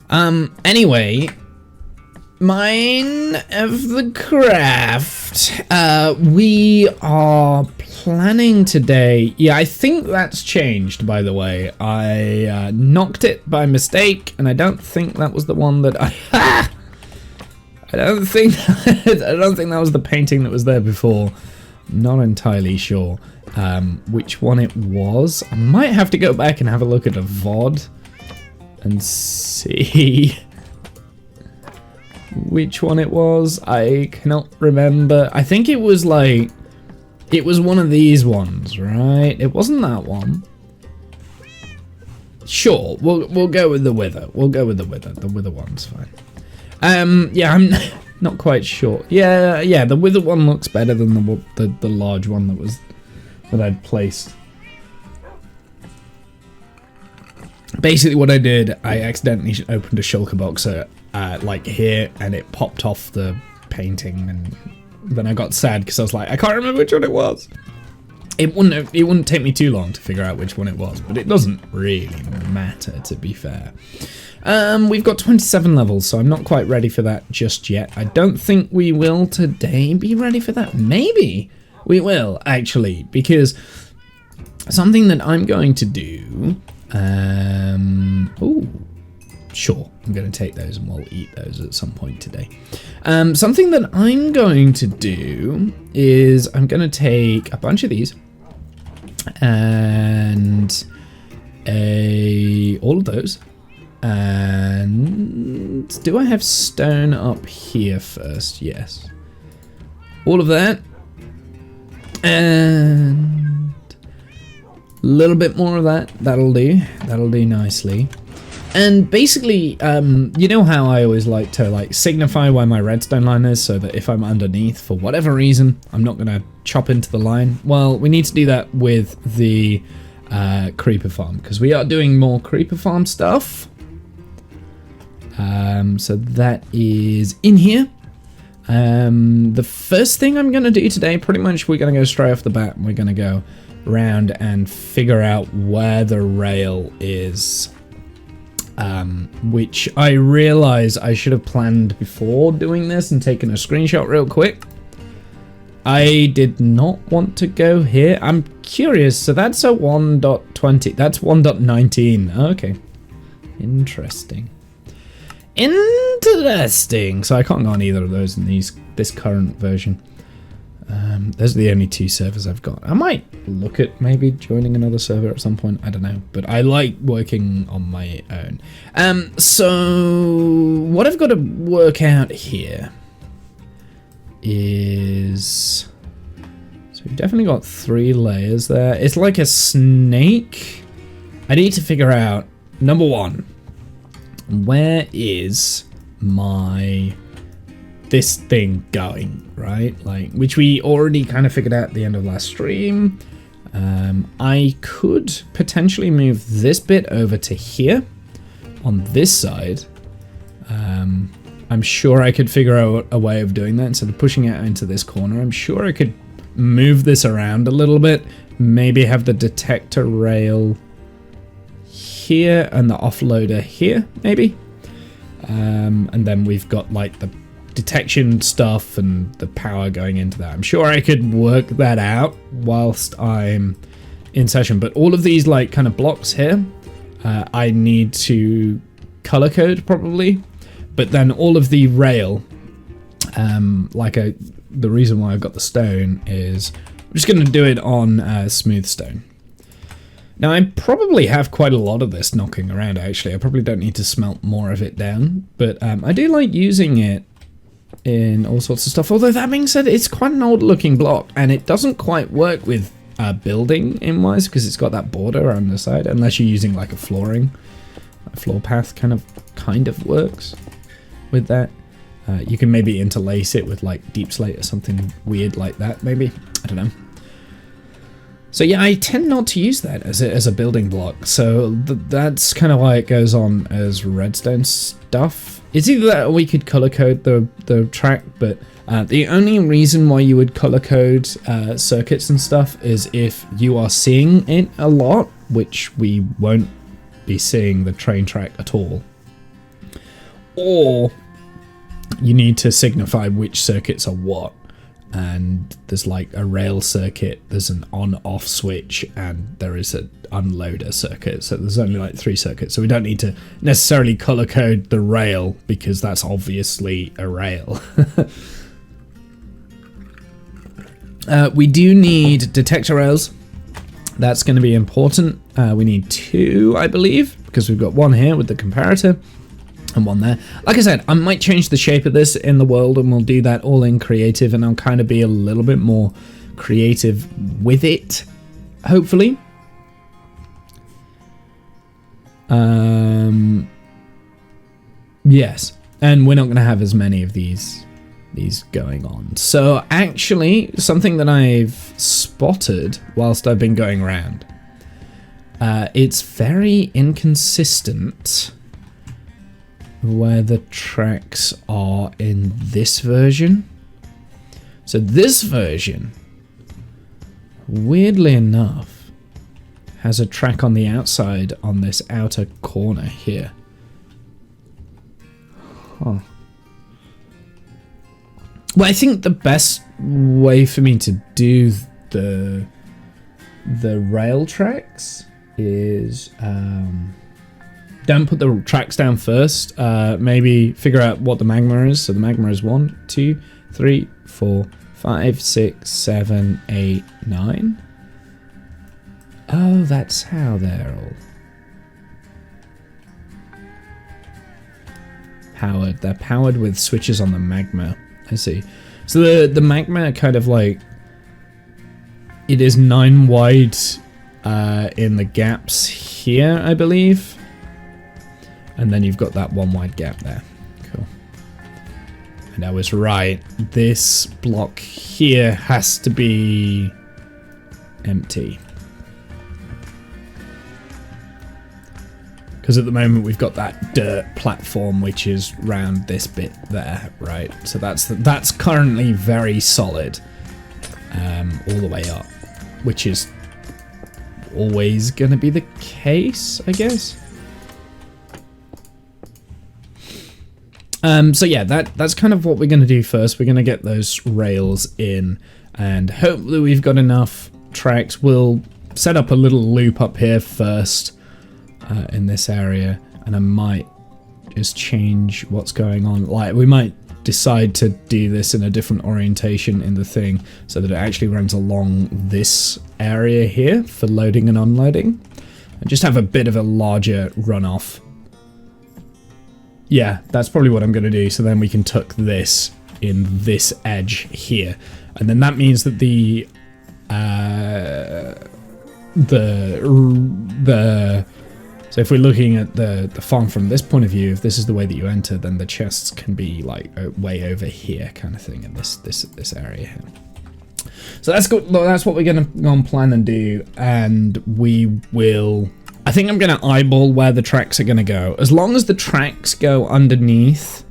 Anyway, mine of the craft. We are planning today. Yeah, I think that's changed, by the way. I knocked it by mistake, and I don't think that was the one that I... I don't think that was the painting that was there before. Not entirely sure which one it was. I might have to go back and have a look at a VOD and see which one it was. I cannot remember. I think it was like, it was one of these ones, right? It wasn't that one. Sure, we'll go with the Wither. We'll go with the Wither. The Wither one's fine. Yeah, I'm not quite sure. Yeah, the Wither one looks better than the large one that I'd placed. Basically, what I did, I accidentally opened a shulker box like here, and it popped off the painting, and then I got sad because I was like, I can't remember which one it was. It wouldn't take me too long to figure out which one it was, but it doesn't really matter, to be fair. We've got 27 levels, so I'm not quite ready for that just yet. I don't think we will today be ready for that. Maybe we will, actually, because something that I'm going to do... ooh, sure, I'm going to take those and we'll eat those at some point today. Something that I'm going to do is I'm going to take a bunch of these and all of those. And do I have stone up here first? Yes. All of that. And a little bit more of that. That'll do. That'll do nicely. And basically, you know how I always like to signify where my redstone line is, so that if I'm underneath for whatever reason, I'm not going to chop into the line. Well, we need to do that with the creeper farm, because we are doing more creeper farm stuff. So that is in here. The first thing I'm going to do today, pretty much we're going to go straight off the bat, and we're going to go around and figure out where the rail is. Which I realize I should have planned before doing this and taken a screenshot real quick. I did not want to go here. I'm curious, so that's a 1.20. That's 1.19. Okay. Interesting. Interesting. So I can't go on either of those in this current version. Those are the only two servers I've got. I might look at maybe joining another server at some point. I don't know. But I like working on my own. So what I've got to work out here is... So we've definitely got 3 layers there. It's like a snake. I need to figure out, number 1, where is this thing going, right? Like, which we already kind of figured out at the end of last stream. I could potentially move this bit over to here on this side. I'm sure I could figure out a way of doing that instead of pushing it into this corner. I'm sure I could move this around a little bit, maybe have the detector rail here and the offloader here, maybe. And then we've got like the detection stuff and the power going into that. I'm sure I could work that out whilst I'm in session, but all of these like kind of blocks here, I need to color code probably, but then all of the rail, the reason why I've got the stone is I'm just going to do it on smooth stone. Now, I probably have quite a lot of this knocking around, actually. I probably don't need to smelt more of it down, but I do like using it in all sorts of stuff. Although, that being said, it's quite an old-looking block, and it doesn't quite work with building in-wise, because it's got that border on the side, unless you're using, like, a floor path kind of works with that. You can maybe interlace it with, like, deep slate or something weird like that, maybe. I don't know. So yeah, I tend not to use that as a building block, so that's kind of why it goes on as redstone stuff. It's either that or we could color code the track, but the only reason why you would color code circuits and stuff is if you are seeing it a lot, which we won't be seeing the train track at all. or you need to signify which circuits are what. And there's like a rail circuit, there's an on-off switch, and there is an unloader circuit. So there's only like 3 circuits. So we don't need to necessarily color code the rail because that's obviously a rail. We do need detector rails. That's going to be important. We need 2, I believe, because we've got 1 here with the comparator. And 1 there. Like I said, I might change the shape of this in the world, and we'll do that all in creative, and I'll kind of be a little bit more creative with it, hopefully. Yes, and we're not going to have as many of these going on. So actually, something that I've spotted whilst I've been going around, it's very inconsistent where the tracks are in this version. So this version, weirdly enough, has a track on the outside on this outer corner here. Huh. Well, I think the best way for me to do the rail tracks is don't put the tracks down first. Maybe figure out what the magma is. So the magma is 1, 2, 3, 4, 5, 6, 7, 8, 9. Oh, that's how they're all powered. They're powered with switches on the magma. I see. So the magma kind of like, it is 9 wide in the gaps here, I believe. And then you've got that 1 wide gap there. Cool. And I was right. This block here has to be empty. Because at the moment we've got that dirt platform which is round this bit there, right? So that's currently very solid all the way up, which is always going to be the case, I guess. So yeah, that's kind of what we're going to do first. We're going to get those rails in and hopefully we've got enough tracks. We'll set up a little loop up here first in this area, and I might just change what's going on. Like, we might decide to do this in a different orientation in the thing so that it actually runs along this area here for loading and unloading, and just have a bit of a larger runoff. Yeah, that's probably what I'm going to do. So then we can tuck this in this edge here, and then that means that the so if we're looking at the farm from this point of view, if this is the way that you enter, then the chests can be like way over here, kind of thing, in this area here. So that's good. That's what we're going to go and plan and do, and we will. I think I'm going to eyeball where the tracks are going to go. As long as the tracks go underneath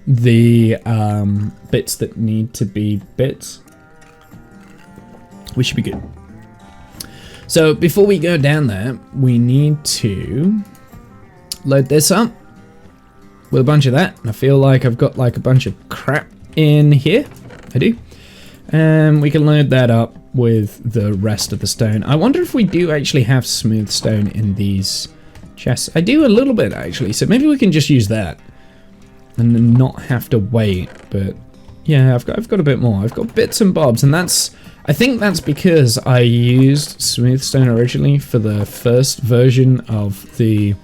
the bits that need to be bits, we should be good. So before we go down there, we need to load this up with a bunch of that. I feel like I've got like a bunch of crap in here. I do. And we can load that up with the rest of the stone. I wonder if we do actually have smooth stone in these chests. I do a little bit actually, so maybe we can just use that and then not have to wait. But yeah, I've got a bit more. I've got bits and bobs, and I think that's because I used smooth stone originally for the first version of the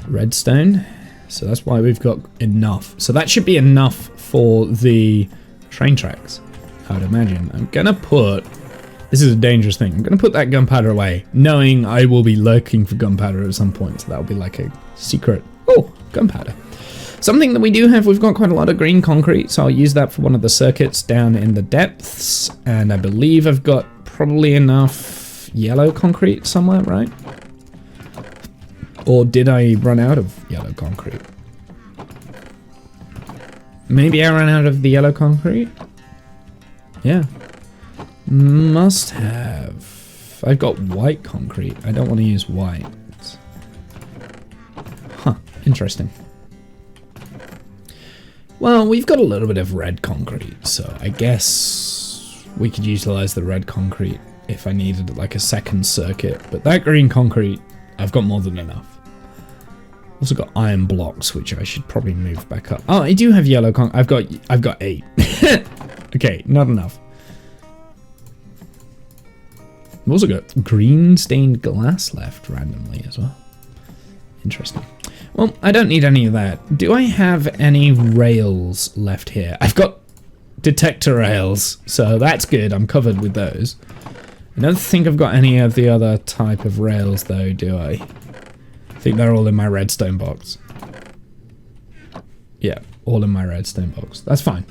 redstone. So that's why we've got enough. So that should be enough for the train tracks, I would imagine. I'm gonna put, this is a dangerous thing, I'm gonna put that gunpowder away, knowing I will be lurking for gunpowder at some point, so that'll be like a secret, oh, gunpowder. Something that we do have, we've got quite a lot of green concrete, so I'll use that for one of the circuits down in the depths, and I believe I've got probably enough yellow concrete somewhere, right? Or did I run out of yellow concrete? Maybe I ran out of the yellow concrete? Yeah. Must have. I've got white concrete. I don't want to use white. Huh. Interesting. Well, we've got a little bit of red concrete, so I guess we could utilize the red concrete if I needed like a second circuit. But that green concrete, I've got more than enough. Also got iron blocks, which I should probably move back up. Oh, I do have yellow I've got 8. Okay, not enough. I've also got green stained glass left randomly as well. Interesting. Well, I don't need any of that. Do I have any rails left here? I've got detector rails, so that's good. I'm covered with those. I don't think I've got any of the other type of rails though, do I? I think they're all in my redstone box. Yeah, all in my redstone box. That's fine.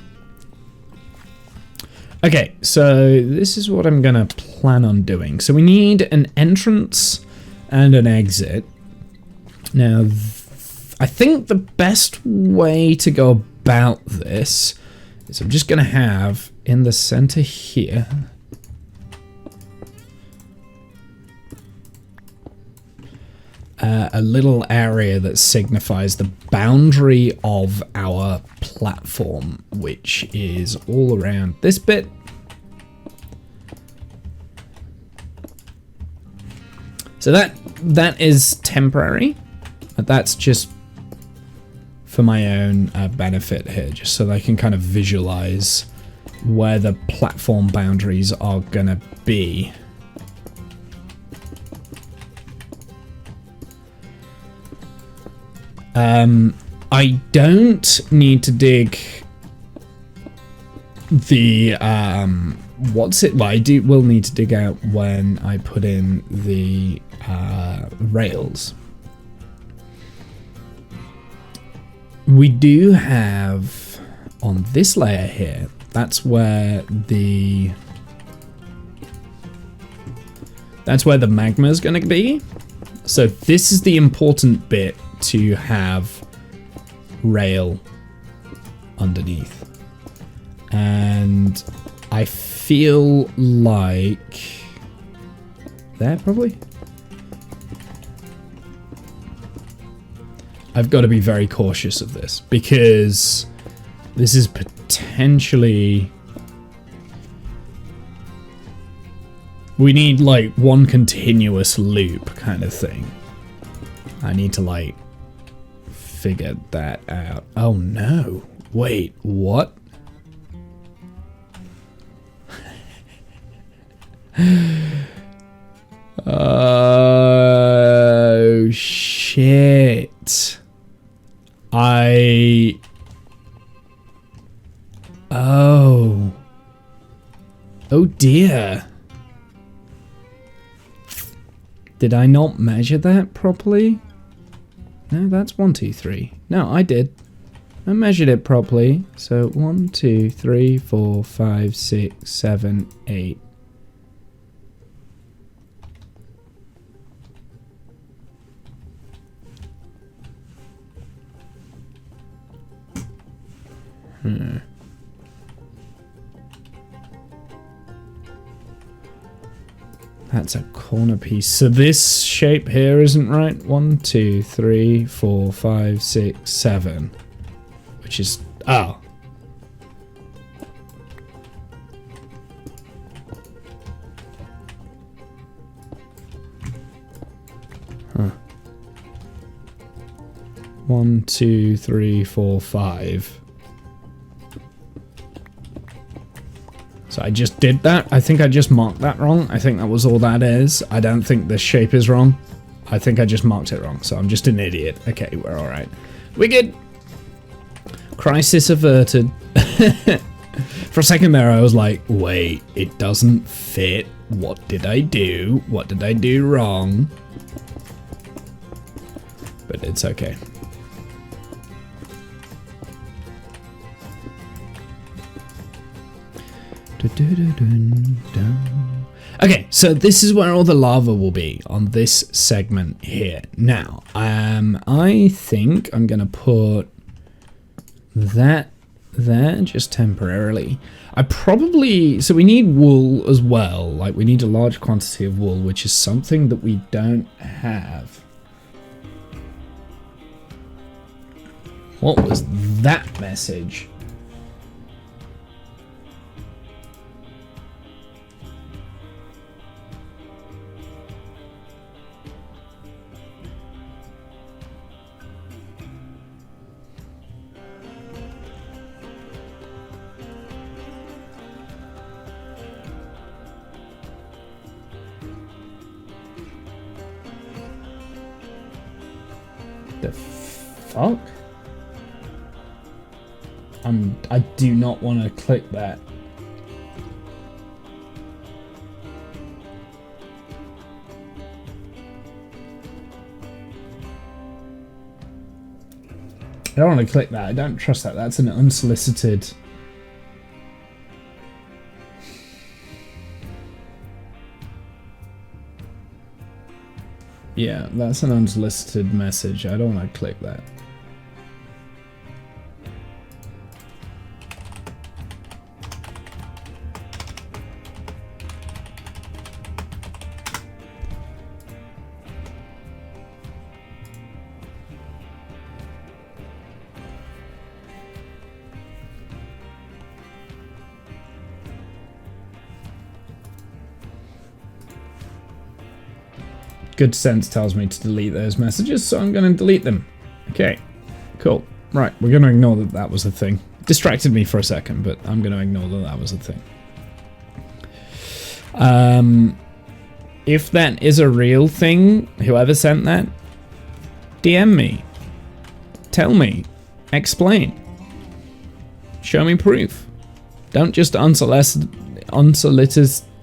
Okay, so this is what I'm gonna plan on doing. So we need an entrance and an exit. Now, I think the best way to go about this is I'm just gonna have in the center here a little area that signifies the boundary of our platform, which is all around this bit. So that is temporary. That's just for my own benefit here, just so that I can kind of visualize where the platform boundaries are gonna be. I don't need to dig the what's it? Well, will need to dig out when I put in the rails. We do have on this layer here. That's where the magma is going to be. So this is the important bit to have rail underneath. And I feel like there probably. I've got to be very cautious of this because this is potentially. We need like one continuous loop kind of thing. I need to like figure that out. Oh no. Wait, what? Oh shit. Oh dear. Did I not measure that properly? No, that's 1, 2, 3. No, I did. I measured it properly. So 1, 2, 3, 4, 5, 6, 7, 8. That's a corner piece. So this shape here isn't right. 1, 2, 3, 4, 5, 6, 7. Which is... oh. Huh. 1, 2, 3, 4, 5. So I just did that. I think I just marked that wrong. I think that was all that is. I don't think this shape is wrong. I think I just marked it wrong. So I'm just an idiot. Okay, we're all right. We're good. Crisis averted. For a second there, I was like, wait, it doesn't fit. What did I do? What did I do wrong? But it's okay. Okay, so this is where all the lava will be on this segment here. Now, I think I'm gonna put that there just temporarily. So we need wool as well. Like we need a large quantity of wool, which is something that we don't have. What was that message? The fuck? I do not want to click that. I don't want to click that. I don't trust that. That's an unsolicited. Yeah, that's an unsolicited message. I don't want to click that. Good sense tells me to delete those messages, so I'm going to delete them. Okay, cool. Right, we're going to ignore that that was a thing. Distracted me for a second, but I'm going to ignore that that was a thing. If that is a real thing, whoever sent that, DM me. Tell me. Explain. Show me proof. Don't just unsolicited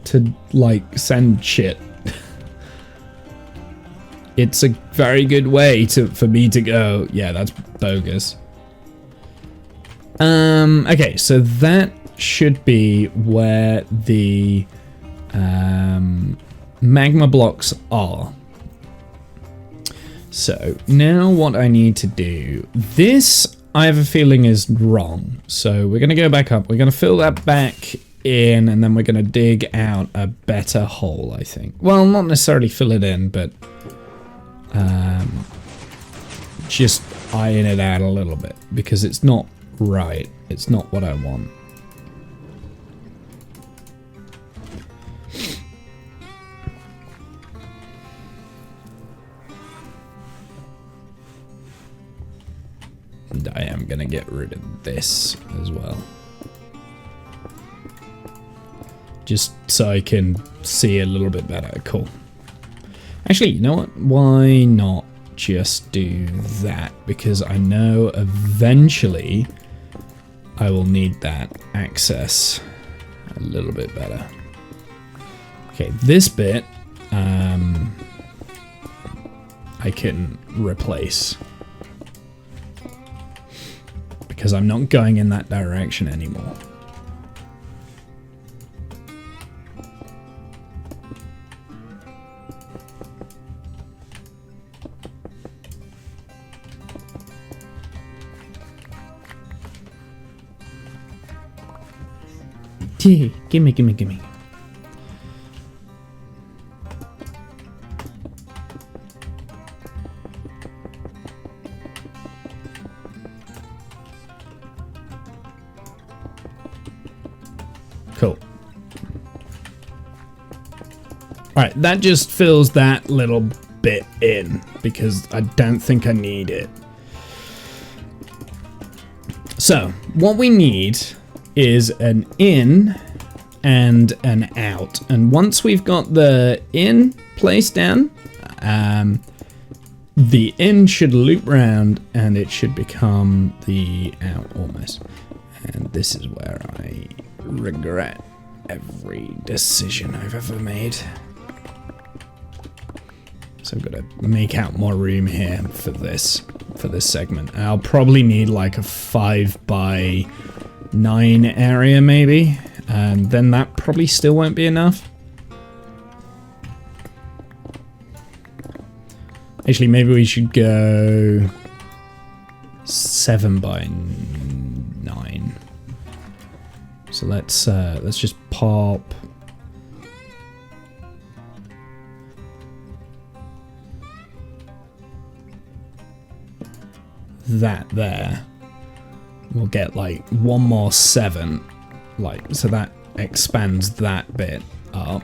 to, like, send shit. It's a very good way for me to go, yeah, that's bogus. Okay, so that should be where the magma blocks are. So now what I need to do, this I have a feeling is wrong. So we're gonna go back up, we're gonna fill that back in, and then we're gonna dig out a better hole, I think. Well, not necessarily fill it in, but just iron it out a little bit, because it's not right. It's not what I want. And I am gonna get rid of this as well. Just so I can see a little bit better. Cool. Actually, you know what? Why not just do that? Because I know eventually I will need that access a little bit better. Okay, this bit I can replace because I'm not going in that direction anymore. Gimme, gimme, gimme. Cool. Alright, that just fills that little bit in because I don't think I need it. So, what we need is an in and an out. And once we've got the in placed down, the in should loop round and it should become the out almost. And this is where I regret every decision I've ever made. So I've got to make out more room here for this segment. And I'll probably need like a 5x9 area maybe, and then that probably still won't be enough. Actually, maybe we should go 7x9. So let's just pop that there, we'll get like one more 7, like, so that expands that bit up.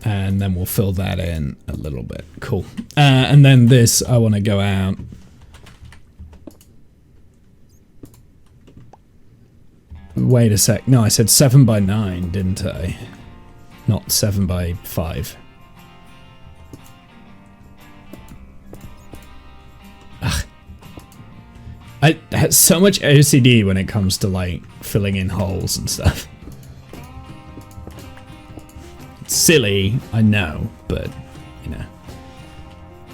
And then we'll fill that in a little bit. Cool. And then this, I want to go out. Wait a sec. No, I said 7 by 9, didn't I? Not 7 by 5. Ugh. I have so much OCD when it comes to like filling in holes and stuff. Silly, I know, but you know,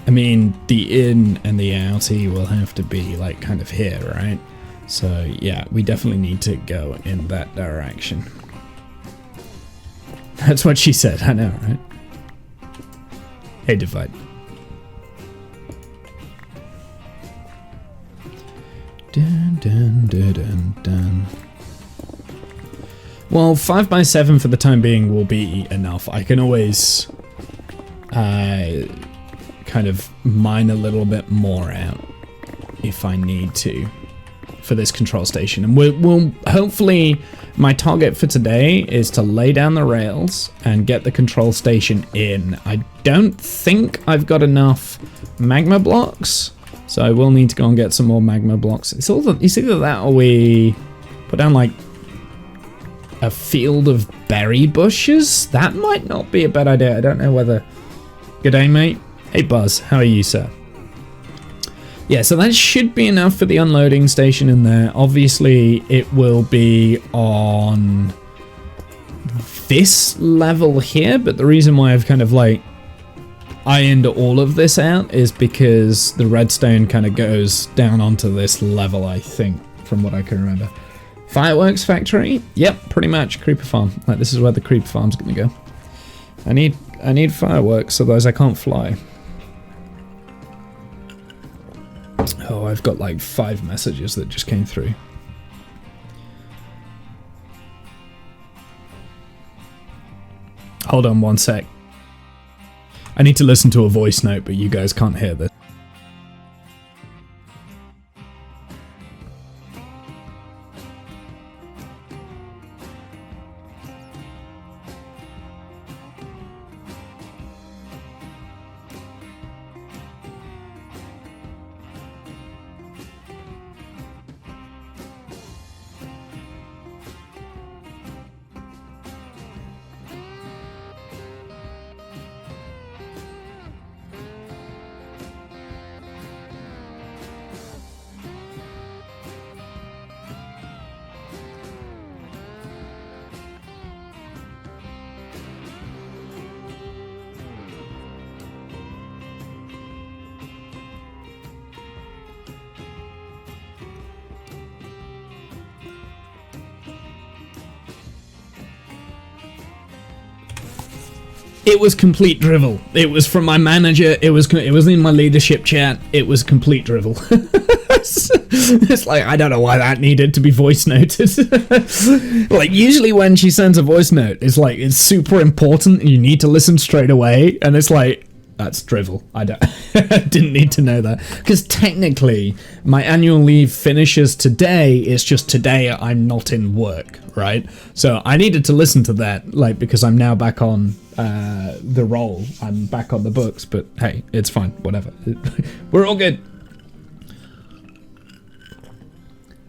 I mean, the in and the outie will have to be like kind of here, right? So yeah, we definitely need to go in that direction. That's what she said, I know, right? Hey, divide. Dun, dun, dun, dun, dun. Well, 5 by 7 for the time being will be enough. I can always kind of mine a little bit more out if I need to for this control station. And we'll hopefully, my target for today is to lay down the rails and get the control station in. I don't think I've got enough magma blocks, so I will need to go and get some more magma blocks. It's either that or we put down like a field of berry bushes. That might not be a bad idea. I don't know whether... Good day, mate. Hey, Buzz. How are you, sir? Yeah, so that should be enough for the unloading station in there. Obviously, it will be on this level here, but the reason why I've kind of like ironed all of this out is because the redstone kind of goes down onto this level, I think, from what I can remember. Fireworks factory? Yep, pretty much. Creeper farm. Like, this is where the creeper farm's gonna go. I need fireworks, otherwise I can't fly. Oh, I've got like 5 messages that just came through. Hold on one sec. I need to listen to a voice note, but you guys can't hear this. It was complete drivel. It was from my manager. It was in my leadership chat. It was complete drivel. It's like, I don't know why that needed to be voice noted. Like, usually when she sends a voice note, it's like, it's super important and you need to listen straight away. And it's like, that's drivel. I didn't need to know that. Because technically, my annual leave finishes today. It's just today I'm not in work, right? So I needed to listen to that, like, because I'm now back on the roll. I'm back on the books, but hey, it's fine. Whatever. We're all good.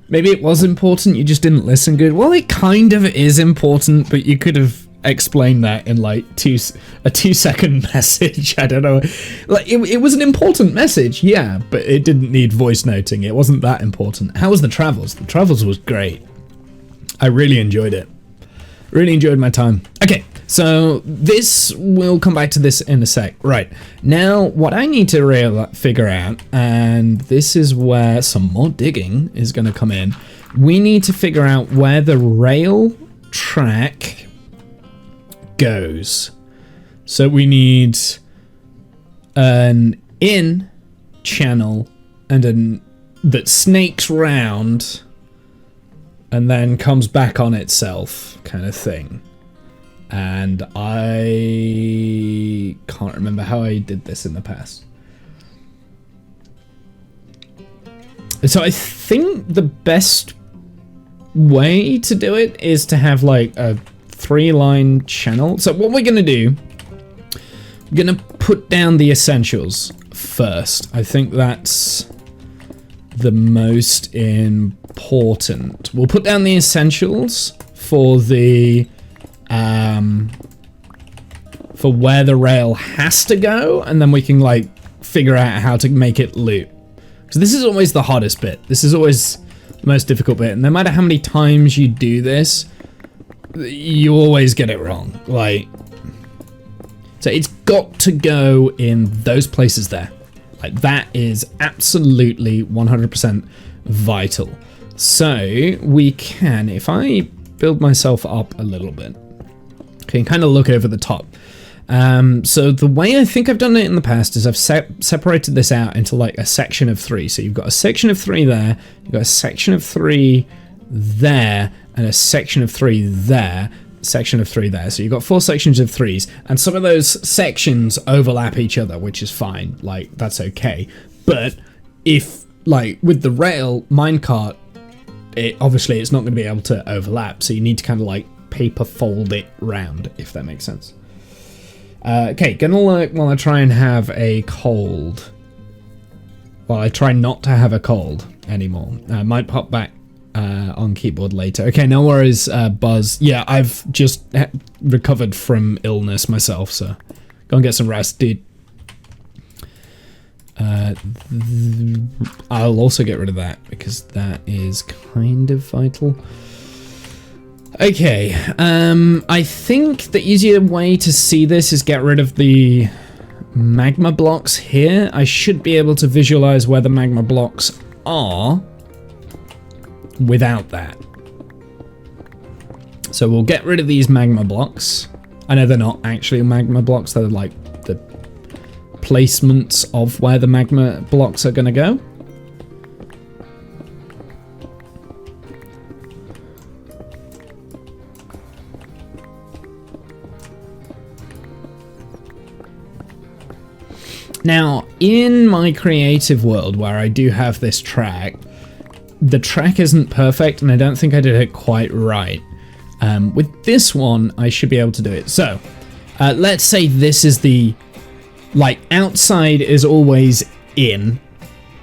Maybe it was important, you just didn't listen good. Well, it kind of is important, but you could have explained that in like a 2-second message. I don't know. Like, it was an important message, yeah, but it didn't need voice noting. It wasn't that important. How was the travels? The travels was great. I really enjoyed it. Really enjoyed my time. Okay, so this, we'll come back to this in a sec. Right, now what I need to figure out, and this is where some more digging is going to come in, we need to figure out where the rail track goes. So we need an in channel and that snakes round and then comes back on itself, kind of thing. And I can't remember how I did this in the past. So I think the best way to do it is to have like a 3-line channel. So what we're gonna do, we're gonna put down the essentials first. I think that's the most important. We'll put down the essentials for the for where the rail has to go, and then we can like figure out how to make it loop. So this is always the hardest bit. This is always the most difficult bit, and no matter how many times you do this, you always get it wrong. Like, so it's got to go in those places there. Like, that is absolutely 100% vital. So we can, if I build myself up a little bit, can kind of look over the top. So the way I think I've done it in the past is I've separated this out into like a section of 3. So you've got a section of 3 there, you've got a section of 3 there, and a section of 3 there, section of 3 there. So you've got 4 sections of 3s, and some of those sections overlap each other, which is fine. Like, that's okay. But if, like, with the rail minecart, obviously it's not going to be able to overlap. So you need to kind of like paper fold it round, if that makes sense. Okay, gonna look while I try and have a cold. Well, I try not to have a cold anymore. I might pop back on keyboard later. Okay, no worries, Buzz. Yeah, I've just recovered from illness myself, so go and get some rest, dude. I'll also get rid of that because that is kind of vital. Okay, I think the easier way to see this is get rid of the magma blocks here. I should be able to visualize where the magma blocks are without that. So we'll get rid of these magma blocks. I know they're not actually magma blocks, they're like the placements of where the magma blocks are going to go. Now, in my creative world where I do have this track, the track isn't perfect and I don't think I did it quite right. With this one, I should be able to do it. So, let's say this is the, like, outside is always in,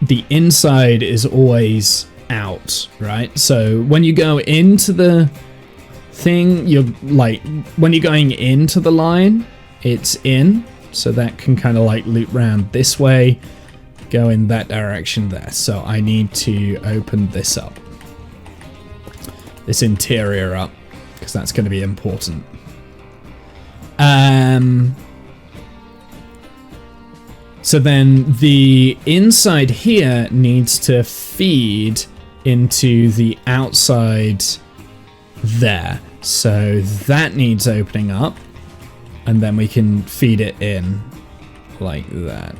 the inside is always out, right? So when you go into the thing, you're like, when you're going into the line, it's in. So that can kind of like loop round this way, go in that direction there. So I need to open this up, this interior up, because that's going to be important. So then the inside here needs to feed into the outside there. So that needs opening up. And then we can feed it in like that.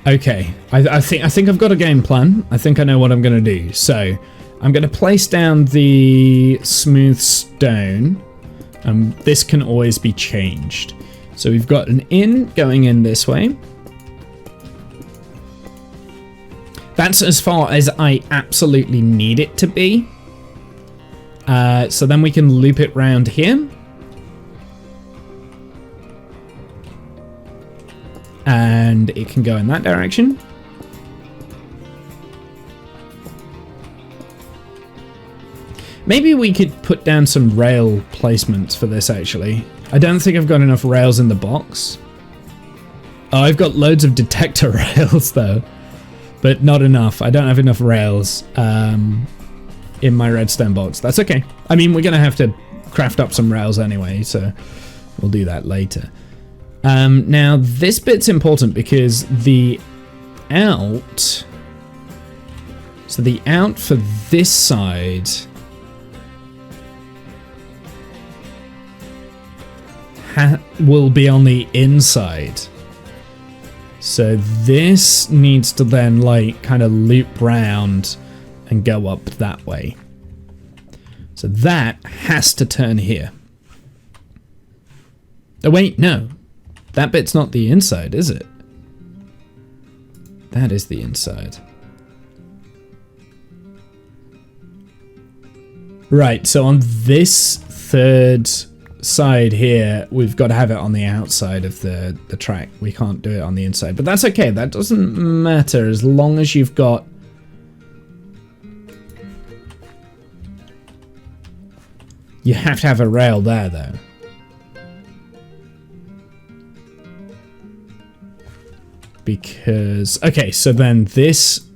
Okay, I think I've got a game plan. I think I know what I'm going to do. So I'm going to place down the smooth stone. This can always be changed. So we've got an in going in this way. That's as far as I absolutely need it to be. So then we can loop it round here. And it can go in that direction. Maybe we could put down some rail placements for this, actually. I don't think I've got enough rails in the box. Oh, I've got loads of detector rails, though. But not enough. I don't have enough rails. In my redstone box. That's okay. I mean, we're gonna have to craft up some rails anyway, so we'll do that later. Now this bit's important because the out, so the out for this side will be on the inside. So this needs to then like kind of loop round and go up that way. So that has to turn here. Oh wait, no. That bit's not the inside, is it? That is the inside. Right, so on this third side here, we've got to have it on the outside of the track. We can't do it on the inside, but that's okay. That doesn't matter as long as you've got... You have to have a rail there, though. Because... Okay, so then this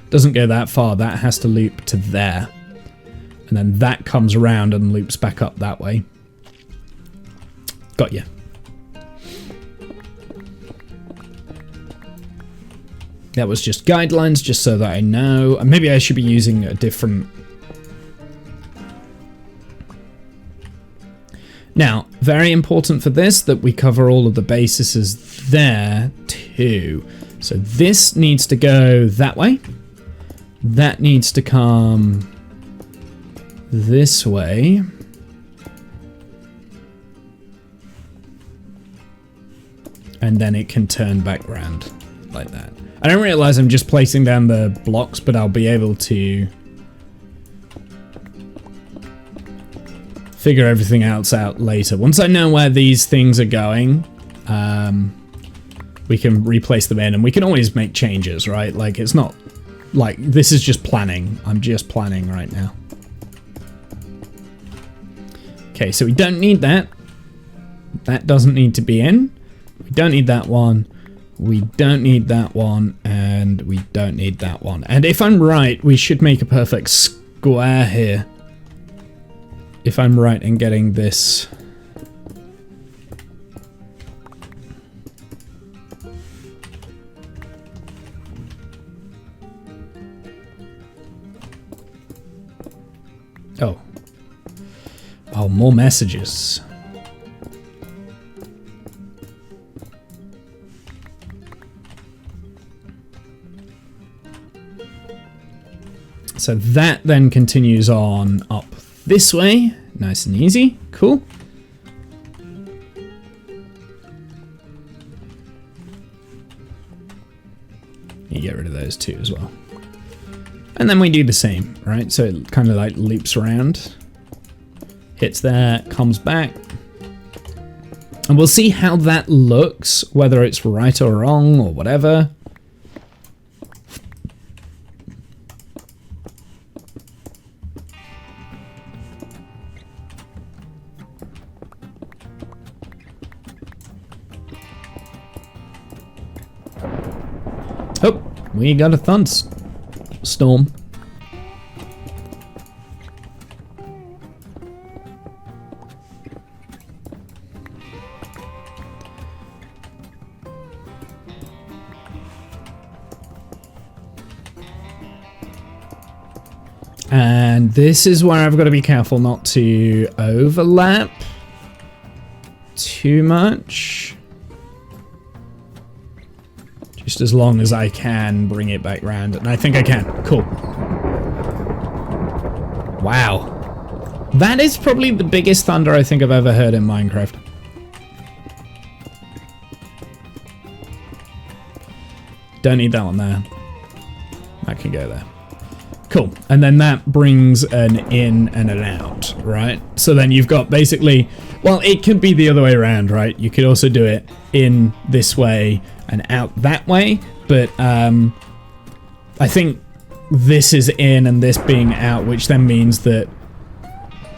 doesn't go that far. That has to loop to there. And then that comes around and loops back up that way. Got you. That was just guidelines, just so that I know. Maybe I should be using a different... Now, very important for this that we cover all of the bases there too. So this needs to go that way. That needs to come this way. And then it can turn back around like that. I don't realize I'm just placing down the blocks, but I'll be able to figure everything else out later. Once I know where these things are going, we can replace them in, and we can always make changes, right? Like, it's not like this is just planning. I'm just planning right now. Okay, so we don't need that. That doesn't need to be in. We don't need that one. We don't need that one, and we don't need that one. And if I'm right, we should make a perfect square here. If I'm right in getting this. Oh. Oh, more messages. So that then continues on up this way. Nice and easy. Cool. You get rid of those two as well. And then we do the same, right? So it kind of like loops around. Hits there, comes back. And we'll see how that looks, whether it's right or wrong or whatever. Oh, we got a thunderstorm. And this is where I've got to be careful not to overlap too much. Just as long as I can bring it back round, and I think I can. Cool. Wow. That is probably the biggest thunder I think I've ever heard in Minecraft. Don't need that one there. That can go there. Cool. And then that brings an in and an out, right? So then you've got basically, well, it could be the other way around, right? You could also do it in this way and out that way, but I think this is in and this being out, which then means that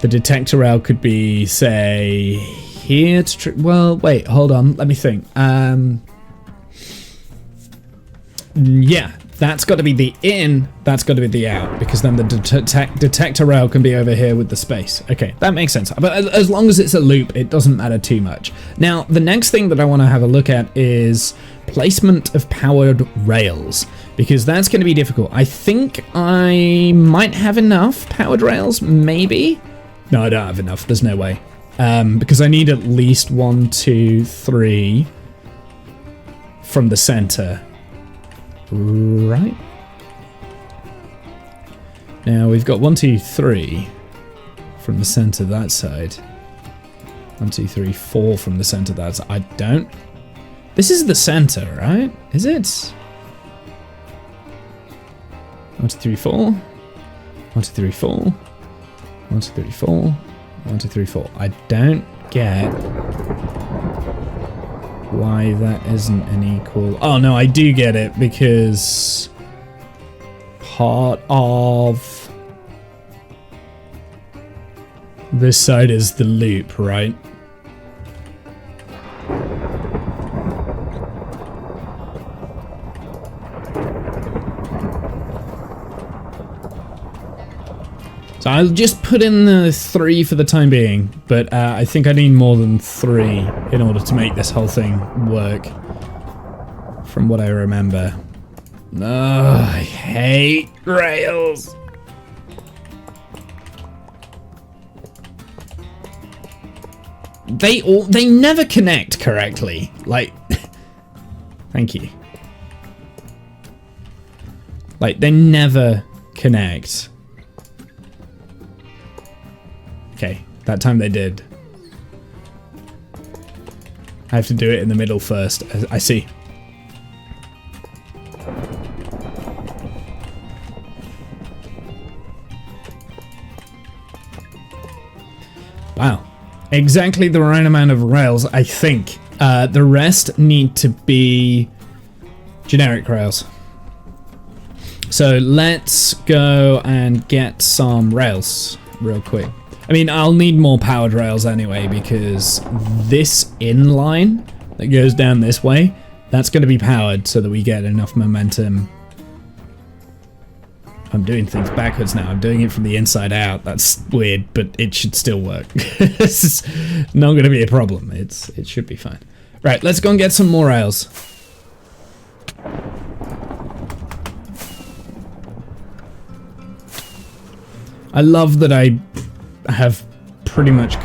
the detector rail could be, say, here to... well, wait, hold on, let me think. Yeah, that's got to be the in, that's got to be the out, because then the detector rail can be over here with the space. Okay, that makes sense. But as long as it's a loop, it doesn't matter too much. Now, the next thing that I want to have a look at is placement of powered rails, because that's going to be difficult. I think I might have enough powered rails, maybe? No, I don't have enough, there's no way. Because I need at least 1, 2, 3 from the center. Right. Now we've got 1, 2, 3. from the center that side. 1, 2, 3, 4 from the center that side. I don't... This is the center, right? Is it? 1, 2, 3, 4. 1, 2, 3, 4. 1, 2, 3, 4. 1, 2, 3, 4. I don't get why that isn't an equal... Oh, no, I do get it, because part of this side is the loop, right? So I'll just put in the 3 for the time being, but I think I need more than 3 in order to make this whole thing work, from what I remember. Ugh, I hate rails. They never connect correctly. Like, thank you. Like, they never connect. Okay, that time they did. I have to do it in the middle first. I see. Wow. Exactly the right amount of rails, I think. The rest need to be generic rails. So let's go and get some rails real quick. I mean, I'll need more powered rails anyway, because this inline that goes down this way, that's going to be powered so that we get enough momentum. I'm doing things backwards now. I'm doing it from the inside out. That's weird, but it should still work. This is not going to be a problem. It should be fine. Right, let's go and get some more rails. I love that I have pretty much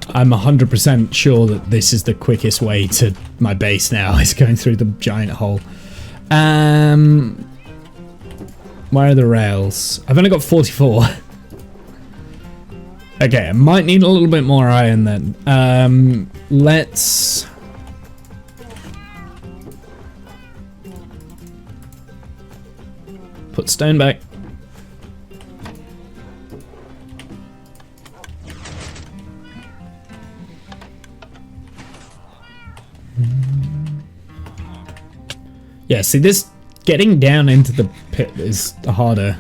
I'm 100% sure that this is the quickest way to my base now, is going through the giant hole. Where are the rails? I've only got 44. Okay, I might need a little bit more iron then. Let's... put stone back. Yeah, see, this getting down into the pit is harder.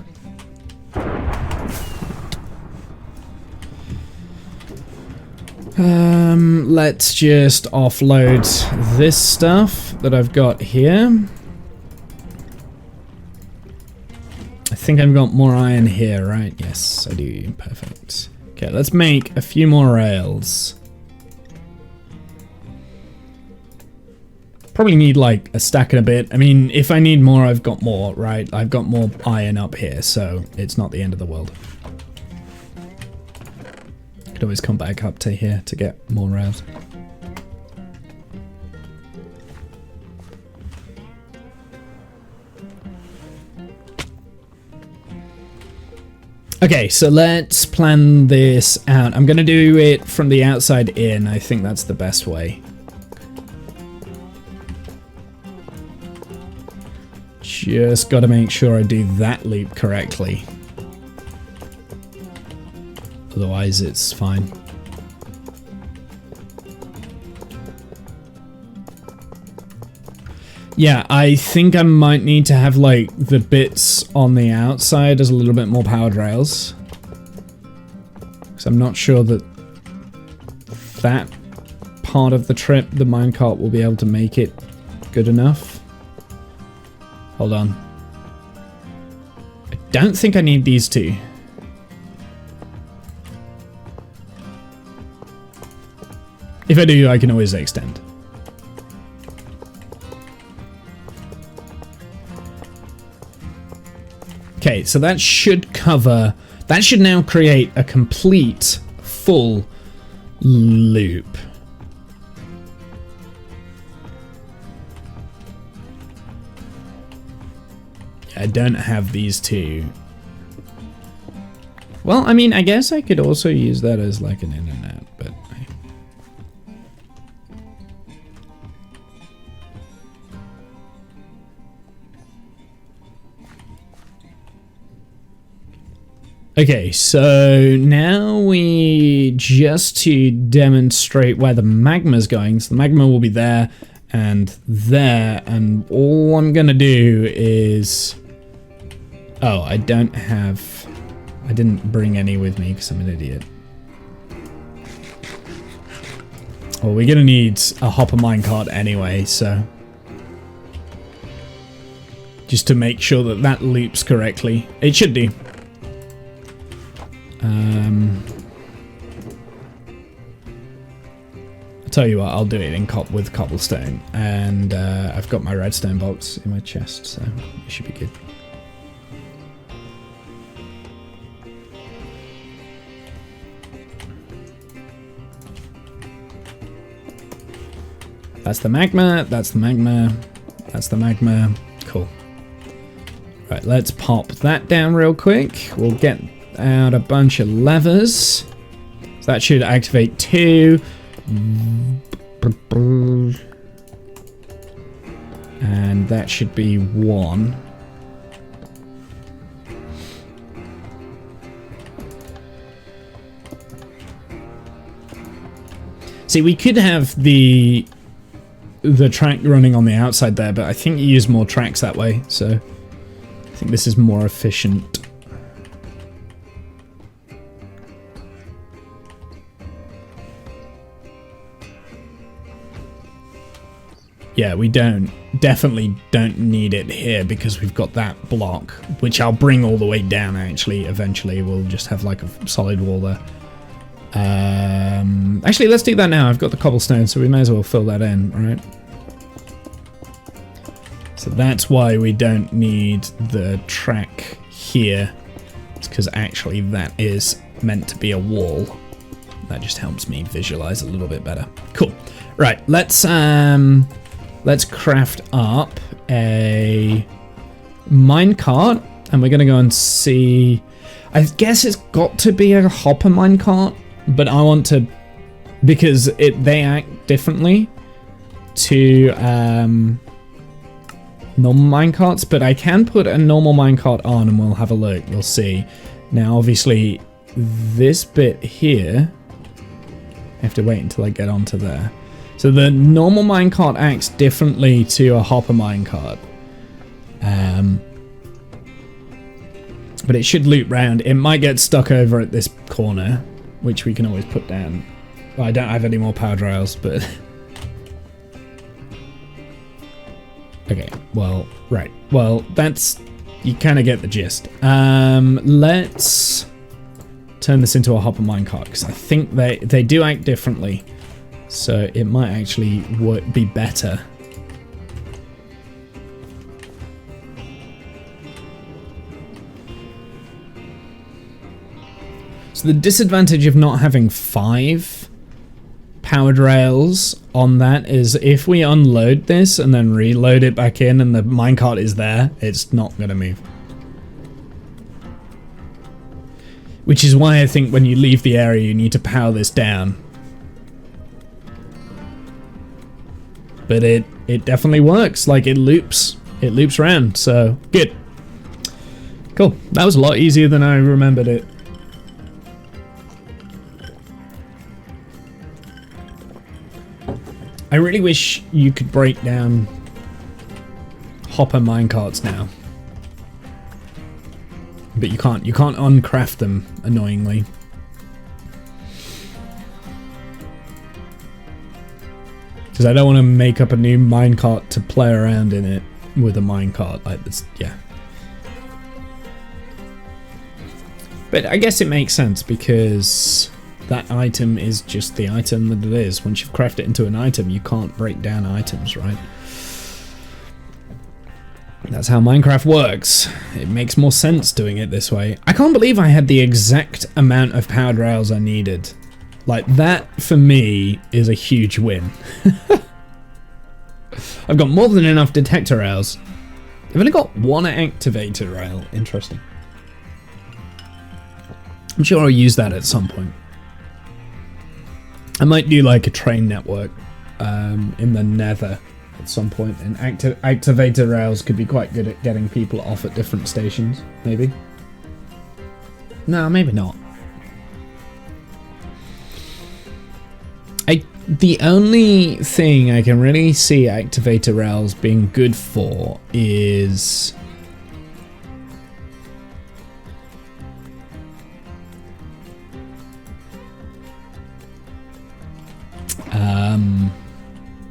Let's just offload this stuff that I've got here. I think I've got more iron here, right? Yes, I do. Perfect. Okay, let's make a few more rails. Probably need like a stack and a bit. I mean, if I need more, I've got more, right? I've got more iron up here, so it's not the end of the world. Could always come back up to here to get more rails. Okay, so let's plan this out. I'm gonna do it from the outside in. I think that's the best way. Just gotta make sure I do that loop correctly. Otherwise it's fine. Yeah, I think I might need to have like the bits on the outside as a little bit more powered rails. Because I'm not sure that that part of the trip, the minecart, will be able to make it good enough. Hold on. I don't think I need these two. If I do, I can always extend. Okay, so that should cover... That should now create a complete, full loop. I don't have these two. Well, I mean, I guess I could also use that as like an in and out, but... Okay, so now we just to demonstrate where the magma's going. So the magma will be there, and all I'm gonna do is... Oh, I didn't bring any with me because I'm an idiot. Well, we're gonna need a hopper minecart anyway, so... Just to make sure that that loops correctly. It should do. I'll tell you what, I'll do it with cobblestone, and I've got my redstone box in my chest, so it should be good. That's the magma, that's the magma, that's the magma. Cool. Right, let's pop that down real quick. We'll get out a bunch of levers. So that should activate 2. And that should be 1. See, we could have the track running on the outside there, but I think you use more tracks that way, so I think this is more efficient. Yeah, we definitely don't need it here because we've got that block, which I'll bring all the way down actually. Eventually we'll just have like a solid wall there. Actually, let's do that now. I've got the cobblestone, so we may as well fill that in, right? So that's why we don't need the track here. It's because actually that is meant to be a wall. That just helps me visualize a little bit better. Cool. Right, let's craft up a minecart, and we're gonna go and see. I guess it's got to be a hopper minecart, but I want to, because they act differently to normal minecarts, but I can put a normal minecart on and we'll have a look, we'll see. Now obviously this bit here, I have to wait until I get onto there. So the normal minecart acts differently to a hopper minecart. But it should loop round. It might get stuck over at this corner, which we can always put down. Well, I don't have any more power rails, but... Okay, well, right. Well, that's... You kind of get the gist. Let's turn this into a hopper minecart, because I think they do act differently. So it might actually be better. So the disadvantage of not having 5 powered rails on that is if we unload this and then reload it back in and the minecart is there, it's not going to move. Which is why I think when you leave the area you need to power this down. But it definitely works. Like it loops around, so good. Cool. That was a lot easier than I remembered it. I really wish you could break down hopper minecarts now. But you can't. You can't uncraft them, annoyingly. Because I don't want to make up a new minecart to play around in it with a minecart like this. Yeah. But I guess it makes sense because that item is just the item that it is. Once you've crafted it into an item, you can't break down items, right? That's how Minecraft works. It makes more sense doing it this way. I can't believe I had the exact amount of powered rails I needed. Like, that, for me, is a huge win. I've got more than enough detector rails. I've only got 1 activator rail. Interesting. I'm sure I'll use that at some point. I might do like a train network in the nether at some point, and activator rails could be quite good at getting people off at different stations, maybe. No, maybe not. The only thing I can really see activator rails being good for is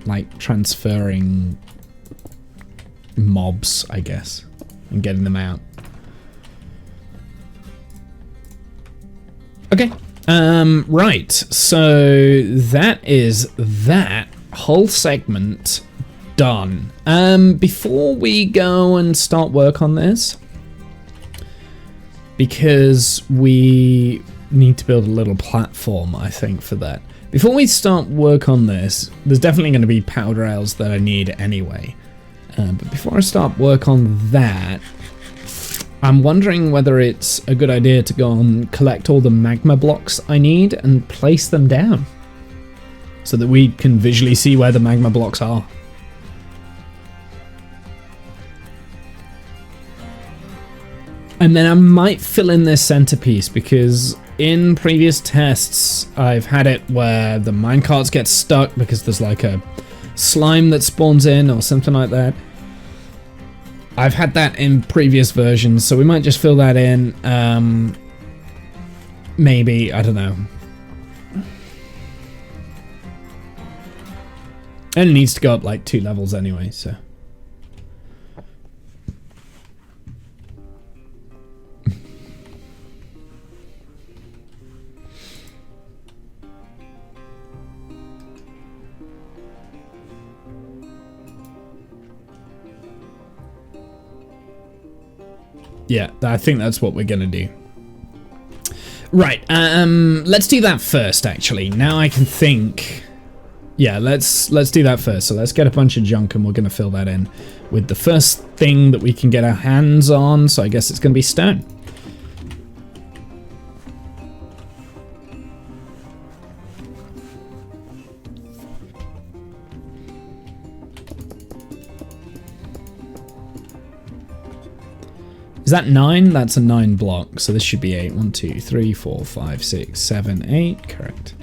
like transferring mobs, I guess, and getting them out. Okay. Right, so that is that whole segment done. Before we go and start work on this, because we need to build a little platform, I think, for that. Before we start work on this, there's definitely going to be powered rails that I need anyway. But before I start work on that, I'm wondering whether it's a good idea to go and collect all the magma blocks I need and place them down so that we can visually see where the magma blocks are. And then I might fill in this centerpiece, because in previous tests I've had it where the minecarts get stuck because there's like a slime that spawns in or something like that. I've had that in previous versions, so we might just fill that in. Maybe, I don't know. And it needs to go up like 2 levels anyway, so. Yeah, I think that's what we're gonna do. Right, let's do that first, actually. Now I can think. Yeah, let's do that first. So let's get a bunch of junk and we're gonna fill that in with the first thing that we can get our hands on. So I guess it's gonna be stone. Is that 9? That's a 9 block, so this should be 8. 1, 2, 3, 4, 5, 6, 7, 8. Correct.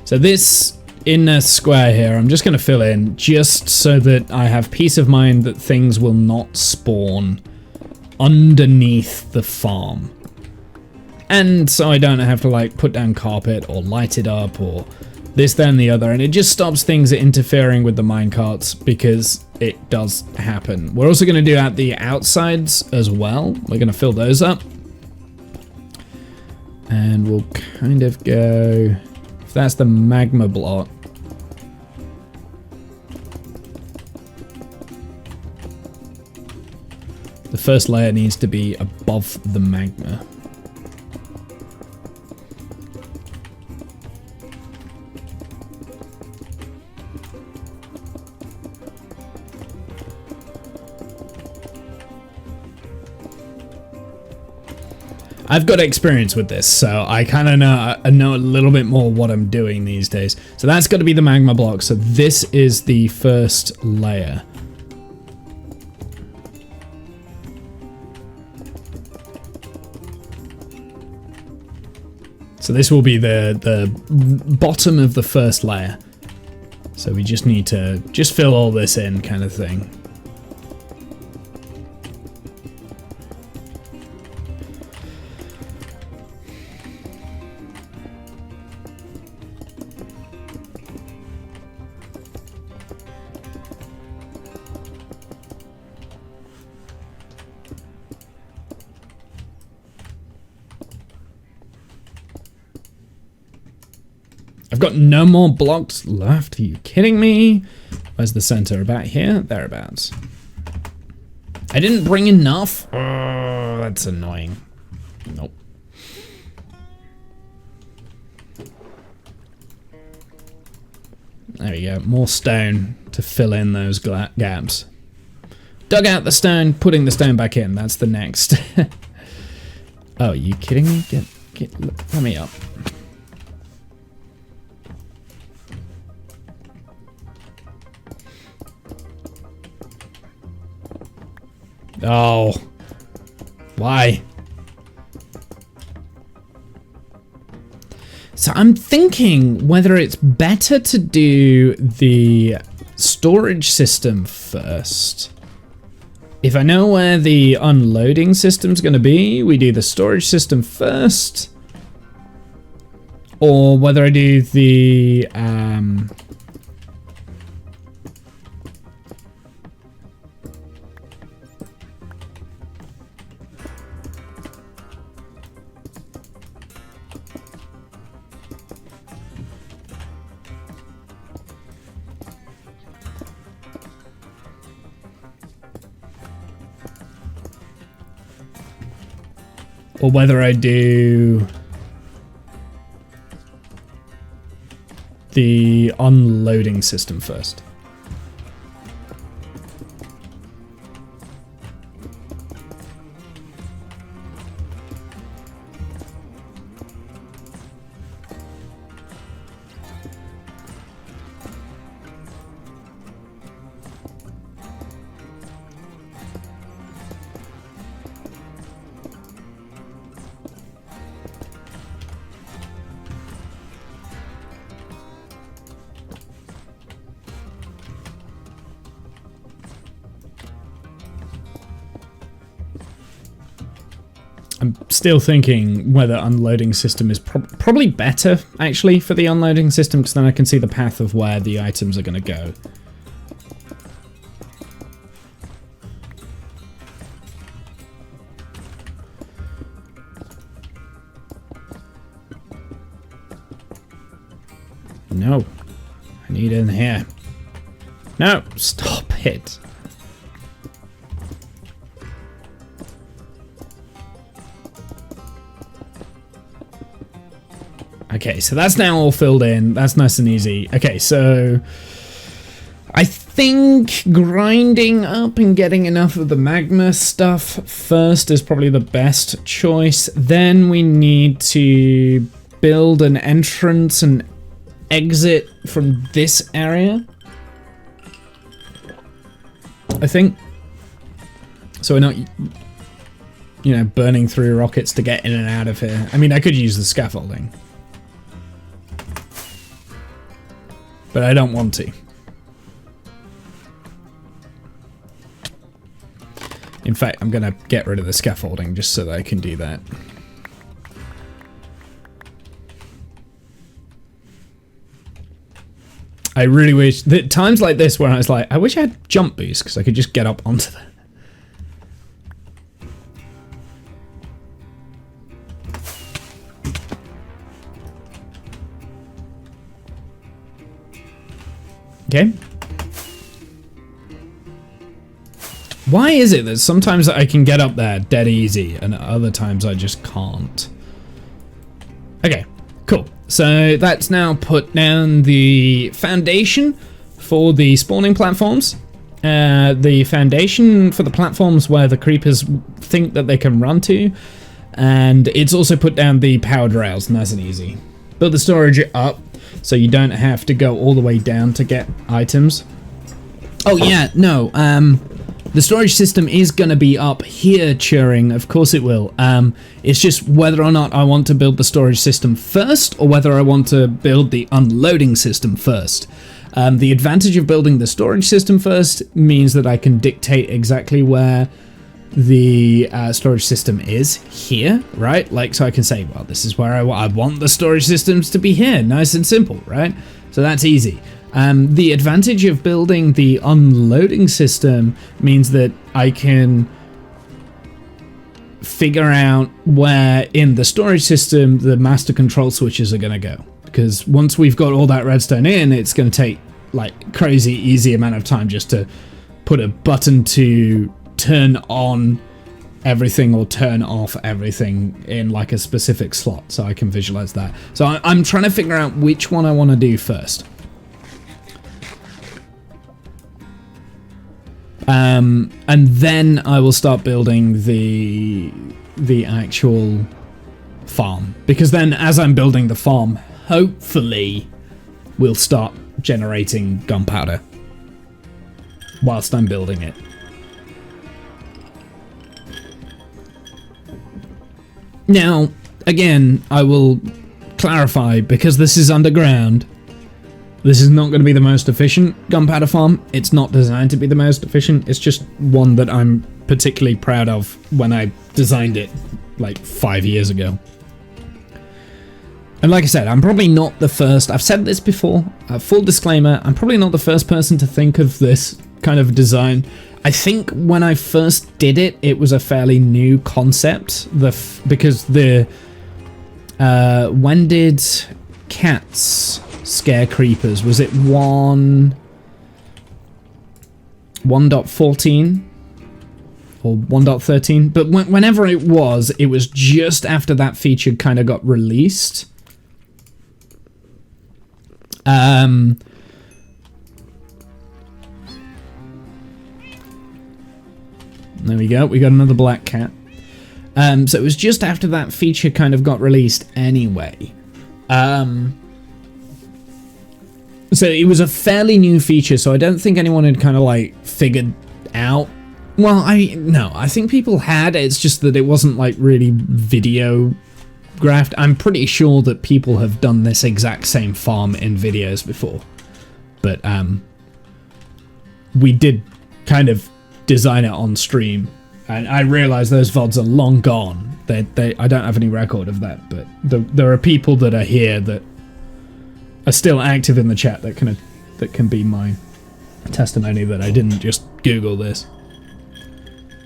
So this inner square here, I'm just going to fill in just so that I have peace of mind that things will not spawn underneath the farm. And so I don't have to like put down carpet or light it up or this, then the other, and it just stops things interfering with the minecarts, because it does happen. We're also going to do out the outsides as well. We're going to fill those up. And we'll kind of go, if that's the magma block. The first layer needs to be above the magma. I've got experience with this, so I kind of know a little bit more what I'm doing these days. So that's got to be the magma block. So this is the first layer. So this will be the bottom of the first layer. So we just need to just fill all this in, kind of thing. I've got no more blocks left. Are you kidding me? Where's the center? About here? Thereabouts. I didn't bring enough? Oh, that's annoying. Nope. There we go. More stone to fill in those gaps. Dug out the stone, putting the stone back in. That's the next Oh, are you kidding me? Let me up. Oh. Why? So I'm thinking whether it's better to do the storage system first. If I know where the unloading system's going to be, we do the storage system first. Or whether I do the... or whether I do the unloading system first. I'm still thinking whether unloading system is probably better, actually, for the unloading system, because then I can see the path of where the items are going to go. No. I need in here. No, stop it. Okay, so that's now all filled in. That's nice and easy. Okay, so I think grinding up and getting enough of the magma stuff first is probably the best choice. Then we need to build an entrance and exit from this area, I think. So we're not, you know, burning through rockets to get in and out of here. I mean, I could use the scaffolding, but I don't want to. In fact, I'm going to get rid of the scaffolding just so that I can do that. I really wish that times like this where I was like, I wish I had jump boost because I could just get up onto that. Okay. Why is it that sometimes I can get up there dead easy and other times I just can't? Okay, cool. So that's now put down the foundation for the spawning platforms. The foundation for the platforms where the creepers think that they can run to. And it's also put down the powered rails, nice and easy. Build the storage up so you don't have to go all the way down to get items. Oh yeah, no, the storage system is going to be up here, Turing. Of course it will. It's just whether or not I want to build the storage system first or whether I want to build the unloading system first. The advantage of building the storage system first means that I can dictate exactly where the storage system is here, right? Like, so I can say, well, this is where I want the storage systems to be here. Nice and simple, right? So that's easy. The advantage of building the unloading system means that I can figure out where in the storage system the master control switches are going to go. Because once we've got all that redstone in, it's going to take like crazy easy amount of time just to put a button to turn on everything or turn off everything in like a specific slot, so I can visualize that. So I'm trying to figure out which one I want to do first. And then I will start building the the actual farm, because then as I'm building the farm, hopefully we'll start generating gunpowder whilst I'm building it. Now, again, I will clarify, because this is underground, this is not going to be the most efficient gunpowder farm. It's not designed to be the most efficient. It's just one that I'm particularly proud of when I designed it like 5 years ago. And like I said, I'm probably not the first. I've said this before. Full disclaimer, I'm probably not the first person to think of this kind of design. I think when I first did it, it was a fairly new concept. Because when did cats scare creepers? Was it 1.14 or 1.13? But whenever it was just after that feature kind of got released. There we go. We got another black cat. So it was just after that feature kind of got released anyway. So it was a fairly new feature, so I don't think anyone had kind of like figured out. Well, I think people had. It's just that it wasn't like really video graphed. I'm pretty sure that people have done this exact same farm in videos before. But we did kind of design it on stream, and I realize those VODs are long gone. I don't have any record of that, but there are people that are here that are still active in the chat that can be my testimony that I didn't just Google this.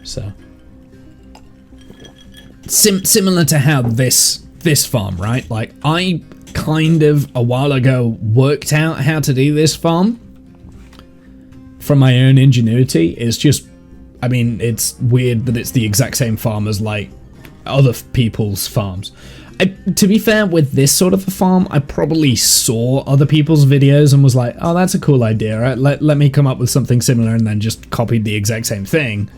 So similar to how this farm, right? Like, I kind of a while ago worked out how to do this farm from my own ingenuity. It's just, I mean, it's weird that it's the exact same farm as like other people's farms. To be fair, with this sort of a farm, I probably saw other people's videos and was like, oh, that's a cool idea, right? Let me come up with something similar, and then just copied the exact same thing.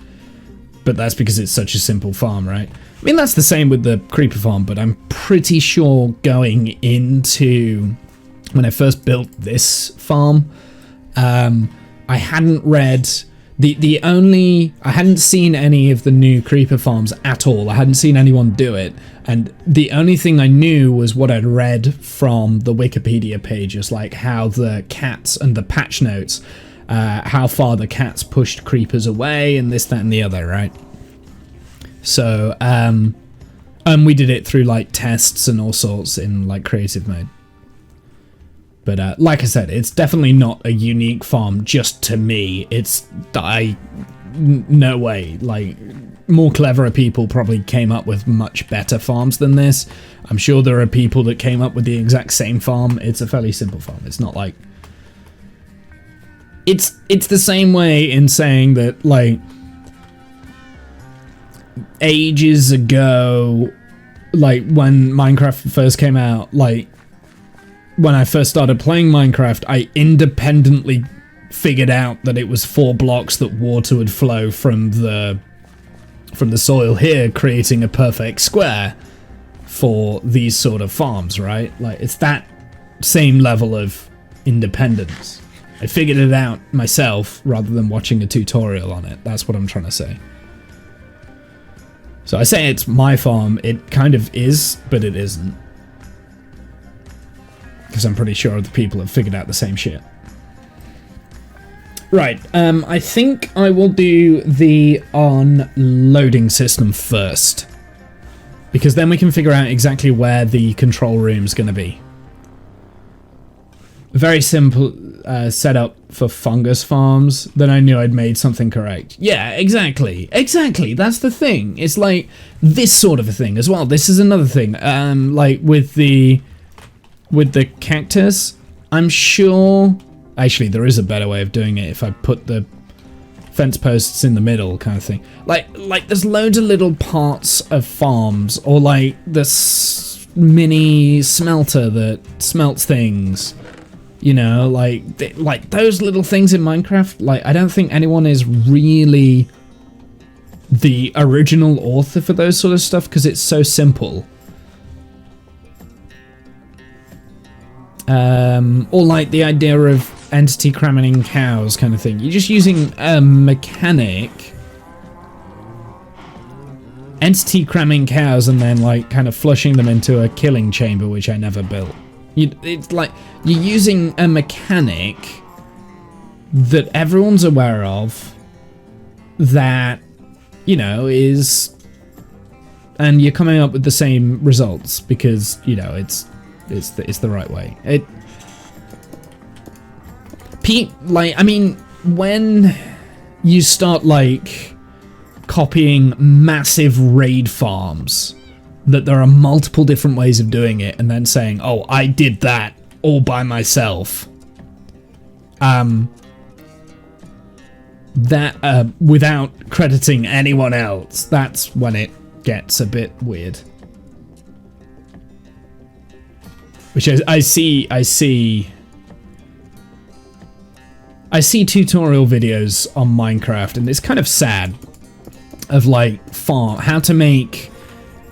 But that's because it's such a simple farm, right? I mean, that's the same with the creeper farm, but I'm pretty sure going into when I first built this farm, I hadn't read I hadn't seen any of the new creeper farms at all. I hadn't seen anyone do it, and the only thing I knew was what I'd read from the Wikipedia pages, like how the cats and the patch notes, how far the cats pushed creepers away, and this, that, and the other, right? So, we did it through like tests and all sorts in like creative mode. But like I said, it's definitely not a unique farm just to me. No way. Like, more cleverer people probably came up with much better farms than this. I'm sure there are people that came up with the exact same farm. It's a fairly simple farm. It's not like... It's the same way in saying that, like, ages ago, like, when Minecraft first came out, like, when I first started playing Minecraft, I independently figured out that it was 4 blocks that water would flow from the soil here, creating a perfect square for these sort of farms, right? Like, it's that same level of independence. I figured it out myself rather than watching a tutorial on it. That's what I'm trying to say. So I say it's my farm. It kind of is, but it isn't. Because I'm pretty sure other people have figured out the same shit. Right, I think I will do the unloading system first. Because then we can figure out exactly where the control room's going to be. Very simple setup for fungus farms. Then I knew I'd made something correct. Yeah, exactly. Exactly, that's the thing. It's like this sort of a thing as well. This is another thing. Like with the cactus, I'm sure... Actually, there is a better way of doing it if I put the fence posts in the middle kind of thing. Like there's loads of little parts of farms, or like this mini smelter that smelts things. You know, like those little things in Minecraft. Like, I don't think anyone is really the original author for those sort of stuff because it's so simple. Or like the idea of entity cramming in cows kind of thing. You're just using a mechanic, entity cramming cows, and then like kind of flushing them into a killing chamber, which I never built. It's like you're using a mechanic that everyone's aware of, that, you know, is, and you're coming up with the same results because, you know, it's the right way. Like, I mean, when you start like copying massive raid farms, that there are multiple different ways of doing it, and then saying, "Oh, I did that all by myself," that without crediting anyone else, that's when it gets a bit weird. Which I see tutorial videos on Minecraft, and it's kind of sad, of like how to make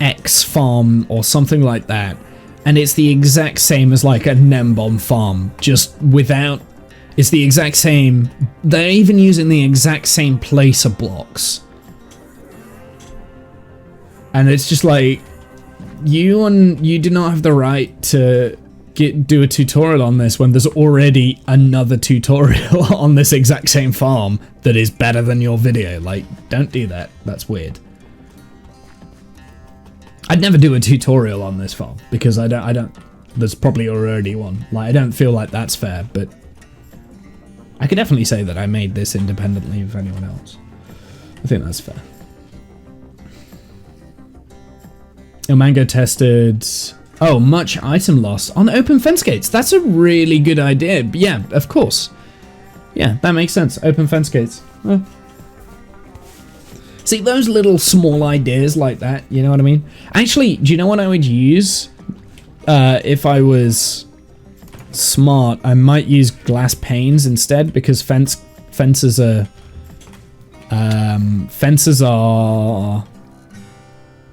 X farm or something like that, and it's the exact same as like a Nembomb farm, just without, it's the exact same, they're even using the exact same placer blocks, and it's just like, you do not have the right to do a tutorial on this when there's already another tutorial on this exact same farm that is better than your video. Like, don't do that. That's weird. I'd never do a tutorial on this farm because I don't, there's probably already one. Like, I don't feel like that's fair, but I could definitely say that I made this independently of anyone else. I think that's fair. Mk2 tested, oh, much item loss on open fence gates. That's a really good idea. Yeah, of course. Yeah, that makes sense. Open fence gates. Oh. See, those little small ideas like that, you know what I mean? Actually, do you know what I would use? If I was smart, I might use glass panes instead, because fences are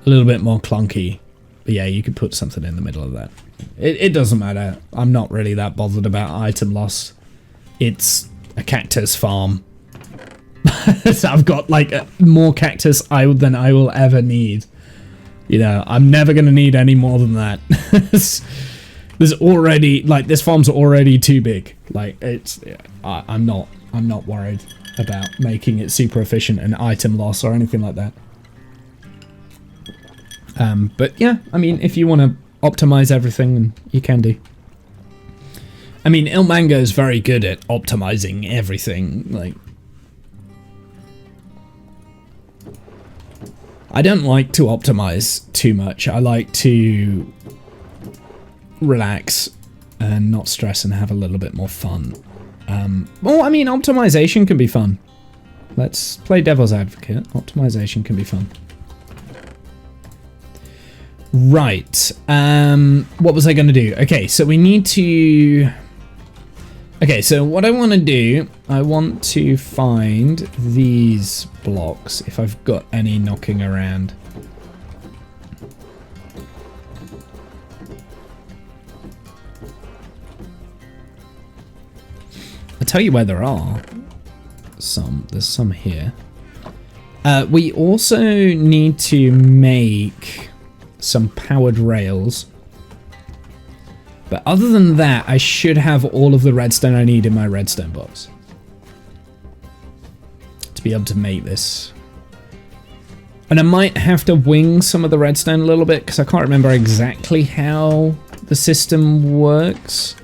a little bit more clunky. But yeah, you could put something in the middle of that. It doesn't matter. I'm not really that bothered about item loss. It's a cactus farm. So I've got like more cactus than I will ever need. You know, I'm never going to need any more than that. There's already, like, this farm's already too big. Like, it's, I'm not worried about making it super efficient and item loss or anything like that. But yeah, I mean, if you want to optimize everything, you can do. I mean, Ilmango is very good at optimizing everything. Like, I don't like to optimize too much. I like to relax and not stress and have a little bit more fun. Well, I mean, optimization can be fun. Let's play devil's advocate. Optimization can be fun. Right, what was I going to do? Okay, so we need to... Okay, so what I want to do, I want to find these blocks, if I've got any knocking around. I'll tell you where there are. There's some here. We also need to make some powered rails, but other than that, I should have all of the redstone I need in my redstone box to be able to make this. And I might have to wing some of the redstone a little bit because I can't remember exactly how the system works.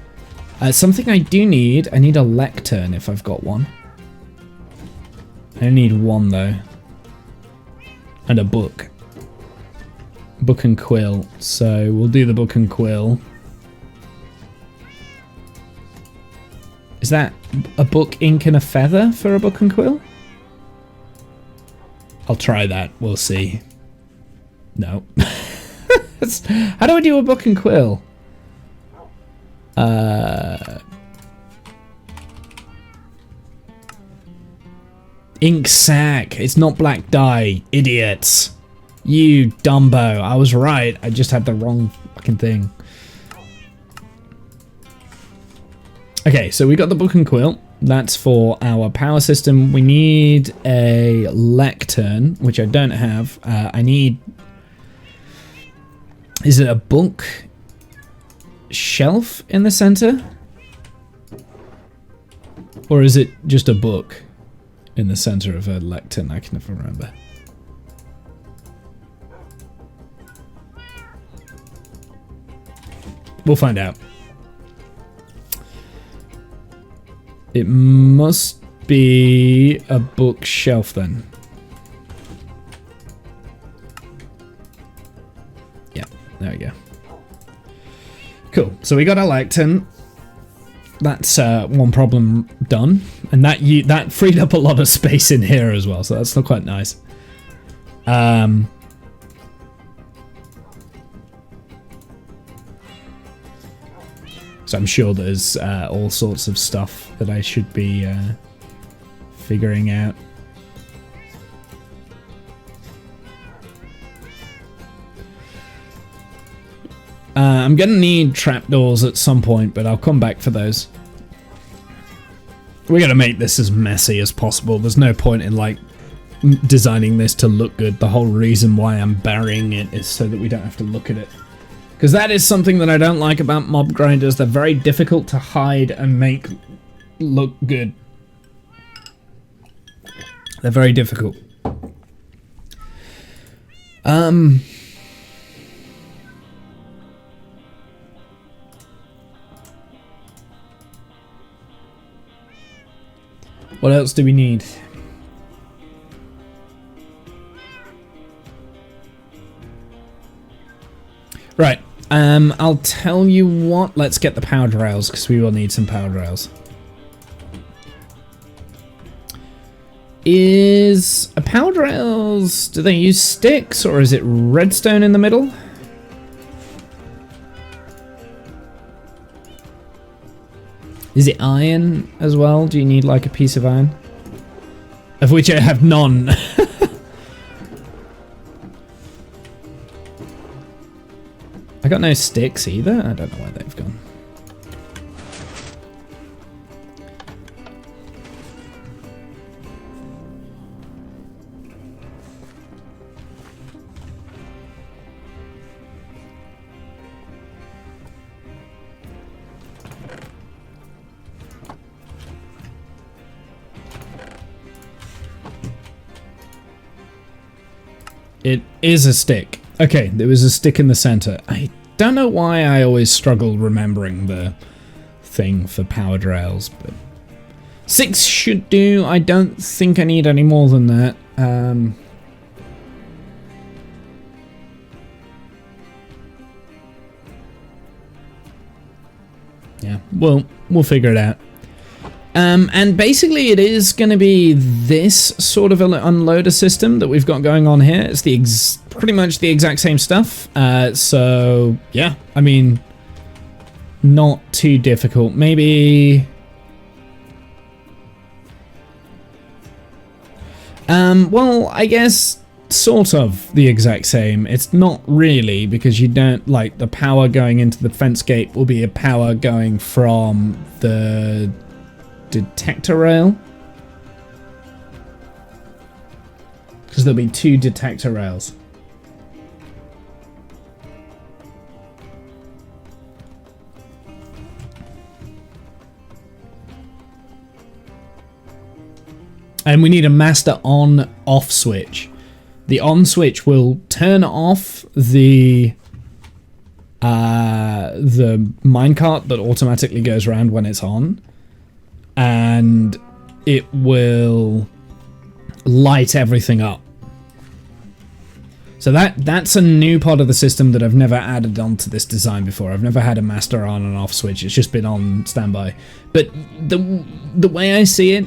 Something I do need, I need a lectern if I've got one. I need one though, and a book. Book and quill, so we'll do the book and quill. Is that a book, ink, and a feather for a book and quill? I'll try that, we'll see. No. How do I do a book and quill? Ink sac. It's not black dye. Idiots. You dumbo. I was right. I just had the wrong fucking thing. Okay, so we got the book and quilt. That's for our power system. We need a lectern, which I don't have. I need... Is it a book shelf in the center? Or is it just a book in the center of a lectern? I can never remember. We'll find out. It must be a bookshelf then. Yeah, there we go. Cool. So we got our lectern. That's one problem done, and that freed up a lot of space in here as well. So that's not quite nice. So I'm sure there's all sorts of stuff that I should be figuring out. I'm gonna need trapdoors at some point, but I'll come back for those. We're gonna make this as messy as possible. There's no point in like designing this to look good. The whole reason why I'm burying it is so that we don't have to look at it. Because that is something that I don't like about mob grinders. They're very difficult to hide and make look good. They're very difficult. What else do we need? Right. I'll tell you what, let's get the powered rails, because we will need some powered rails. Is a powered rails, do they use sticks, or is it redstone in the middle? Is it iron as well? Do you need like a piece of iron? Of which I have none. I got no sticks either. I don't know where they've gone. It is a stick. Okay, there was a stick in the center. I don't know why I always struggle remembering the thing for powered rails, but 6 should do. I don't think I need any more than that. Yeah, we'll figure it out. And basically it is going to be this sort of an unloader system that we've got going on here. It's the pretty much the exact same stuff. So, yeah, I mean, not too difficult. Maybe... well, I guess sort of the exact same. It's not really, because you don't, like, the power going into the fence gate will be a power going from the detector rail, because there'll be 2 detector rails. And we need a master on-off switch. The on switch will turn off the minecart that automatically goes around when it's on, and it will light everything up. So that's a new part of the system that I've never added onto this design before. I've never had a master on and off switch. It's just been on standby. But the way I see it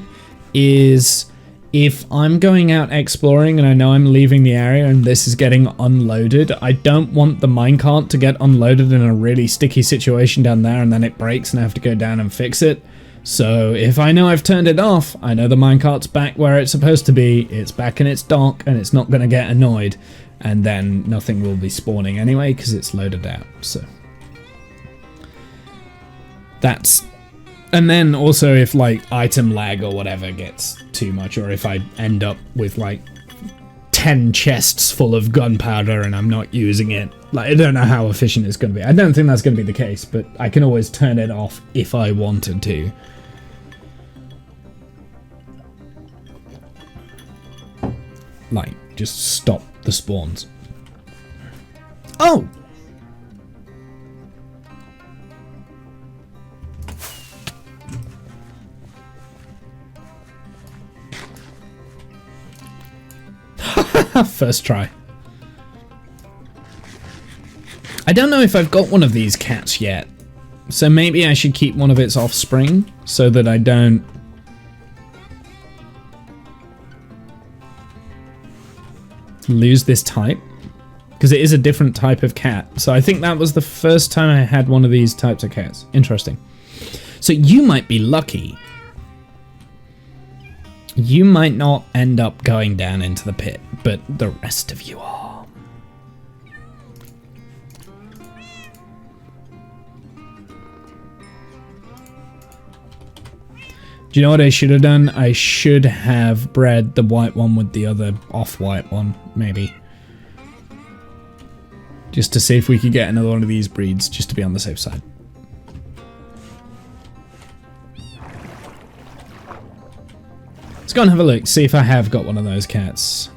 is, if I'm going out exploring and I know I'm leaving the area and this is getting unloaded, I don't want the minecart to get unloaded in a really sticky situation down there and then it breaks and I have to go down and fix it. So if I know I've turned it off, I know the minecart's back where it's supposed to be, it's back in its dock, and it's not going to get annoyed, and then nothing will be spawning anyway because it's loaded out. So that's... And then also if like item lag or whatever gets too much, or if I end up with like 10 chests full of gunpowder and I'm not using it, like I don't know how efficient it's going to be. I don't think that's going to be the case, but I can always turn it off if I wanted to. Like, just stop the spawns. Oh! First try. I don't know if I've got one of these cats yet, so maybe I should keep one of its offspring so that I don't lose this type, because it is a different type of cat. So I think that was the first time I had one of these types of cats. Interesting. So you might be lucky. You might not end up going down into the pit, but the rest of you are. Do you know what I should have done? I should have bred the white one with the other off-white one, maybe. Just to see if we could get another one of these breeds, just to be on the safe side. Let's go and have a look, see if I have got one of those cats.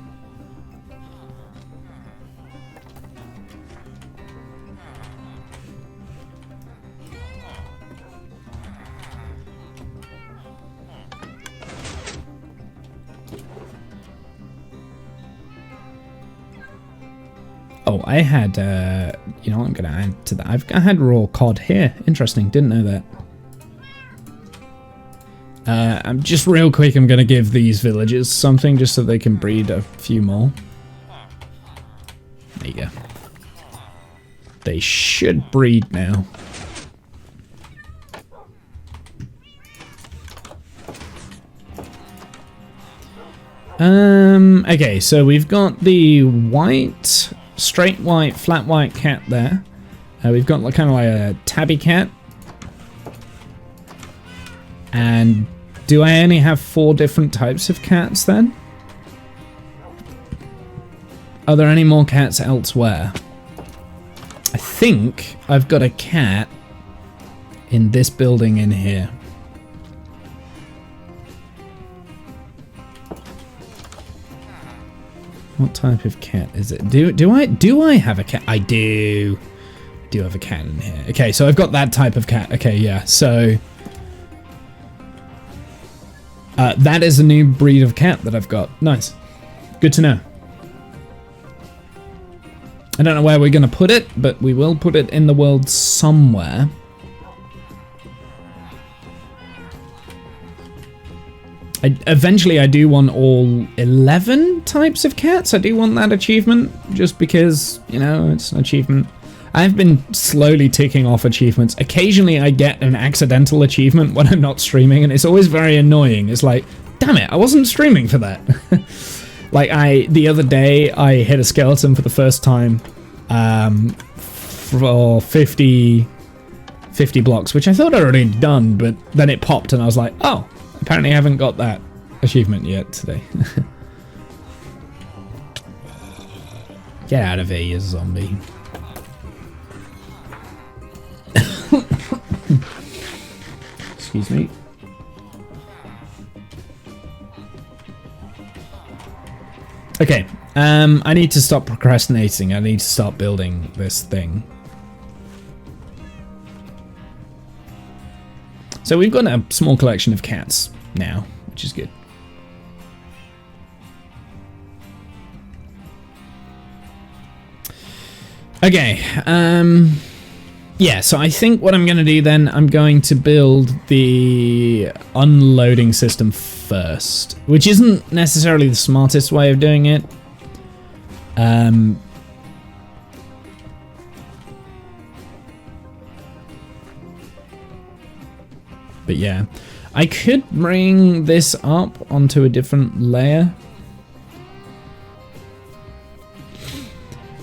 Oh, I had, you know what I'm going to add to that? I had raw cod here. Interesting, didn't know that. I'm just real quick, I'm going to give these villagers something just so they can breed a few more. There you go. They should breed now. Okay, so we've got the white, straight white, flat white cat there. We've got kind of like a tabby cat. And do I only have 4 different types of cats then? Are there any more cats elsewhere? I think I've got a cat in this building in here. What type of cat is it? Do I have a cat? I do have a cat in here. Okay, so I've got that type of cat. Okay, yeah. So that is a new breed of cat that I've got. Nice. Good to know. I don't know where we're going to put it, but we will put it in the world somewhere. Eventually, I do want all 11 types of cats. I do want that achievement, just because, you know, it's an achievement. I've been slowly ticking off achievements. Occasionally, I get an accidental achievement when I'm not streaming, and it's always very annoying. It's like, damn it, I wasn't streaming for that. Like, the other day, I hit a skeleton for the first time for 50 blocks, which I thought I'd already done, but then it popped, and I was like, oh. Apparently I haven't got that achievement yet today. Get out of here, you zombie. Excuse me. Okay, I need to stop procrastinating. I need to start building this thing. So we've got a small collection of cats now, which is good. Okay, yeah, so I think what I'm going to do then, I'm going to build the unloading system first, which isn't necessarily the smartest way of doing it. But yeah, I could bring this up onto a different layer.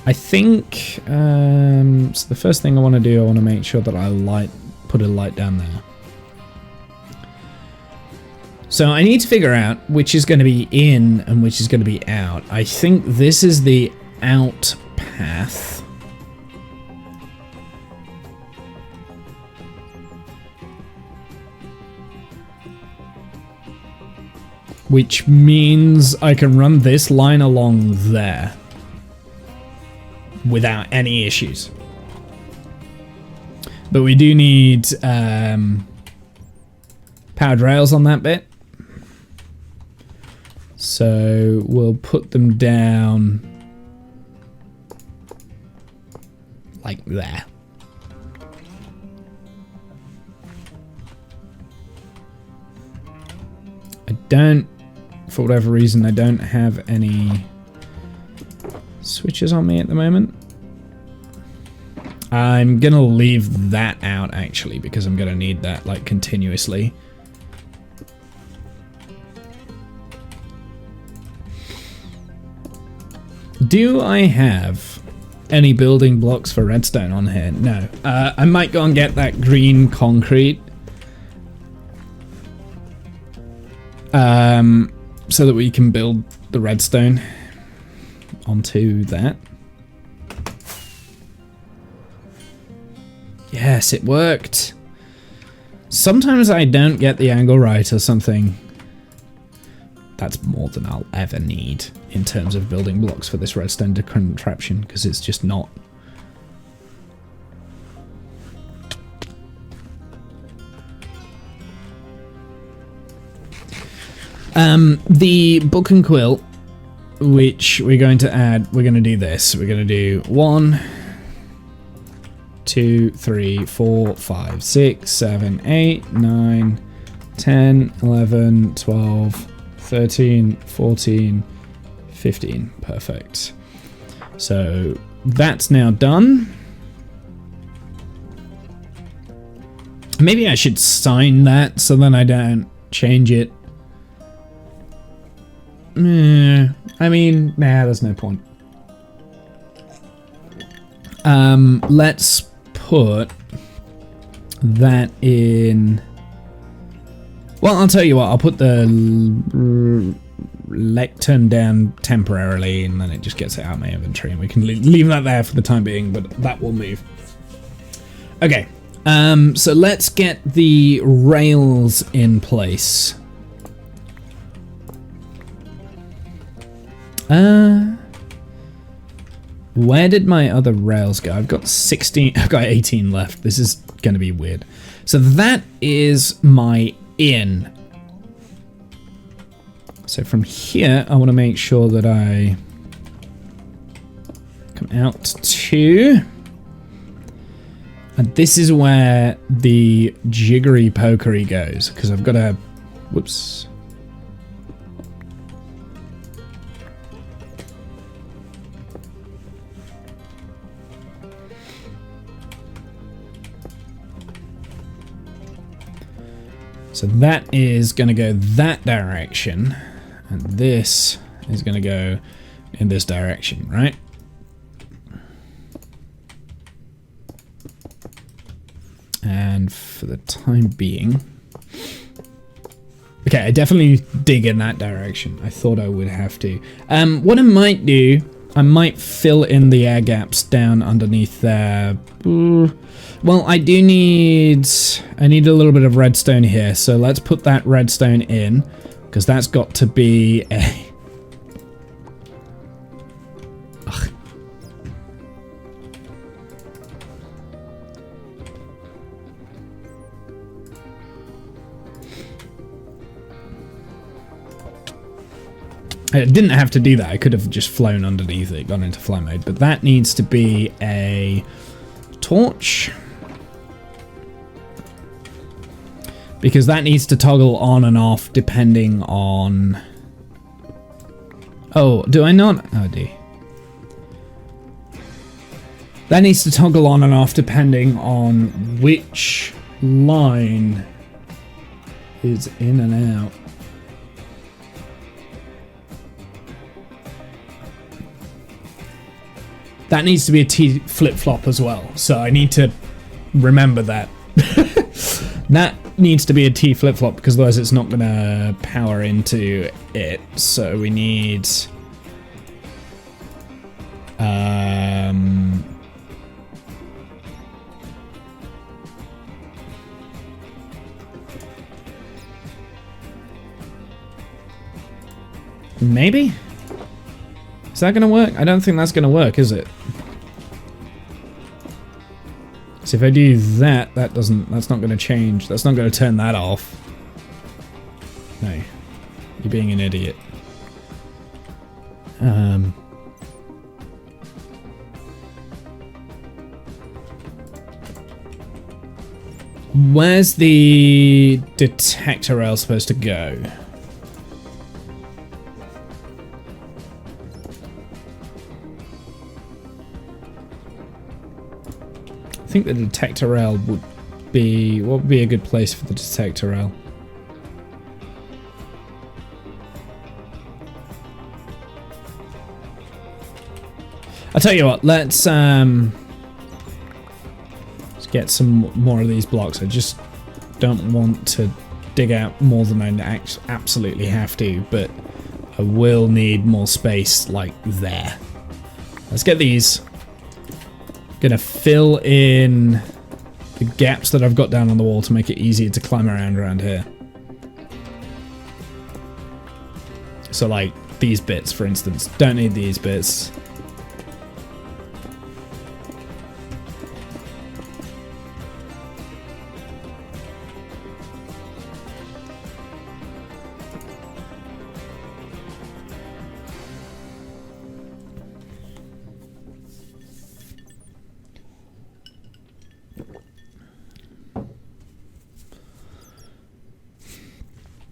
I think, so the first thing I want to do, I want to make sure that I put a light down there. So I need to figure out which is going to be in and which is going to be out. I think this is the out path. Which means I can run this line along there without any issues. But we do need powered rails on that bit. So we'll put them down like there. For whatever reason, I don't have any switches on me at the moment. I'm gonna leave that out actually, because I'm gonna need that like continuously. Do I have any building blocks for redstone on here? No. I might go and get that green concrete. So that we can build the redstone onto that. Yes, it worked. Sometimes I don't get the angle right or something. That's more than I'll ever need in terms of building blocks for this redstone contraption, because it's just not. The book and quilt, which we're going to add, we're going to do this. We're going to do 1, 2, 3, 4, 5, 6, 7, 8, 9, 10, 11, 12, 13, 14, 15. Perfect. So that's now done. Maybe I should sign that so then I don't change it. I mean, nah, there's no point. Let's put that in. Well, I'll tell you what, I'll put the lectern down temporarily, and then it just gets it out of my inventory, and we can leave that there for the time being, but that will move. Okay, so let's get the rails in place. Where did my other rails go? I've got 16, I've got 18 left. This is going to be weird. So that is my in. So from here, I want to make sure that I come out to, and this is where the jiggery pokery goes, because I've got a, whoops. So that is going to go that direction, and this is going to go in this direction, right? And for the time being, okay, I definitely dig in that direction. I thought I would have to. What I might do, I might fill in the air gaps down underneath there. Well, I need a little bit of redstone here, so let's put that redstone in, because that's got to be a... Ugh. I didn't have to do that, I could have just flown underneath it, gone into fly mode, but that needs to be a torch. Because that needs to toggle on and off depending on... Oh, do I not? Oh, dear. That needs to toggle on and off depending on which line is in and out. That needs to be a T flip-flop as well, so I need to remember that. That needs to be a T flip-flop because otherwise it's not going to power into it. So we need... maybe? Is that going to work? I don't think that's going to work, is it? So if I do that, that's not going to change. That's not going to turn that off. No. You're being an idiot. Where's the detector rail supposed to go? I think the detector rail would be... what would be a good place for the detector rail? I'll tell you what, let's get some more of these blocks. I just don't want to dig out more than I absolutely have to, but I will need more space like there. Let's get these. Gonna fill in the gaps that I've got down on the wall to make it easier to climb around here. So like these bits, for instance, don't need these bits.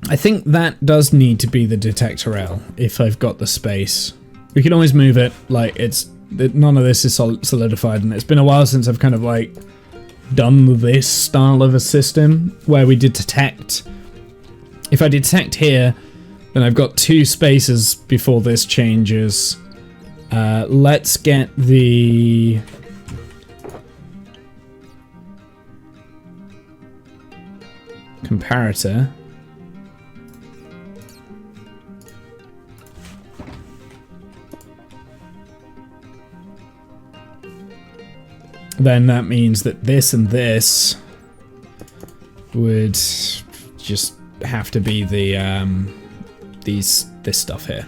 I think that does need to be the detector rail if I've got the space. We can always move it, like none of this is solidified, and it's been a while since I've kind of like done this style of a system where we did detect. If I detect here, then I've got 2 spaces before this changes. Let's get the... comparator. Then that means that this and this would just have to be the this stuff here.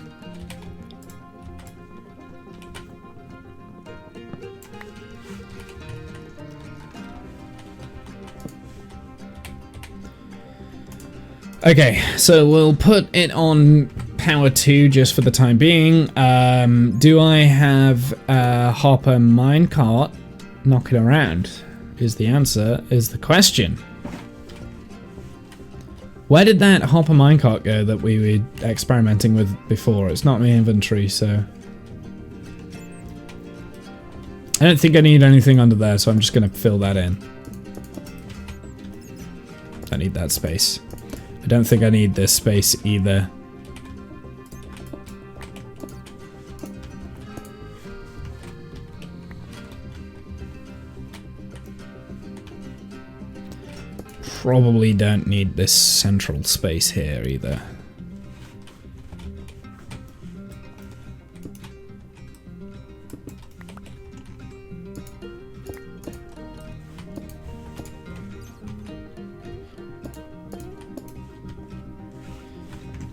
Okay, so we'll put it on power 2 just for the time being. Do I have a hopper minecart knocking around? Is the answer, is the question. Where did that hopper minecart go that we were experimenting with before? It's not in my inventory, so... I don't think I need anything under there, so I'm just going to fill that in. I need that space. I don't think I need this space either. Probably don't need this central space here either.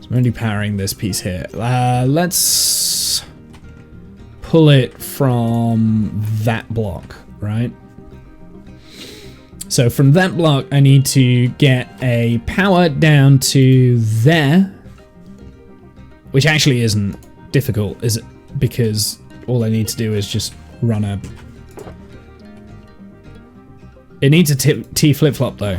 So I'm only powering this piece here. Let's pull it from that block, right? So from that block, I need to get a power down to there, which actually isn't difficult, is it? Because all I need to do is just run a... It needs a T flip-flop though.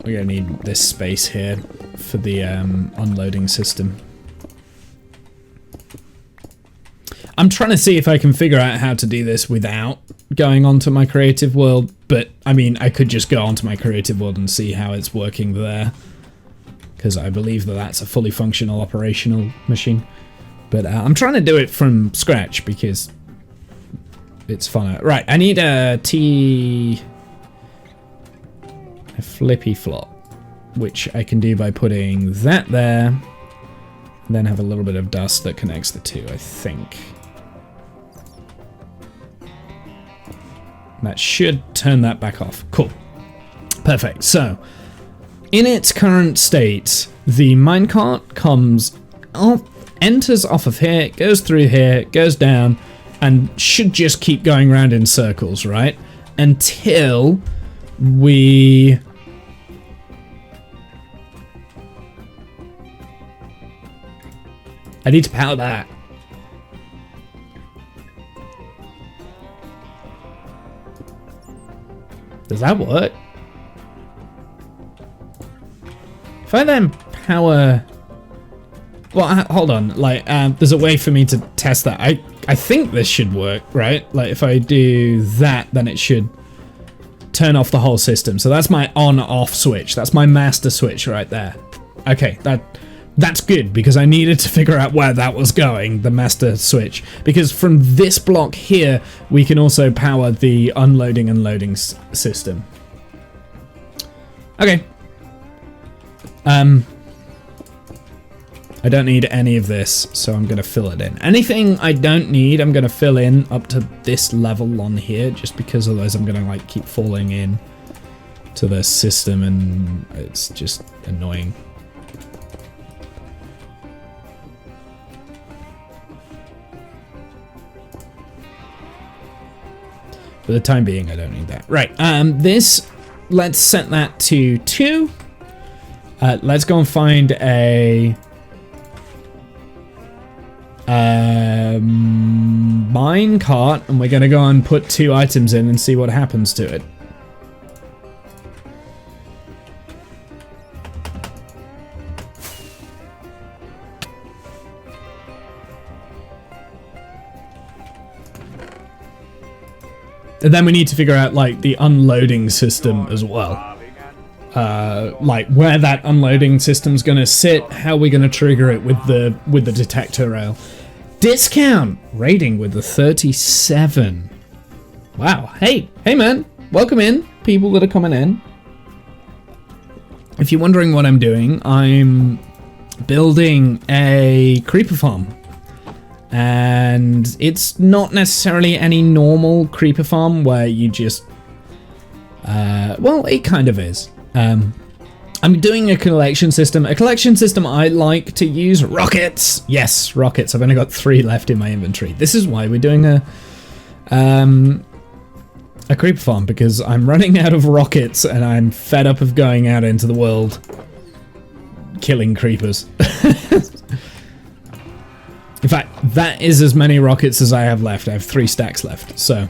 We're gonna need this space here for the unloading system. I'm trying to see if I can figure out how to do this without going onto my creative world, but I mean, I could just go onto my creative world and see how it's working there, because I believe that that's a fully functional operational machine. But I'm trying to do it from scratch because it's fun. Right, I need a flippy flop, which I can do by putting that there, and then have a little bit of dust that connects the two, I think. That should turn that back off. Cool. Perfect. So, in its current state, the minecart comes off, enters off of here, goes through here, goes down, and should just keep going around in circles, right? Until we... I need to power that. Does that work? If I then power... Well, hold on. Like, there's a way for me to test that. I think this should work, right? Like, if I do that, then it should turn off the whole system. So that's my on-off switch. That's my master switch right there. Okay, that's good, because I needed to figure out where that was going, the master switch. Because from this block here, we can also power the unloading and loading system. Okay. I don't need any of this, so I'm going to fill it in. Anything I don't need, I'm going to fill in up to this level on here, just because otherwise I'm going to like keep falling in to the system, and it's just annoying. For the time being, I don't need that. Right, this, let's set that to 2. Let's go and find a mine cart, and we're going to go and put 2 items in and see what happens to it. And then we need to figure out, like, the unloading system as well. Like, where that unloading system's gonna sit, how we're gonna trigger it with the detector rail. Discount rating with the 37. Wow. Hey man, welcome in, people that are coming in. If you're wondering what I'm doing, I'm building a creeper farm. And it's not necessarily any normal creeper farm where you just... well, it kind of is. I'm doing a collection system. A collection system I like to use. Rockets! Yes, rockets. I've only got 3 left in my inventory. This is why we're doing a creeper farm, because I'm running out of rockets and I'm fed up of going out into the world killing creepers. In fact, that is as many rockets as I have left. I have 3 stacks left, so...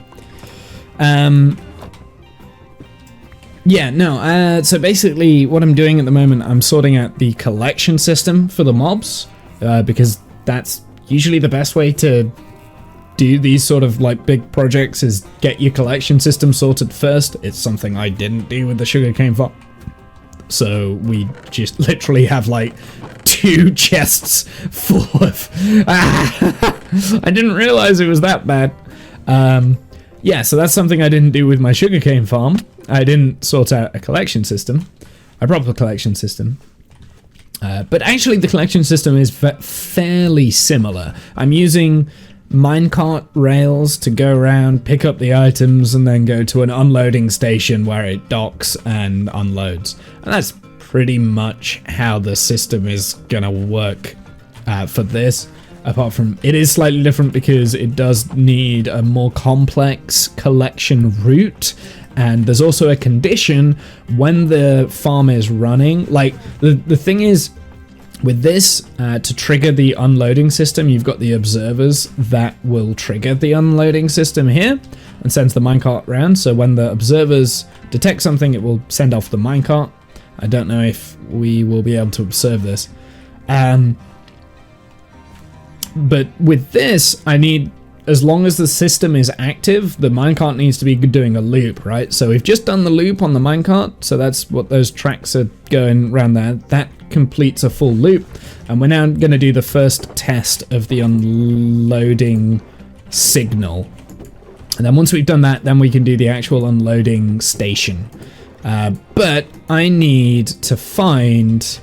yeah, no, so basically what I'm doing at the moment, I'm sorting out the collection system for the mobs, because that's usually the best way to do these sort of, like, big projects, is get your collection system sorted first. It's something I didn't do with the sugarcane farm. So we just literally have, like, 2 chests full of... I didn't realize it was that bad. Yeah, so that's something I didn't do with my sugarcane farm. I didn't sort out a collection system, a proper collection system. But actually the collection system is fairly similar. I'm using minecart rails to go around, pick up the items, and then go to an unloading station where it docks and unloads. And that's pretty much how the system is gonna work for this. Apart from, it is slightly different because it does need a more complex collection route, and there's also a condition when the farm is running. Like, the thing is, with this, to trigger the unloading system, you've got the observers that will trigger the unloading system here and sends the minecart round. So when the observers detect something, it will send off the minecart. I don't know if we will be able to observe this. But with this, I need, as long as the system is active, the minecart needs to be doing a loop, right? So we've just done the loop on the minecart, so that's what those tracks are going around there. That completes a full loop, and we're now going to do the first test of the unloading signal. And then once we've done that, then we can do the actual unloading station. But I need to find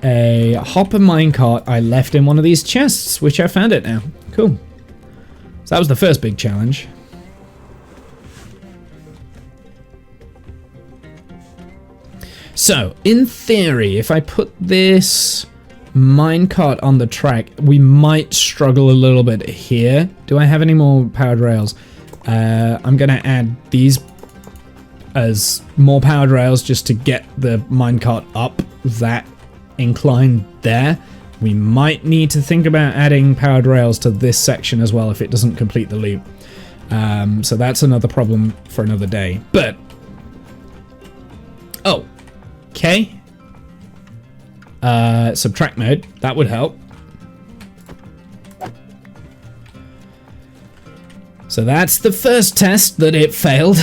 a hopper minecart I left in one of these chests, which I found it now. Cool. So that was the first big challenge. So, in theory, if I put this minecart on the track, we might struggle a little bit here. Do I have any more powered rails? I'm going to add these as more powered rails just to get the minecart up that incline there. We might need to think about adding powered rails to this section as well if it doesn't complete the loop. So that's another problem for another day. But oh, okay. Subtract mode, that would help. So that's the first test that it failed.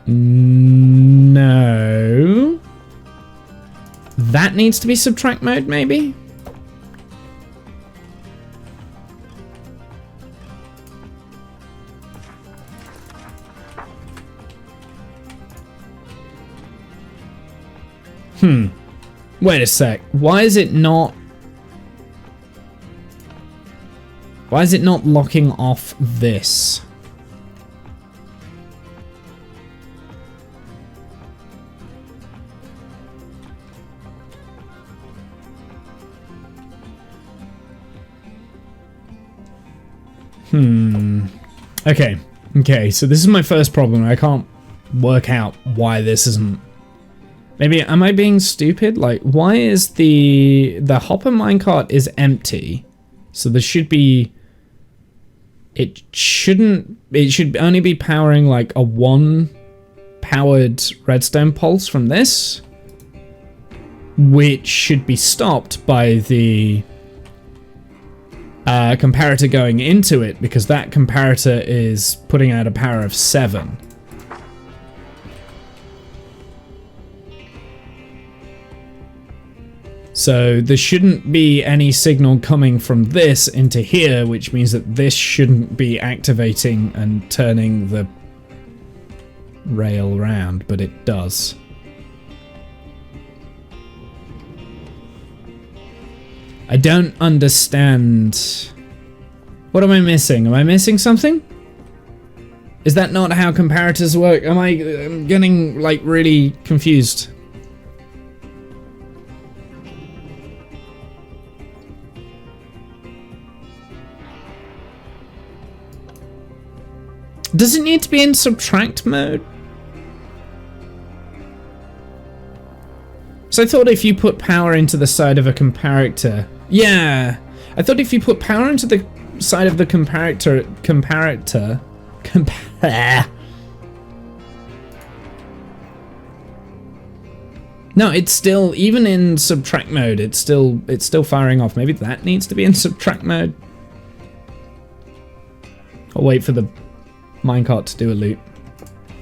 No. That needs to be subtract mode, maybe? Wait a sec. Why is it not locking off this? Okay, so this is my first problem. I can't work out why this isn't... Maybe, am I being stupid? Like, why is the hopper minecart is empty? So there should be... It should only be powering like a 1 powered redstone pulse from this, which should be stopped by the comparator going into it, because that comparator is putting out a power of 7. So there shouldn't be any signal coming from this into here, which means that this shouldn't be activating and turning the rail round, but it does. I don't understand. What am I missing? Am I missing something? Is that not how comparators work? I'm getting like really confused. Does it need to be in subtract mode? So I thought if you put power into the side of a comparator... Yeah! I thought if you put power into the side of the comparator... No, it's still... Even in subtract mode, it's still firing off. Maybe that needs to be in subtract mode. I'll wait for the minecart to do a loop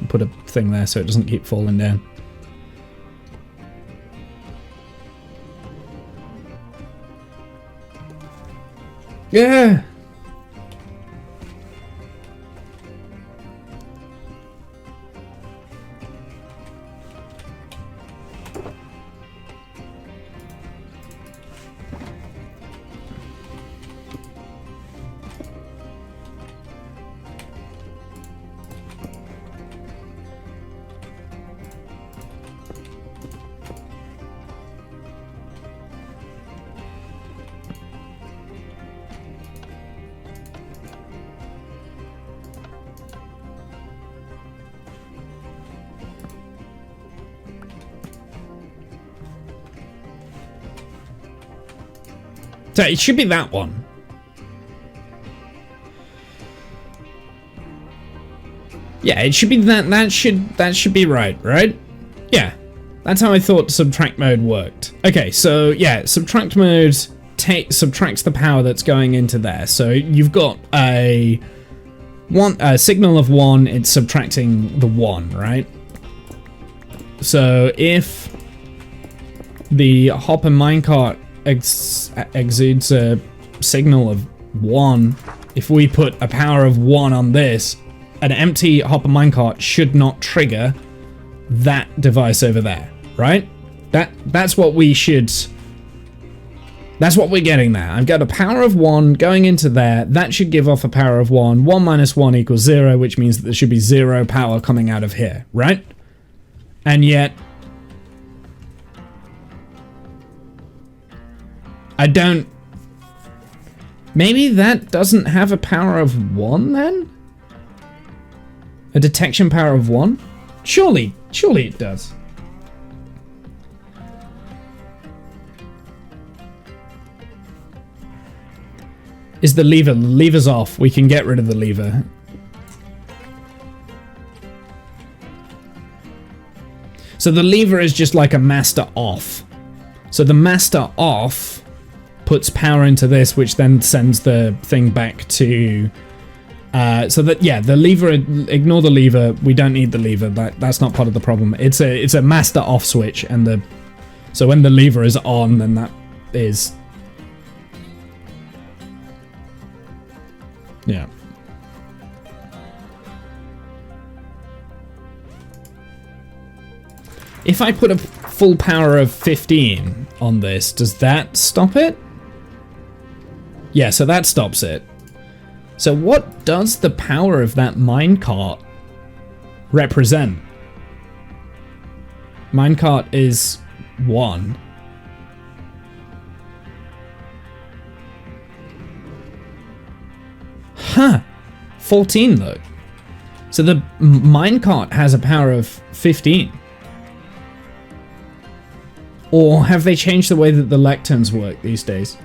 and put a thing there so it doesn't keep falling down. Yeah. So it should be that one. Yeah, it should be that should be right? Yeah. That's how I thought subtract mode worked. Okay, so yeah, subtract mode subtracts the power that's going into there. So you've got a signal of 1, it's subtracting the 1, right? So if the hopper minecart exudes a signal of 1, if we put a power of 1 on this, an empty hopper minecart should not trigger that device over there, right? That's what we should... That's what we're getting there. I've got a power of 1 going into there. That should give off a power of 1. 1 minus 1 equals 0, which means that there should be 0 power coming out of here, right? And yet... I don't... Maybe that doesn't have a power of 1 then? A detection power of 1? Surely it does. Is the lever? The lever's off. We can get rid of the lever. So the lever is just like a master off. So the master off puts power into this, which then sends the thing back to... so that, yeah, the lever, ignore the lever. We don't need the lever. That's not part of the problem. It's a master off switch, and so when the lever is on, then that is... Yeah. If I put a full power of 15 on this, does that stop it? Yeah, so that stops it. So what does the power of that minecart represent? Minecart is 1. Huh. 14 though. So the minecart has a power of 15. Or have they changed the way that the lecterns work these days?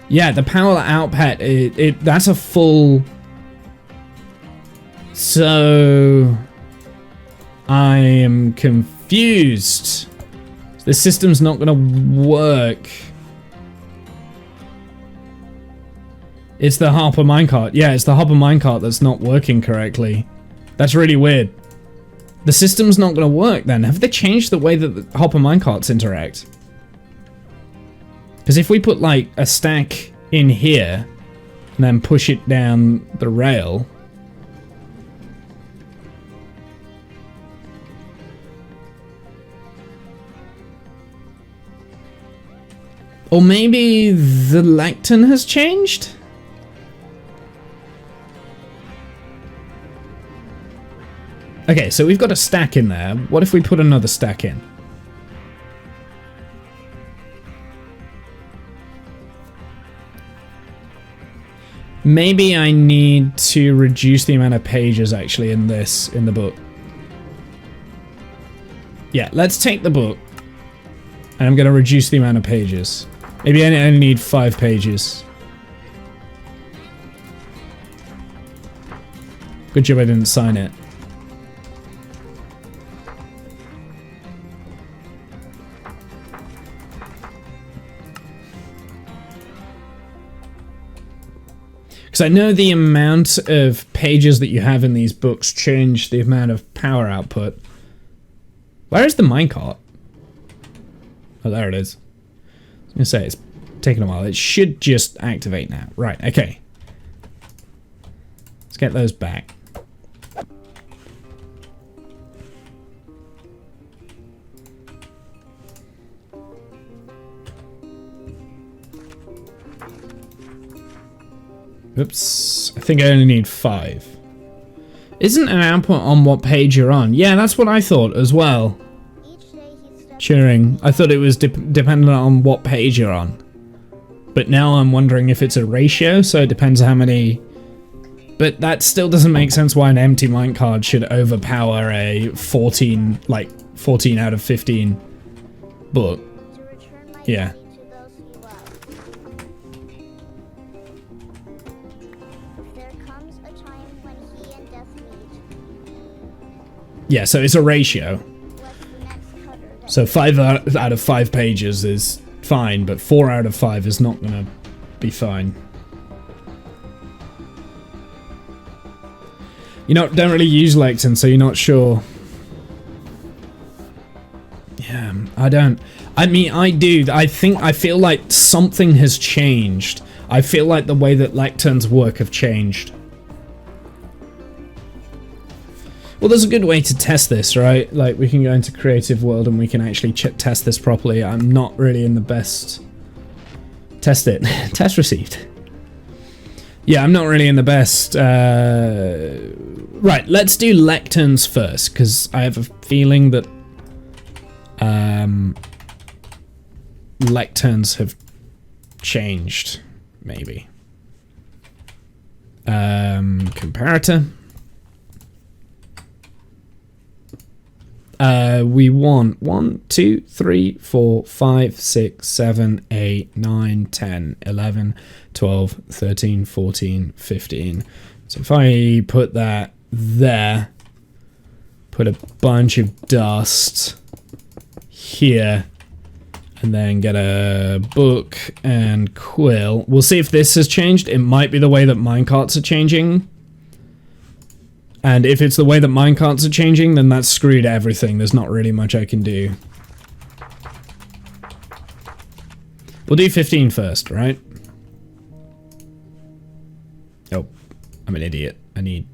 Yeah, the power output, that's a full... So... I am confused. The system's not gonna work. It's the hopper minecart. Yeah, it's the hopper minecart that's not working correctly. That's really weird. The system's not gonna work then. Have they changed the way that the hopper minecarts interact? Because if we put like a stack in here and then push it down the rail, or maybe the lectern has changed? Okay, so we've got a stack in there. What if we put another stack in? Maybe I need to reduce the amount of pages actually in the book. Yeah, let's take the book. And I'm going to reduce the amount of pages. Maybe I only need 5 pages. Good job I didn't sign it. Because I know the amount of pages that you have in these books change the amount of power output. Where is the minecart? Oh, there it is. I was going to say, it's taking a while. It should just activate now. Right, okay. Let's get those back. Oops, I think I only need 5. Isn't an output on what page you're on? Yeah, that's what I thought as well. Turing. I thought it was dependent on what page you're on. But now I'm wondering if it's a ratio, so it depends how many... But that still doesn't make sense why an empty minecart should overpower a 14 out of 15 book. Yeah. Yeah, so it's a ratio. So 5 out of 5 pages is fine, but 4 out of 5 is not going to be fine. You know, don't really use lectern, so you're not sure. Yeah, I don't. I mean, I do. I feel like something has changed. I feel like the way that lecterns work have changed. Well, there's a good way to test this, right? Like, we can go into Creative World and we can actually test this properly. I'm not really in the best... Test it. Test received. Yeah, I'm not really in the best... Right, let's do lecterns first, because I have a feeling that... lecterns have changed, maybe. Comparator. We want 1, 2, 3, 4, 5, 6, 7, 8, 9, 10, 11, 12, 13, 14, 15. So if I put that there, put a bunch of dust here, and then get a book and quill. We'll see if this has changed. It might be the way that minecarts are changing. And if it's the way that minecarts are changing, then that's screwed everything. There's not really much I can do. We'll do 15 first, right? Oh, I'm an idiot. I need...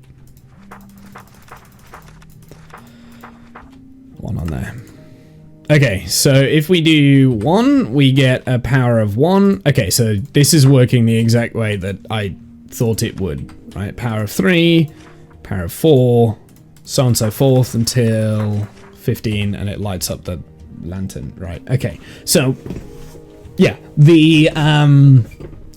one on there. Okay, so if we do 1, we get a power of 1. Okay, so this is working the exact way that I thought it would, right? Power of 3, power of 4, so on and so forth until 15, and it lights up the lantern, right? Okay, so yeah, the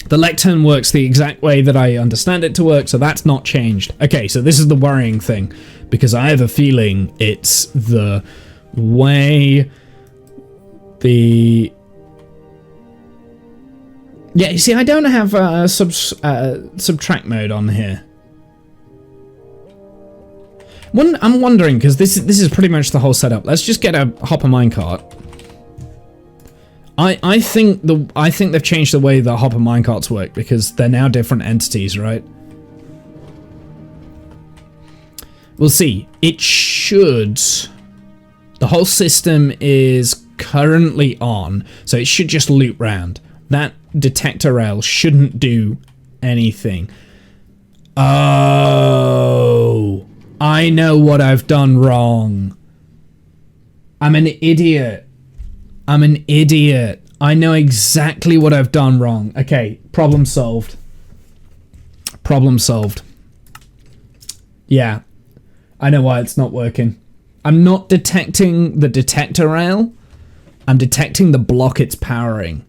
lectern works the exact way that I understand it to work, so that's not changed. Okay, so this is the worrying thing, because I have a feeling it's the way the... Yeah, you see, I don't have subtract mode on here. I'm wondering, because this is pretty much the whole setup. Let's just get a hopper minecart. I think they've changed the way the hopper minecarts work, because they're now different entities, right? We'll see. It should... The whole system is currently on, so it should just loop round. That detector rail shouldn't do anything. Oh, I know what I've done wrong. I'm an idiot. I'm an idiot. I know exactly what I've done wrong. Okay, problem solved. Problem solved. Yeah, I know why it's not working. I'm not detecting the detector rail. I'm detecting the block it's powering.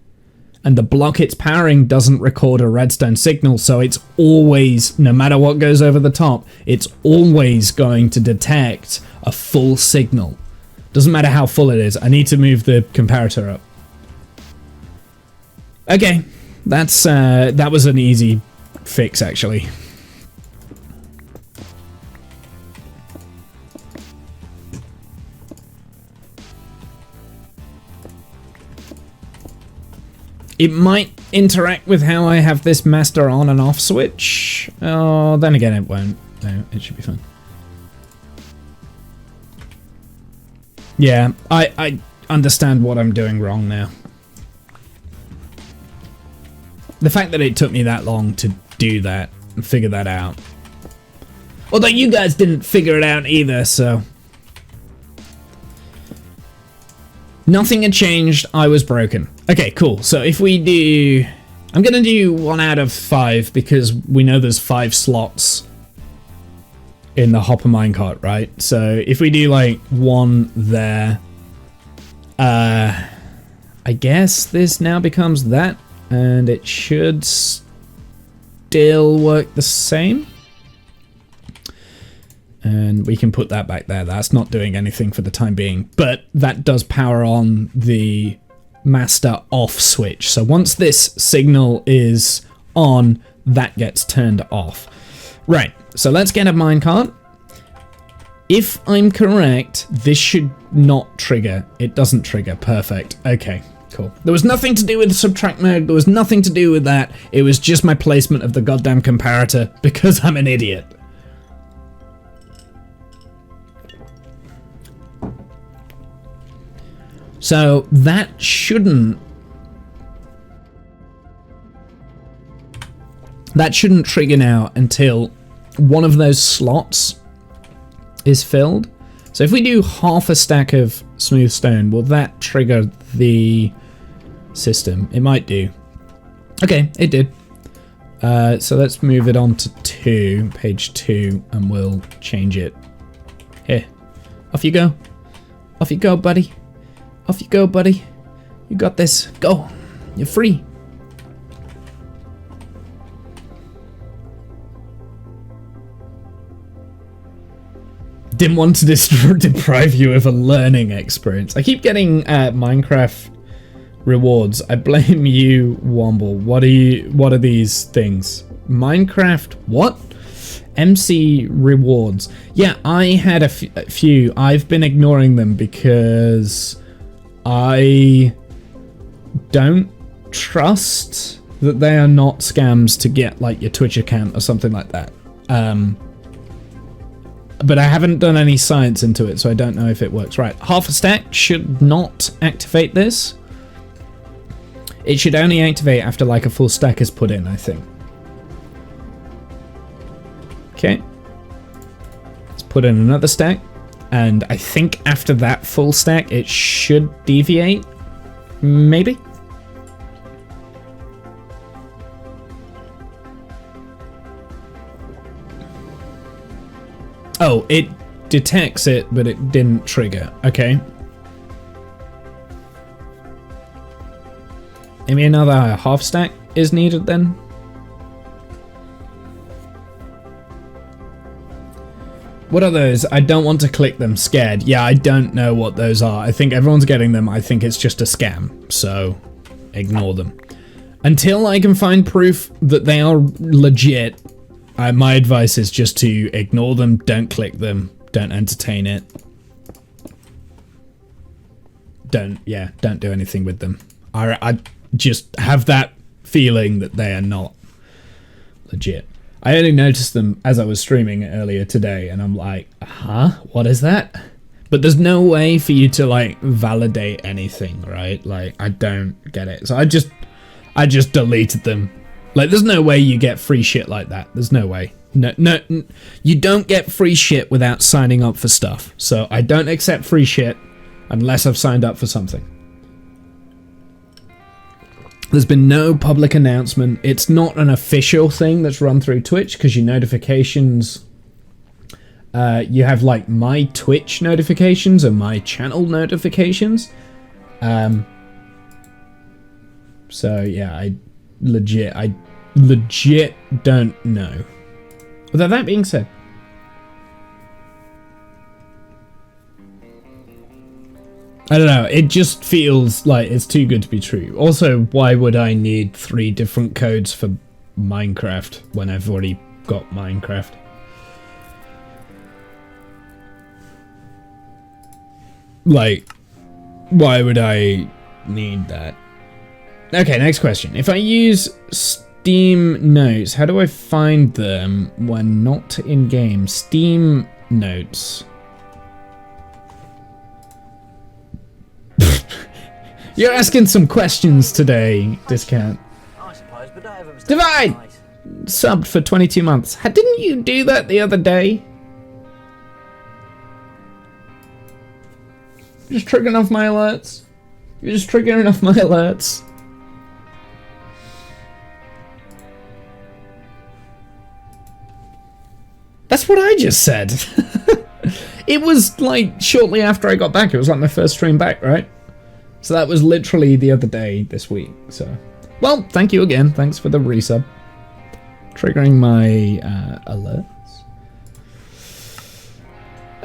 And the block it's powering doesn't record a redstone signal, so it's always, no matter what goes over the top, it's always going to detect a full signal. Doesn't matter how full it is. I need to move the comparator up. Okay, that was an easy fix, actually. It might interact with how I have this master on and off switch. Oh, then again, it won't. No, it should be fine. Yeah, I understand what I'm doing wrong now. The fact that it took me that long to do that and figure that out. Although you guys didn't figure it out either, so... Nothing had changed, I was broken. Okay, cool. So if we do... I'm going to do 1 out of 5 because we know there's 5 slots in the hopper minecart, right? So if we do like 1 there... I guess this now becomes that, and it should still work the same. And we can put that back there. That's not doing anything for the time being, but that does power on the master off switch. So once this signal is on, that gets turned off. Right, so let's get a minecart. If I'm correct, this should not trigger. It doesn't trigger. Perfect. Okay, cool. There was nothing to do with the subtract mode. There was nothing to do with that. It was just my placement of the goddamn comparator because I'm an idiot. So that shouldn't trigger now until one of those slots is filled. So if we do half a stack of smooth stone, will that trigger the system? It might do. Okay, it did. So let's move it on to 2, page 2, and we'll change it. Here, off you go. Off you go, buddy. Off you go, buddy. You got this. Go. You're free. Didn't want to deprive you of a learning experience. I keep getting Minecraft rewards. I blame you, Womble. What are these things? Minecraft what? MC rewards. Yeah, I had a few. I've been ignoring them because I don't trust that they are not scams to get like your Twitch account or something like that. But I haven't done any science into it, so I don't know if it works right. Half a stack should not activate this. It should only activate after like a full stack is put in, I think. Okay. Let's put in another stack. And I think after that full stack, it should deviate. Maybe. Oh, it detects it, but it didn't trigger. Okay. Maybe another half stack is needed then. What are those? I don't want to click them. Scared. Yeah, I don't know what those are. I think everyone's getting them. I think it's just a scam. So, ignore them. Until I can find proof that they are legit, my advice is just to ignore them, don't click them, don't entertain it. Don't do anything with them. I just have that feeling that they are not legit. I only noticed them as I was streaming earlier today, and I'm like, huh? What is that? But there's no way for you to, like, validate anything, right? Like, I don't get it. So I just deleted them. Like, there's no way you get free shit like that. There's no way. No, you don't get free shit without signing up for stuff. So I don't accept free shit unless I've signed up for something. There's been no public announcement. It's not an official thing that's run through Twitch because your notifications, you have like my Twitch notifications and my channel notifications. So yeah, I legit don't know. Although that being said, I don't know, it just feels like it's too good to be true. Also, why would I need 3 different codes for Minecraft when I've already got Minecraft? Like, why would I need that? Okay, next question. If I use Steam Notes, how do I find them when not in game? Steam Notes. You're asking some questions today, Discount. I suppose, but I haven't. Divide! Subbed for 22 months. Didn't you do that the other day? Just triggering off my alerts. You're just triggering off my alerts. That's what I just said. It was like shortly after I got back. It was like my first stream back, right? So that was literally the other day this week. So, well, thank you again. Thanks for the resub. Triggering my alerts.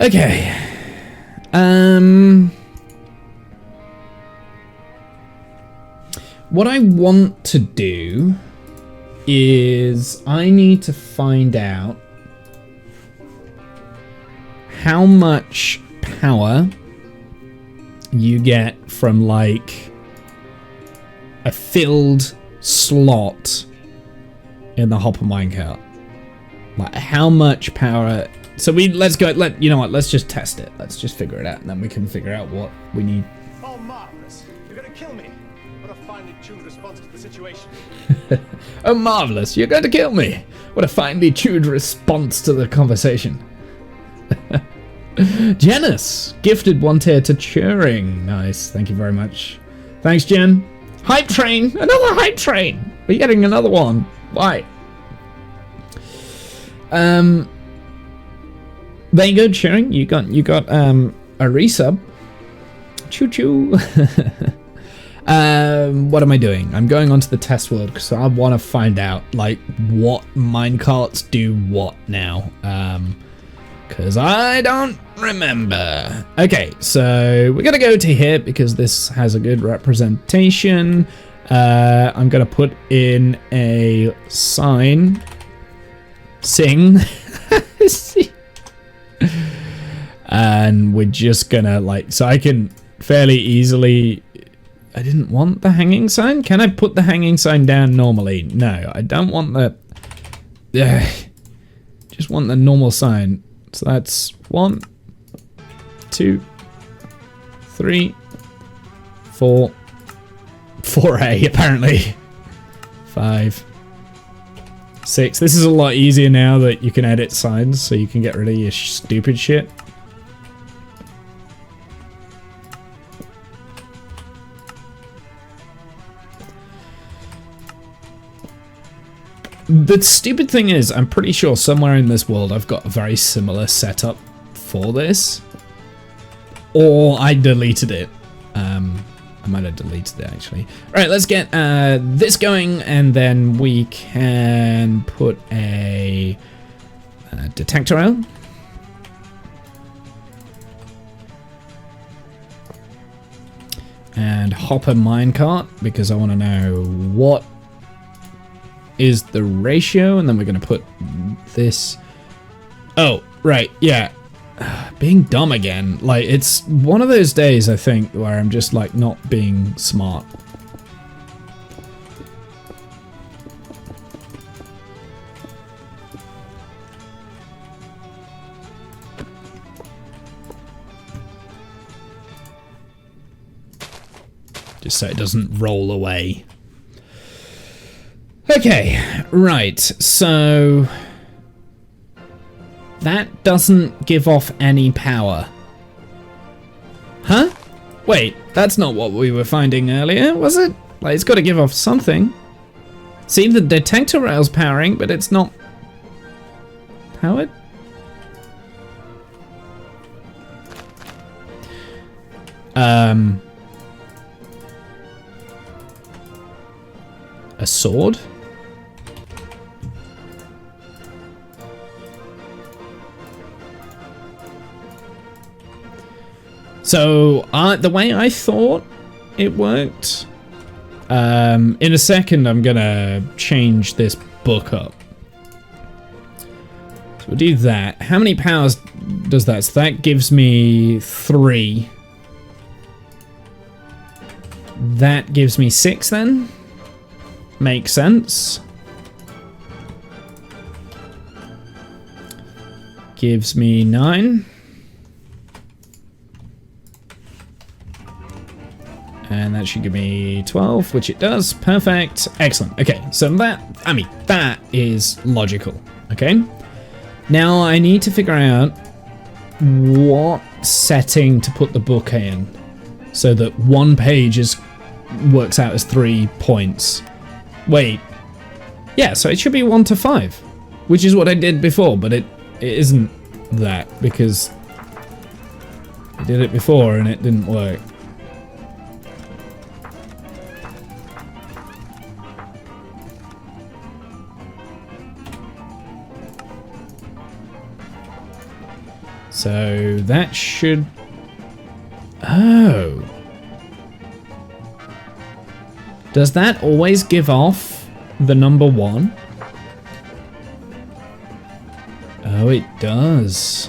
Okay. What I want to do is I need to find out how much power you get from like a filled slot in the hopper minecart. Like how much power. So let's go. You know what? Let's just test it. Let's just figure it out, and then we can figure out what we need. Oh, marvelous! You're gonna kill me. What a finely tuned response to the situation. Oh, marvelous! You're going to kill me. What a finely tuned response to the conversation. Janice gifted 1 tier to Turing. Nice. Thank you very much. Thanks, Jen. Hype train. Another hype train. We're getting another one. Why? There you go, Turing. You got a resub. Choo choo. What am I doing? I'm going onto the test world because I want to find out like what minecarts do what now. Because I don't remember. Okay, so we're gonna go to here because this has a good representation. I'm gonna put in a sign. Sing. And we're just gonna like, so I can fairly easily. I didn't want the hanging sign. Can I put the hanging sign down normally? No, I don't want the. Just want the normal sign. So that's 1, 2, 3, 4, 4A apparently. 5, 6. This is a lot easier now that you can edit signs, so you can get rid of your stupid shit. The stupid thing is, I'm pretty sure somewhere in this world I've got a very similar setup for this. Or I deleted it. I might have deleted it actually. Alright, let's get this going and then we can put a detector out. And hopper minecart because I want to know what is the ratio, and then we're going to put this. Oh, right, yeah. Being dumb again. Like, it's one of those days, I think, where I'm just, like, not being smart. Just so it doesn't roll away. Okay, right, so that doesn't give off any power. Huh? Wait, that's not what we were finding earlier, was it? Like, it's got to give off something. See, the detector rail's powering, but it's not powered? A sword? So, the way I thought it worked, in a second I'm gonna change this book up. So we'll do that. How many powers does that? So that gives me 3. That gives me 6 then? Makes sense. Gives me 9. And that should give me 12, which it does. Perfect. Excellent. Okay, so that is logical. Okay. Now I need to figure out what setting to put the book in so that one page works out as 3 points. Wait. Yeah, so it should be 1 to 5, which is what I did before, but it isn't that because I did it before and it didn't work. So that should... Oh. Does that always give off the number 1? Oh, it does.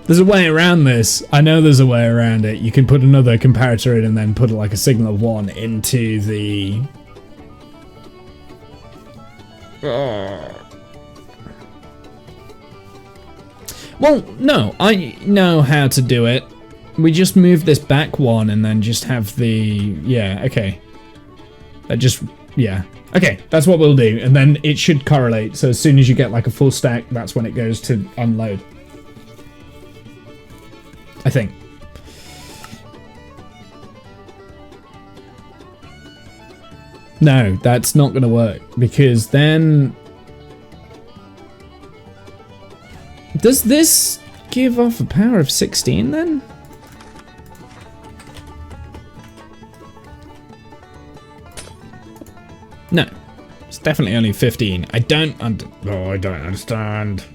There's a way around this. I know there's a way around it. You can put another comparator in and then put like a signal of 1 into the... Well, no, I know how to do it. We just move this back 1 and then just have the... Yeah, okay. That just... Yeah. Okay, that's what we'll do. And then it should correlate. So as soon as you get like a full stack, that's when it goes to unload. I think. No, that's not going to work because then... Does this give off a power of 16 then? No, it's definitely only 15. I don't understand.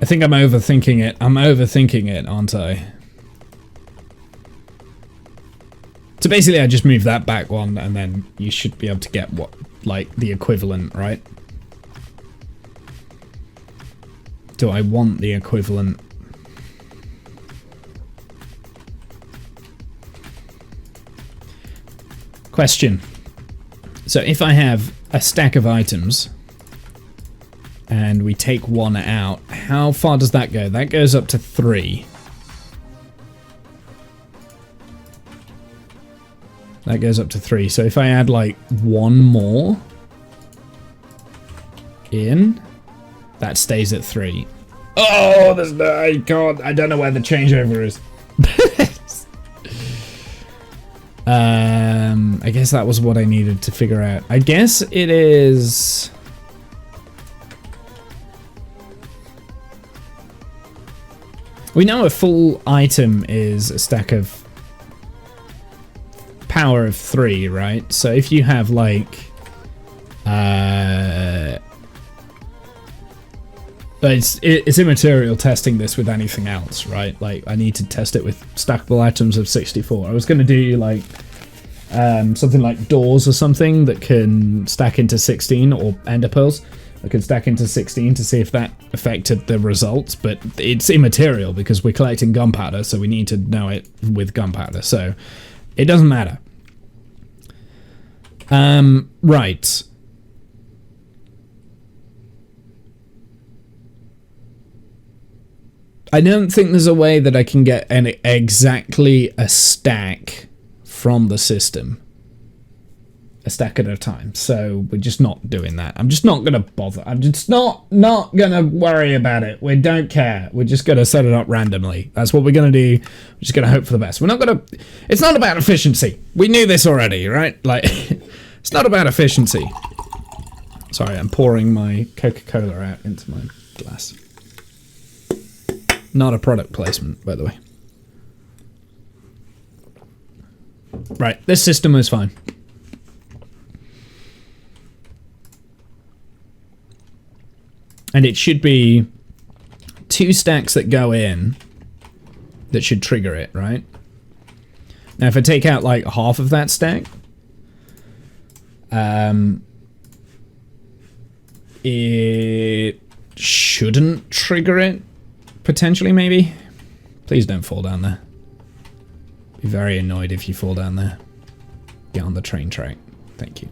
I think I'm overthinking it. I'm overthinking it, aren't I? So basically I just move that back 1 and then you should be able to get what, like the equivalent, right? Do I want the equivalent? Question. So if I have a stack of items and we take 1 out, how far does that go? That goes up to 3. That goes up to 3. So if I add like 1 more in, that stays at 3. Oh, there's no, I can't, I don't know where the changeover is. I guess that was what I needed to figure out. I guess it is... We know a full item is a stack of power of 3, right? So if you have like... It's immaterial testing this with anything else, right? Like, I need to test it with stackable items of 64. I was going to do, like, something like doors or something that can stack into 16, or ender pearls that can stack into 16 to see if that affected the results, but it's immaterial because we're collecting gunpowder, so we need to know it with gunpowder, so it doesn't matter. Right. I don't think there's a way that I can get exactly a stack from the system. A stack at a time. So we're just not doing that. I'm just not going to bother. I'm just not going to worry about it. We don't care. We're just going to set it up randomly. That's what we're going to do. We're just going to hope for the best. We're not going to... It's not about efficiency. We knew this already, right? Like, it's not about efficiency. Sorry, I'm pouring my Coca-Cola out into my glass. Not a product placement, by the way. Right, this system is fine. And it should be 2 stacks that go in that should trigger it, right? Now, if I take out like half of that stack, it shouldn't trigger it. Potentially, maybe. Please don't fall down there. Be very annoyed if you fall down there. Get on the train track. Thank you.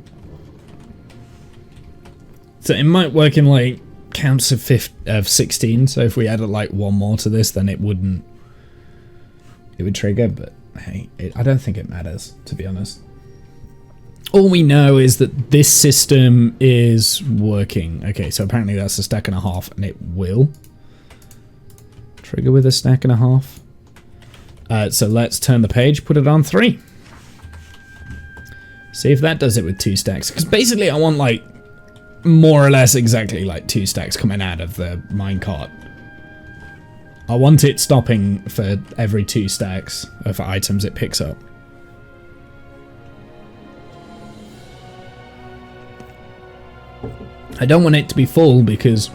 So it might work in like counts of 16. So if we added like 1 more to this, then it wouldn't. It would trigger, but hey, I don't think it matters, to be honest. All we know is that this system is working. Okay, so apparently that's a stack and a half, and it will trigger with a stack and a half. So let's turn the page, put it on 3. See if that does it with 2 stacks. Because basically I want like more or less exactly like 2 stacks coming out of the minecart. I want it stopping for every 2 stacks of items it picks up. I don't want it to be full because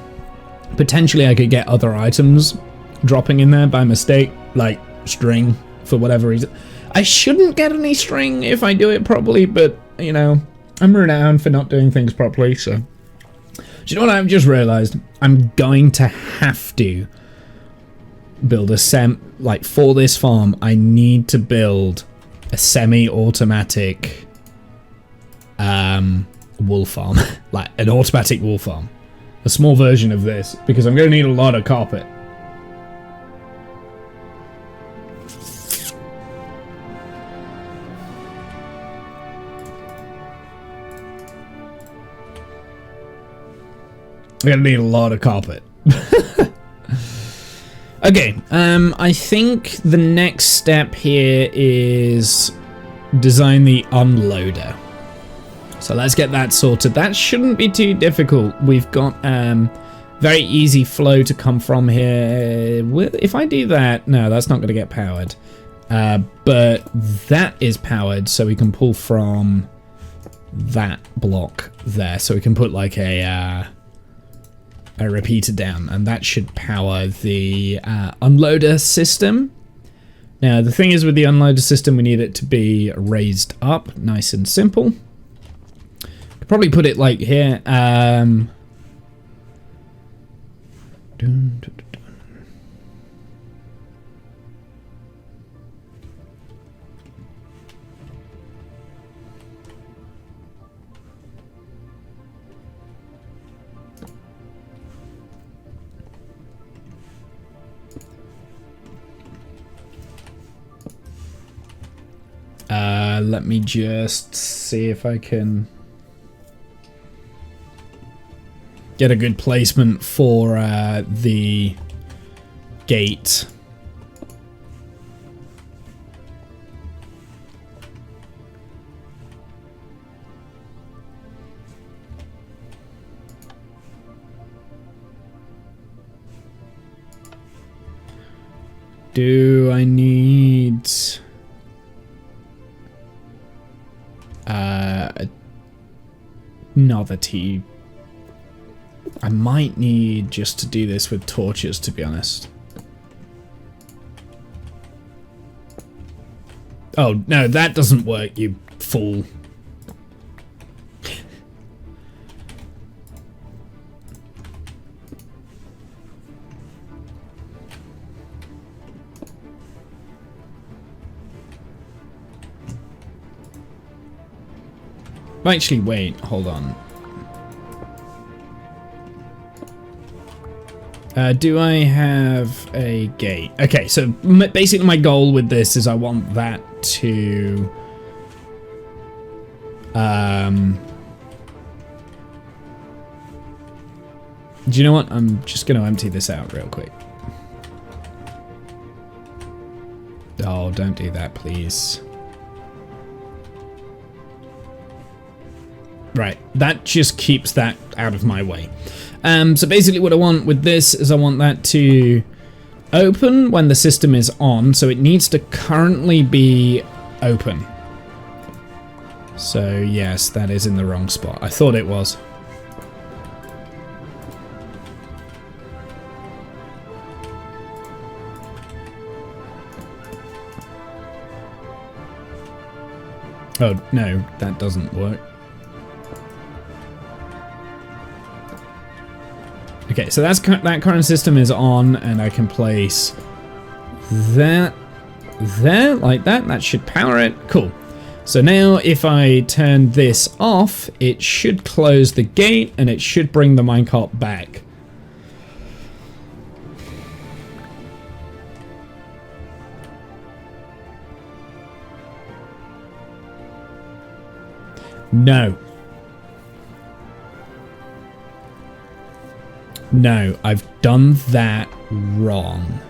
potentially I could get other items dropping in there by mistake, like string, for whatever reason. I shouldn't get any string if I do it properly, but, you know, I'm renowned for not doing things properly, so... Do you know what I've just realised? I'm going to have to build a like, for this farm, I need to build a semi-automatic wool farm. Like, an automatic wool farm. A small version of this, because I'm going to need a lot of carpet. I'm going to need a lot of carpet. Okay, I think the next step here is design the unloader. So let's get that sorted. That shouldn't be too difficult. We've got very easy flow to come from here. If I do that, no, that's not going to get powered. But that is powered, so we can pull from that block there. So we can put like a repeater down, and that should power the unloader system. Now, the thing is with the unloader system, we need it to be raised up, nice and simple. Could probably put it like here. Let me just see if I can get a good placement for the gate. Do I need another T? I might need just to do this with torches, to be honest. Oh, no, that doesn't work, you fool. Actually, wait, hold on. Do I have a gate? Okay, so basically my goal with this is I want that to... do you know what? I'm just going to empty this out real quick. Oh, don't do that, please. Right, that just keeps that out of my way. So basically what I want with this is I want that to open when the system is on, so it needs to currently be open. So yes, that is in the wrong spot. I thought it was. Oh, no, that doesn't work. Okay, so that current system is on, and I can place that there, like that. That should power it. Cool. So now if I turn this off, it should close the gate, and it should bring the minecart back. No. No, I've done that wrong.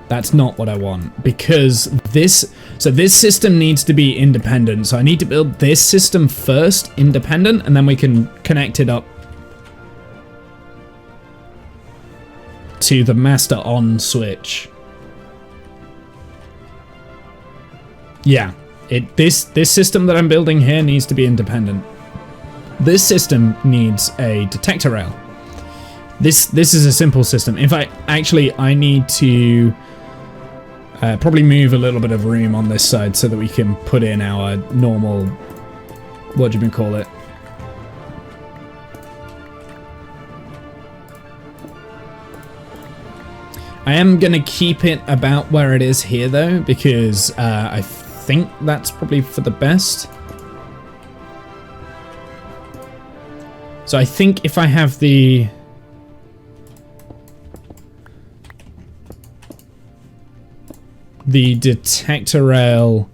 That's not what I want, because this system needs to be independent. So I need to build this system first, independent, and then we can connect it up to the master on switch. Yeah, this system that I'm building here needs to be independent. This system needs a detector rail. This is a simple system. In fact, actually, I need to probably move a little bit of room on this side so that we can put in our normal what do you call it? I am going to keep it about where it is here though, because I think that's probably for the best. So I think if I have the detector rail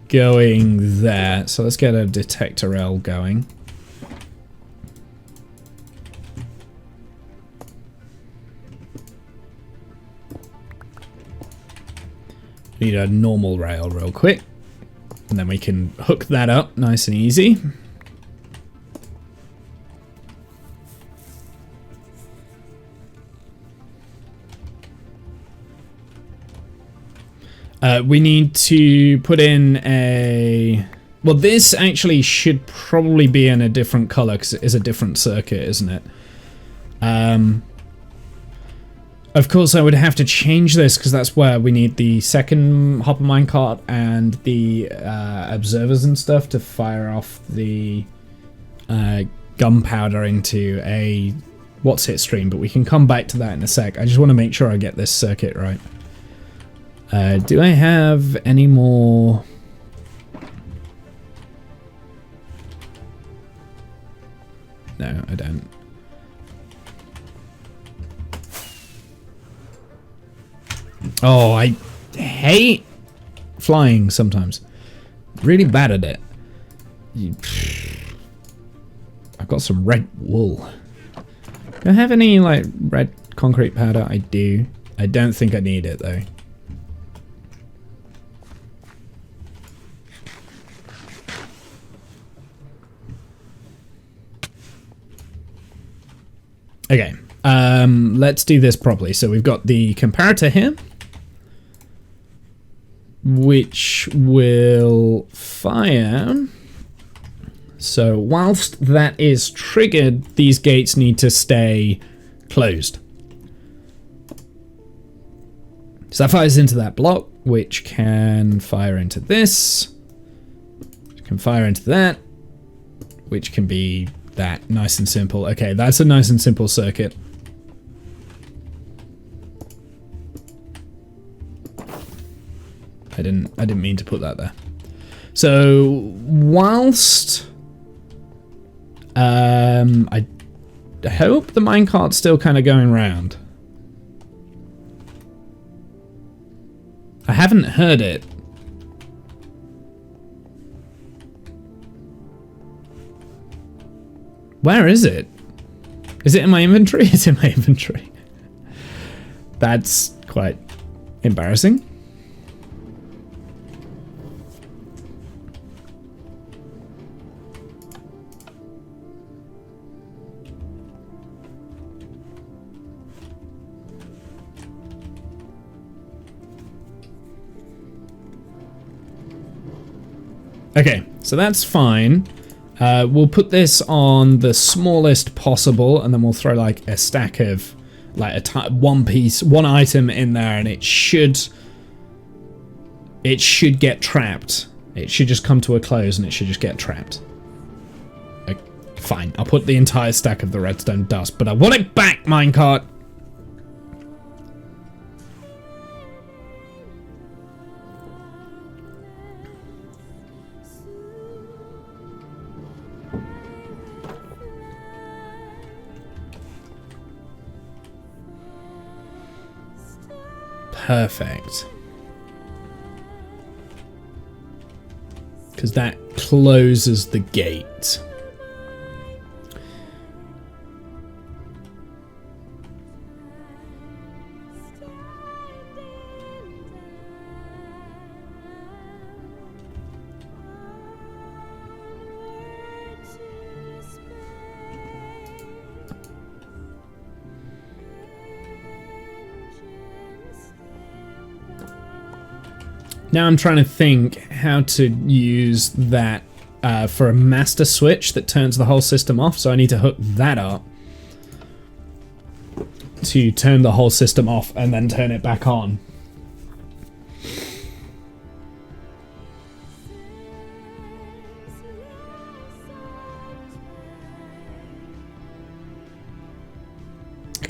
going there, so let's get a detector rail going. Need a normal rail real quick, and then we can hook that up nice and easy. We need to put in a... Well, this actually should probably be in a different color because it is a different circuit, isn't it? Of course, I would have to change this because that's where we need the second hopper minecart and the observers and stuff to fire off the gunpowder into a what's it stream, but we can come back to that in a sec. I just want to make sure I get this circuit right. Do I have any more? No, I don't. Oh, I hate flying sometimes. Really bad at it. I've got some red wool. Do I have any, like, red concrete powder? I do. I don't think I need it, though. Okay, let's do this properly. So we've got the comparator here, which will fire. So whilst that is triggered, these gates need to stay closed. So that fires into that block, which can fire into this, which can fire into that, which can be that. Nice and simple. Okay, that's a nice and simple circuit. I didn't mean to put that there. So whilst I hope the minecart's still kind of going round. I haven't heard it. Where is it? Is it in my inventory? It's in my inventory. That's quite embarrassing. Okay, so that's fine. We'll put this on the smallest possible, and then we'll throw like a stack of like one item in there, and it should get trapped. It should just come to a close, and it should just get trapped. Okay, fine, I'll put the entire stack of the redstone dust, but I want it back, minecart. Perfect. Because that closes the gate. Now I'm trying to think how to use that for a master switch that turns the whole system off. So I need to hook that up to turn the whole system off and then turn it back on.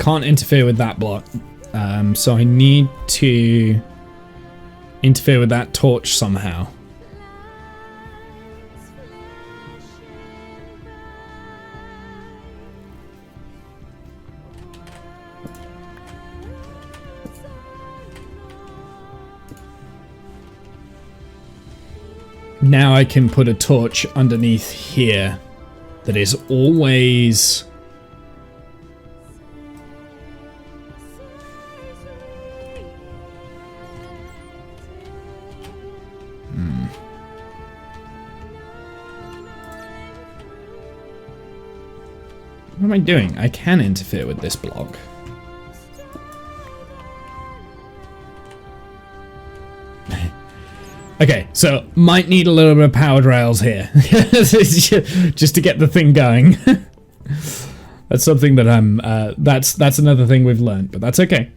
can't interfere with that block. So I need to interfere with that torch somehow. Now I can put a torch underneath here that is always... What am I doing? I can interfere with this block. Okay, so might need a little bit of powered rails here. Just to get the thing going. That's something that I'm... that's another thing we've learned, but that's okay.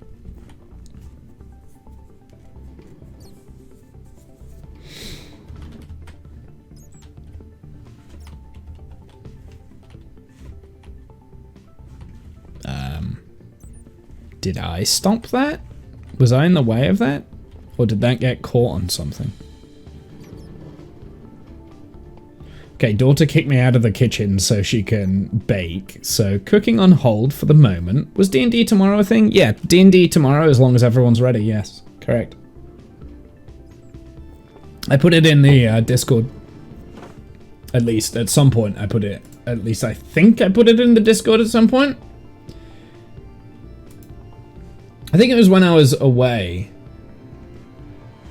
Did I stop that? Was I in the way of that? Or did that get caught on something? Okay, daughter kicked me out of the kitchen so she can bake. So cooking on hold for the moment. Was D&D tomorrow a thing? Yeah, D&D tomorrow as long as everyone's ready. Yes, correct. I put it in the Discord. At least at some point I put it. At least I think I put it in the Discord at some point. I think it was when I was away.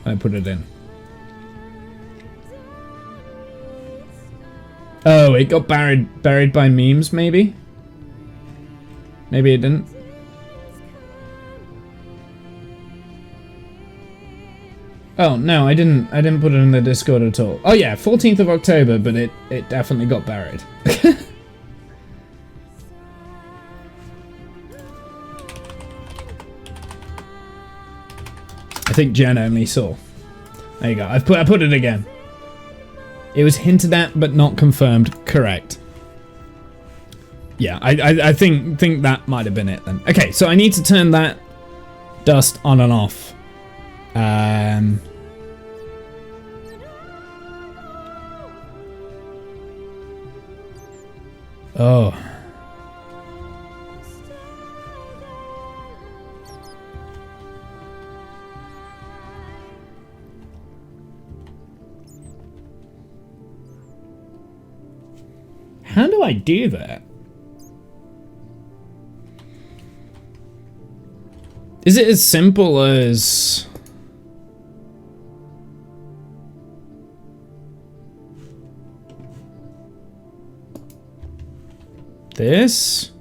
I put it in. Oh, it got buried by memes, maybe? Maybe it didn't. Oh, no, I didn't put it in the Discord at all. Oh yeah, 14th of October, but it definitely got buried. I think Jen only saw. There you go. I put it again. It was hinted at, but not confirmed. Correct. Yeah, I think that might have been it then. Okay, so I need to turn that dust on and off. Oh. How do I do that? Is it as simple as... this?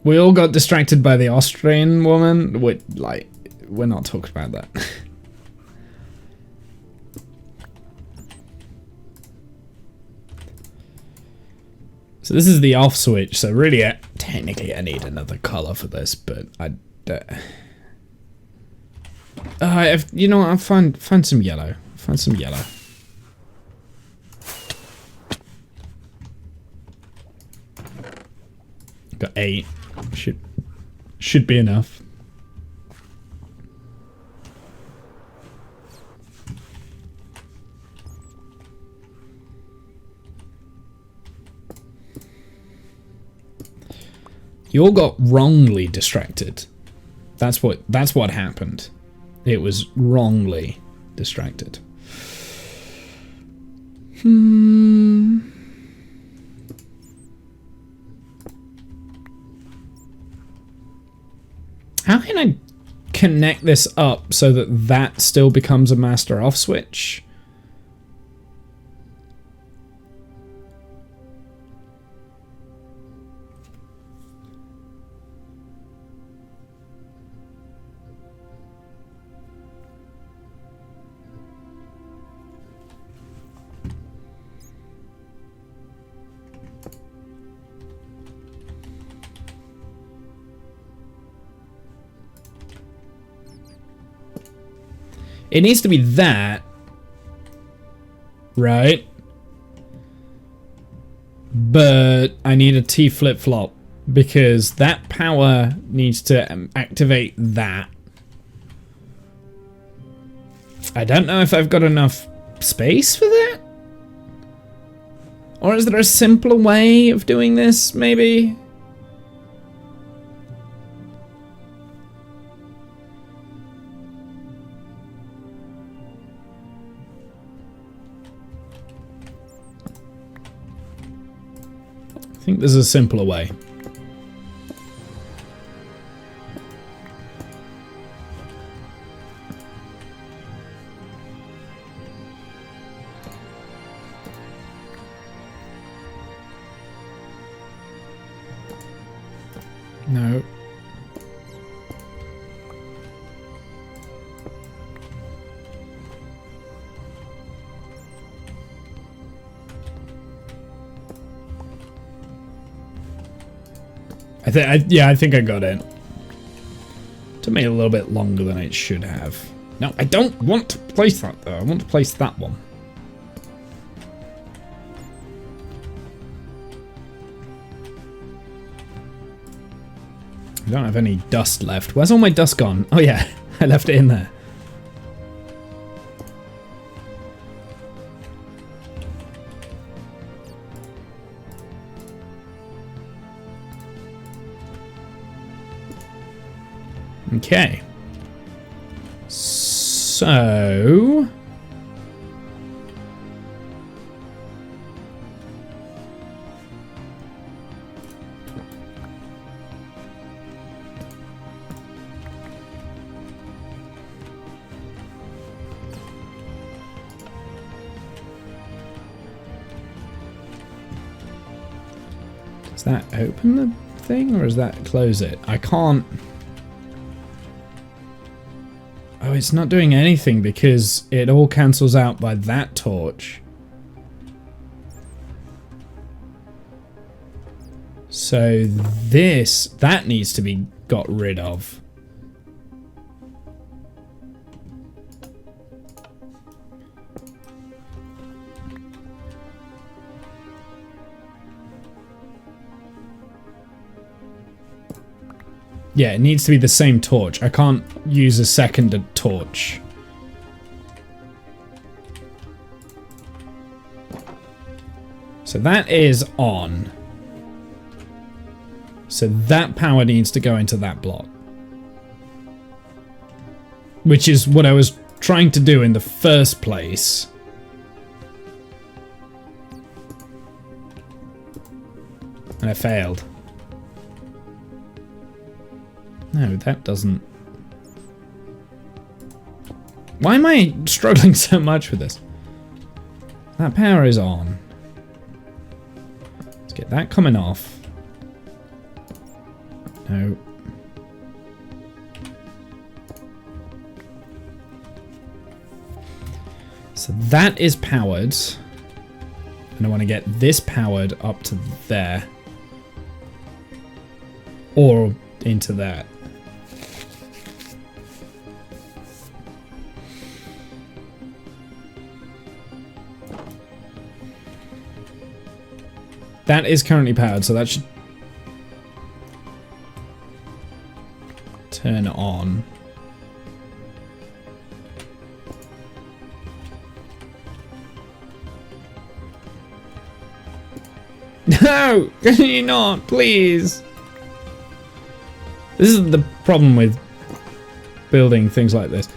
We all got distracted by the Austrian woman. We're not talking about that. So this is the off switch. So really, technically, I need another color for this, but you know what? I'll find some yellow. Find some yellow. Got 8. Should be enough. You all got wrongly distracted. That's what happened. It was wrongly distracted. How can I connect this up so that still becomes a master off switch? It needs to be that. Right? But I need a T flip-flop because that power needs to activate that. I don't know if I've got enough space for that? Or is there a simpler way of doing this, maybe? I think there's a simpler way. No. I think I got it. Took me a little bit longer than it should have. No, I don't want to place that though. I want to place that one. I don't have any dust left. Where's all my dust gone? Oh yeah, I left it in there. Okay. So... Does that open the thing or does that close it? I can't... Oh, it's not doing anything because it all cancels out by that torch. So that needs to be got rid of. Yeah, it needs to be the same torch. I can't use a second torch. So that is on. So that power needs to go into that block. Which is what I was trying to do in the first place. And I failed. No, that doesn't... Why am I struggling so much with this? That power is on. Let's get that coming off. No. So that is powered. And I want to get this powered up to there. Or into that. That is currently powered, so that should turn on. No! Can you not? Please! This is the problem with building things like this.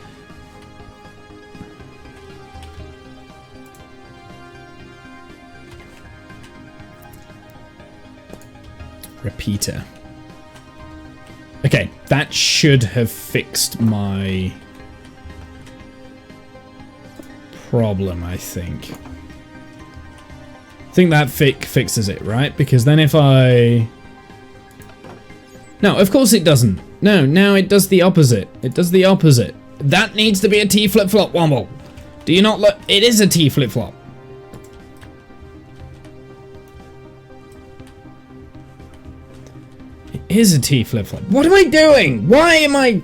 Repeater. Okay, that should have fixed my problem, I think. I think that fixes it, right? Because then if I... No, of course it doesn't. No, now it does the opposite. It does the opposite. That needs to be a T flip-flop, Womble. Do you not look? It is a T flip-flop. Is a T flip-flop. What am I doing? Why am I...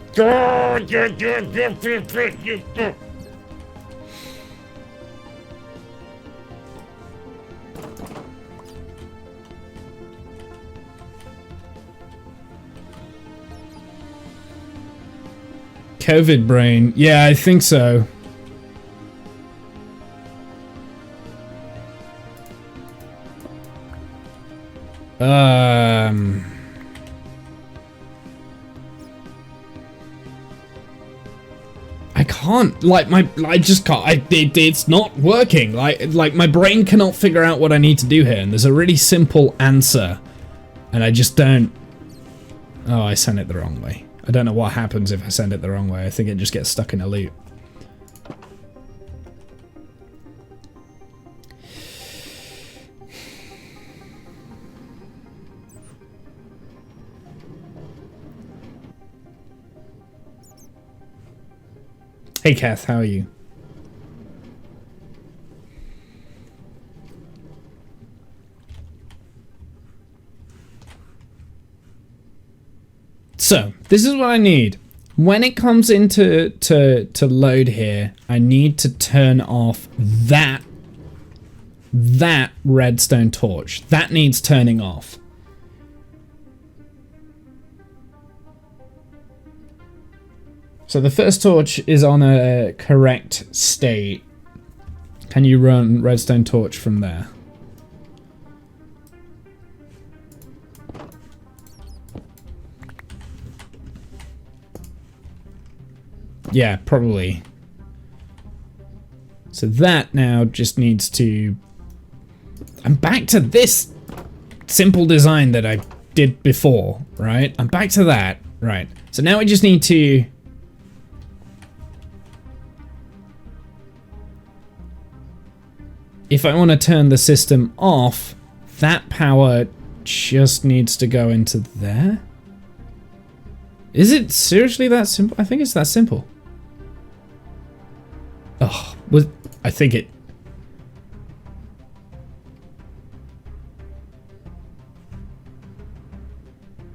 COVID brain. Yeah, I think so. I can't, like, I just can't, it's not working. Like, my brain cannot figure out what I need to do here, and there's a really simple answer, and I just don't. Oh, I sent it the wrong way. I don't know what happens if I send it the wrong way. I think it just gets stuck in a loop. Hey Kath, how are you? So, this is what I need. When it comes into to load here, I need to turn off that redstone torch. That needs turning off. So the first torch is on a correct state. Can you run redstone torch from there? Yeah, probably. So that now just needs to... I'm back to this simple design that I did before, right? I'm back to that, right. So now I just need to... If I want to turn the system off, that power just needs to go into there. Is it seriously that simple? I think it's that simple. Oh, I think it...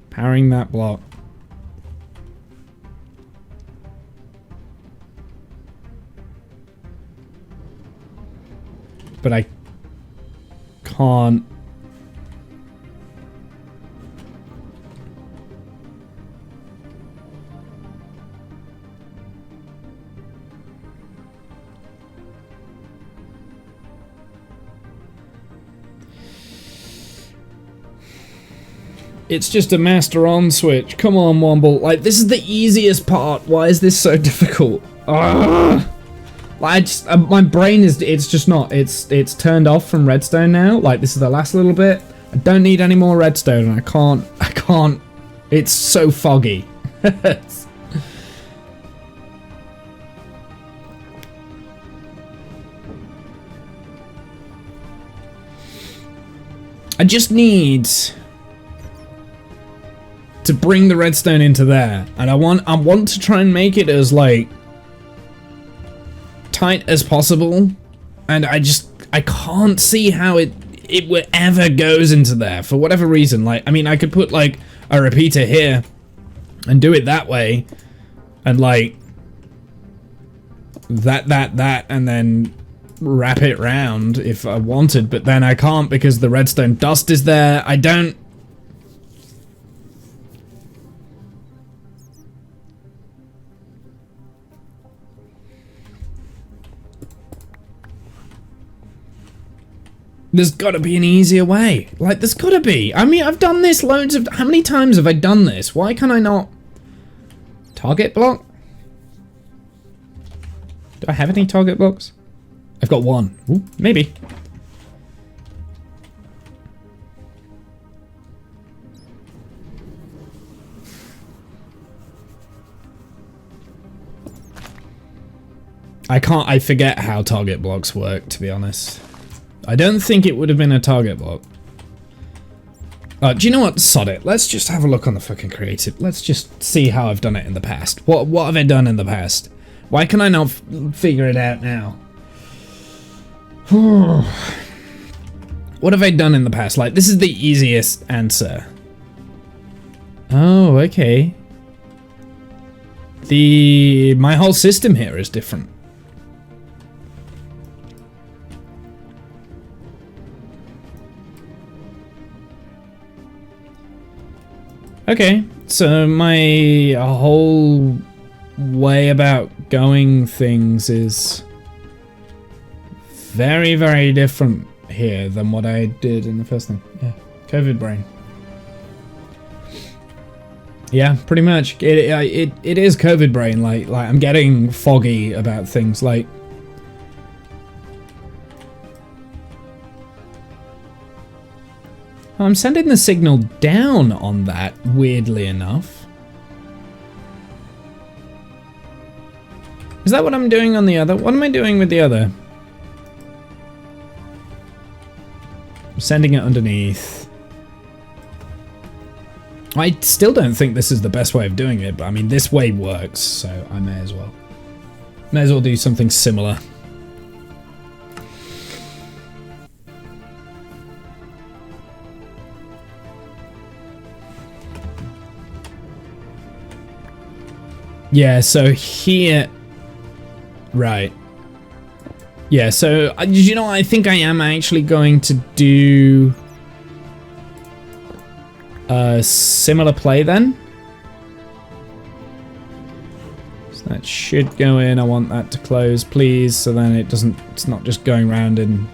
Powering that block. But I can't. It's just a master on switch. Come on, Womble. Like, this is the easiest part. Why is this so difficult? Ugh. Like, I just, my brain is, it's just not, it's turned off from redstone now. Like, this is the last little bit. I don't need any more redstone, and I can't, it's so foggy. I just need to bring the redstone into there, and I want to try and make it as, like, tight as possible, and I can't see how it ever goes into there for whatever reason. Like, I mean, I could put like a repeater here and do it that way, and like that and then wrap it round if I wanted, but then I can't because the redstone dust is there. I don't... There's gotta be an easier way. Like, there's gotta be. I mean, I've done this loads of... How many times have I done this? Why can I not... Target block? Do I have any target blocks? I've got one. Ooh, maybe. I forget how target blocks work, to be honest. I don't think it would have been a target block. Do you know what? Sod it. Let's just have a look on the fucking creative. Let's just see how I've done it in the past. What have I done in the past? Why can I not figure it out now? What have I done in the past? Like, this is the easiest answer. Oh, okay. My whole system here is different. Okay, so my whole way about going things is very, very different here than what I did in the first thing. Yeah, COVID brain. Yeah, pretty much. It is COVID brain. Like I'm getting foggy about things. Like I'm sending the signal down on that, weirdly enough. Is that what I'm doing on the other? What am I doing with the other? I'm sending it underneath. I still don't think this is the best way of doing it, but I mean, this way works, so I may as well. May as well do something similar. Yeah, so here... Right. Yeah, so, you know, I think I am actually going to do a similar play then. So that should go in. I want that to close, please, so then it doesn't, it's not just going round in.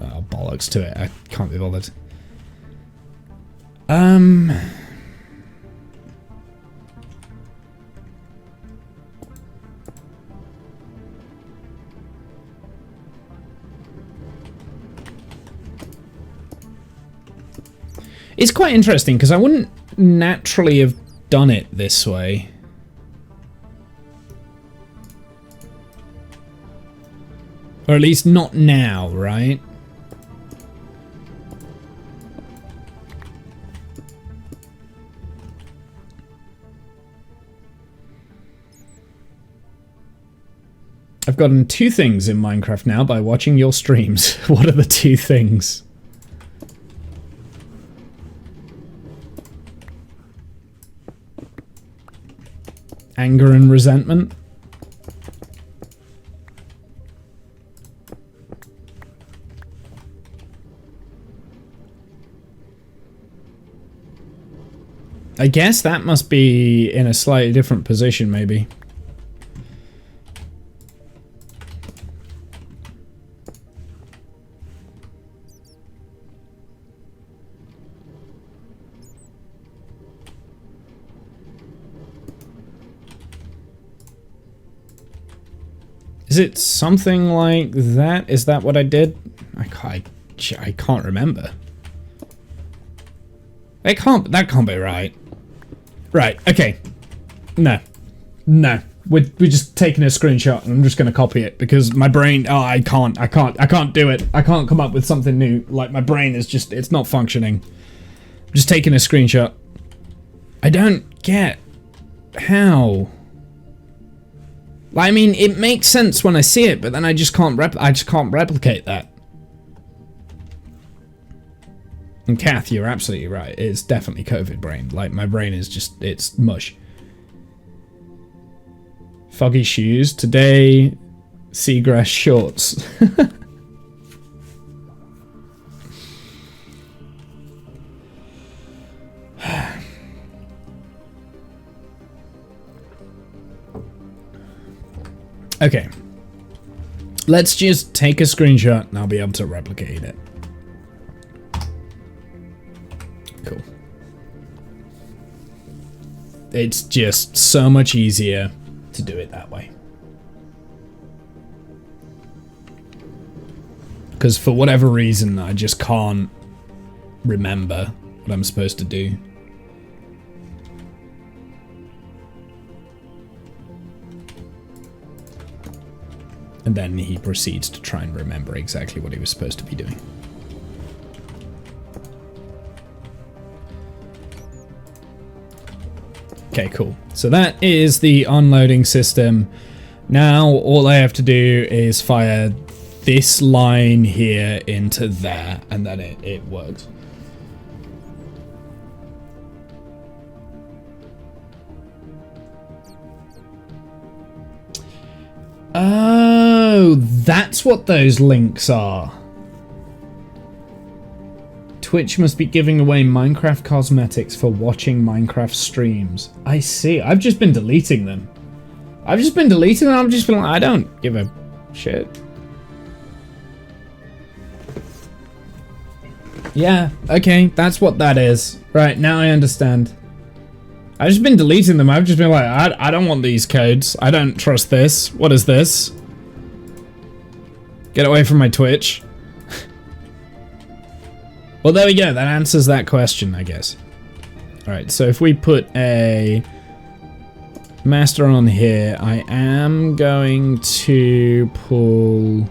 Oh, bollocks to it. I can't be bothered. It's quite interesting because I wouldn't naturally have done it this way. Or at least not now, right? I've gotten 2 things in Minecraft now by watching your streams. What are the 2 things? Anger and resentment. I guess that must be in a slightly different position, maybe. Is it something like that? Is that what I did? I can't remember. That can't be right. Right, okay. No. We're just taking a screenshot and I'm just gonna copy it because my brain, oh, I can't do it. I can't come up with something new. Like my brain is just, it's not functioning. I'm just taking a screenshot. I don't get how. I mean, it makes sense when I see it, but then I just can't replicate that. And Kath, you're absolutely right. It's definitely COVID brain. Like, my brain is just, it's mush. Foggy shoes. Today, seagrass shorts. Okay. Let's just take a screenshot and I'll be able to replicate it. Cool. It's just so much easier to do it that way. Because for whatever reason, I just can't remember what I'm supposed to do. And then he proceeds to try and remember exactly what he was supposed to be doing. Okay, cool. So that is the unloading system. Now all I have to do is fire this line here into there, and then it works. Oh, that's what those links are. Twitch must be giving away Minecraft cosmetics for watching Minecraft streams. I see. I've just been deleting them. I've just been deleting them. I'm just feeling like, I don't give a shit. Yeah, okay, that's what that is. Right, now I understand. I've just been deleting them. I've just been like, I don't want these codes. I don't trust this. What is this? Get away from my Twitch. Well, there we go. That answers that question, I guess. Alright, so if we put a master on here, I am going to pull...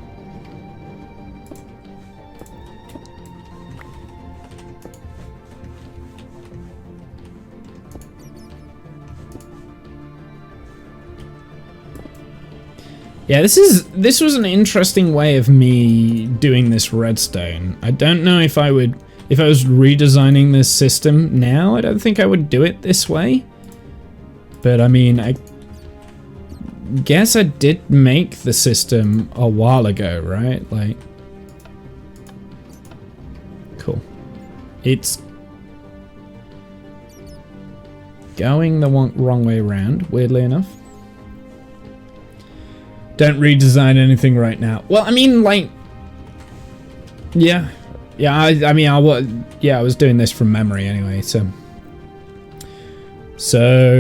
Yeah, this was an interesting way of me doing this redstone. I don't know if I was redesigning this system now, I don't think I would do it this way. But I mean, I guess I did make the system a while ago, right? Like, cool. It's going the wrong way around, weirdly enough. Don't redesign anything right now. Well, I mean, like, yeah, I mean, I was doing this from memory anyway. So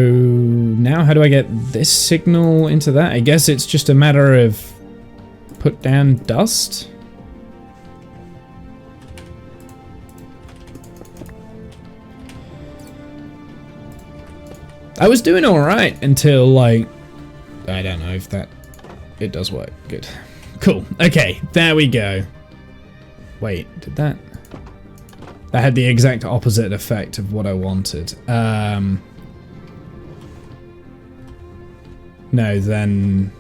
now how do I get this signal into that? I guess it's just a matter of put down dust. I was doing all right until, like, I don't know if that. It does work. Good. Cool. Okay, there we go. Wait, did that? That had the exact opposite effect of what I wanted. No, then...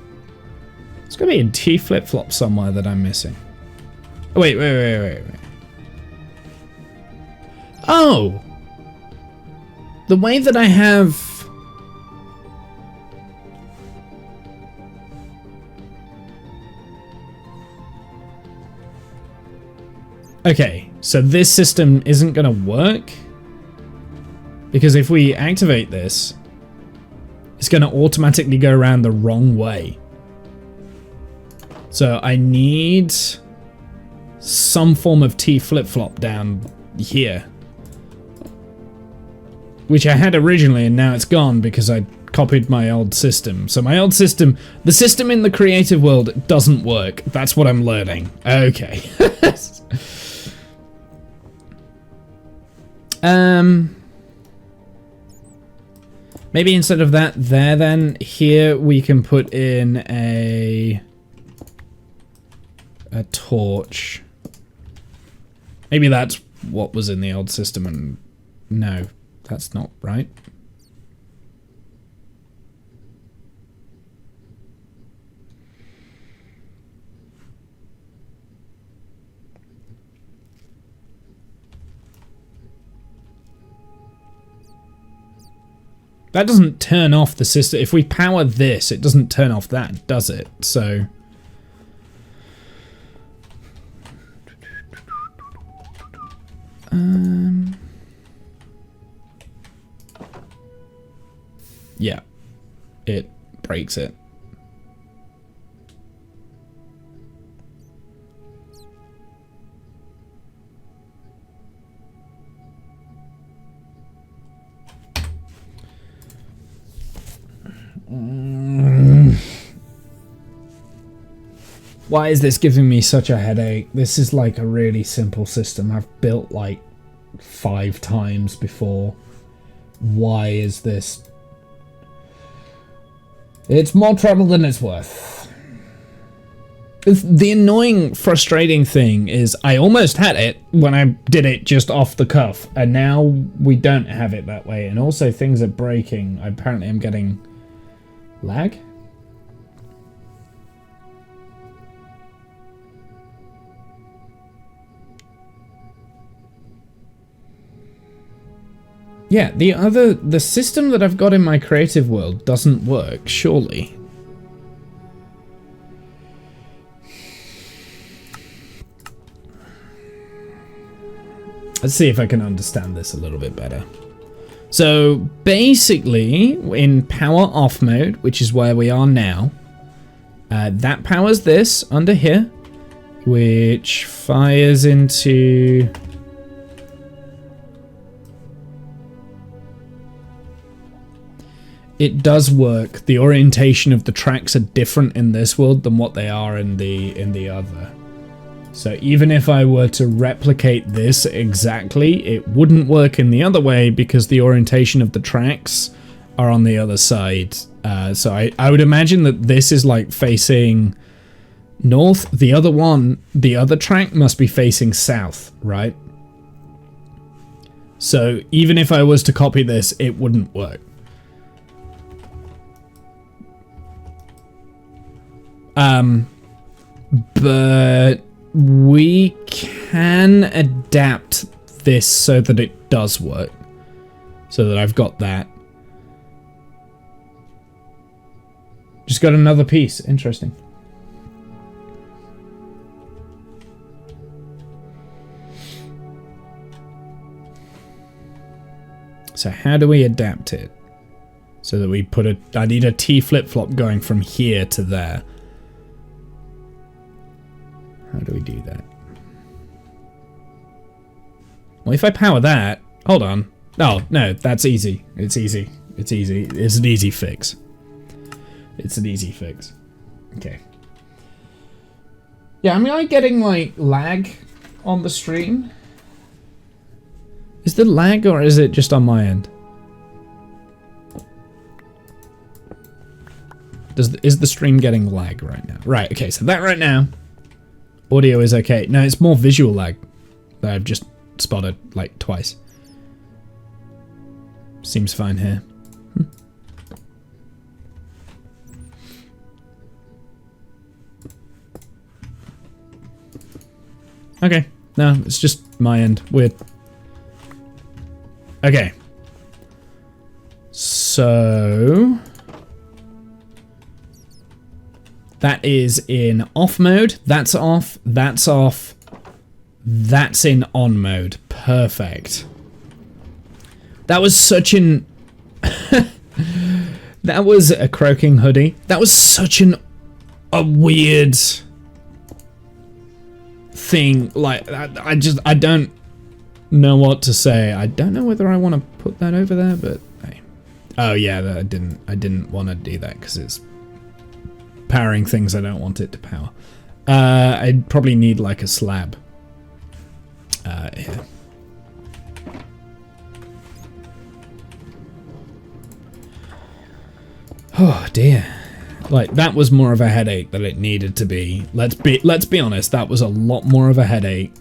There's gotta be a T flip-flop somewhere that I'm missing. Oh, wait. Oh! The way that I have... Okay, so this system isn't going to work because if we activate this, it's going to automatically go around the wrong way. So I need some form of T flip-flop down here, which I had originally and now it's gone because I copied my old system. So my old system, the system in the creative world doesn't work. That's what I'm learning. Okay. Maybe instead of that there then, here we can put in a torch. Maybe that's what was in the old system and no, that's not right. That doesn't turn off the system. If we power this, it doesn't turn off that, does it? So... yeah, it breaks it. Why is this giving me such a headache? This is like a really simple system I've built like 5 times before. Why is this? It's more trouble than it's worth. The annoying, frustrating thing is I almost had it when I did it just off the cuff, and now we don't have it that way, and also things are breaking. Apparently I'm getting lag? Yeah, the system that I've got in my creative world doesn't work, surely. Let's see if I can understand this a little bit better. So basically, in power off mode, which is where we are now, that powers this under here, which fires into... It does work. The orientation of the tracks are different in this world than what they are in the other. So even if I were to replicate this exactly, it wouldn't work in the other way because the orientation of the tracks are on the other side. So I would imagine that this is like facing north. The other track must be facing south, right? So even if I was to copy this, it wouldn't work. But we can adapt this so that it does work. So that I've got that. Just got another piece. Interesting. So how do we adapt it? So that we put a... I need a T flip-flop going from here to there. How do we do that? Well, if I power that... Hold on. Oh, no, that's easy. It's easy. It's easy. It's an easy fix. It's an easy fix. Okay. Yeah, am I getting, like, lag on the stream? Is there lag or is it just on my end? Is the stream getting lag right now? Right, okay, so that right now... Audio is okay. No, it's more visual lag that I've just spotted, like, twice. Seems fine here. Okay. No, it's just my end. Weird. Okay. So... That is in off mode. That's off. That's off. That's in on mode. Perfect. That was such an... That was a croaking hoodie. That was such a weird thing. Like, I don't know what to say. I don't know whether I want to put that over there, but... Hey. Oh yeah, I didn't want to do that because it's powering things I don't want it to power. I'd probably need like a slab here. Oh dear. Like, that was more of a headache than it needed to be. Let's be honest, that was a lot more of a headache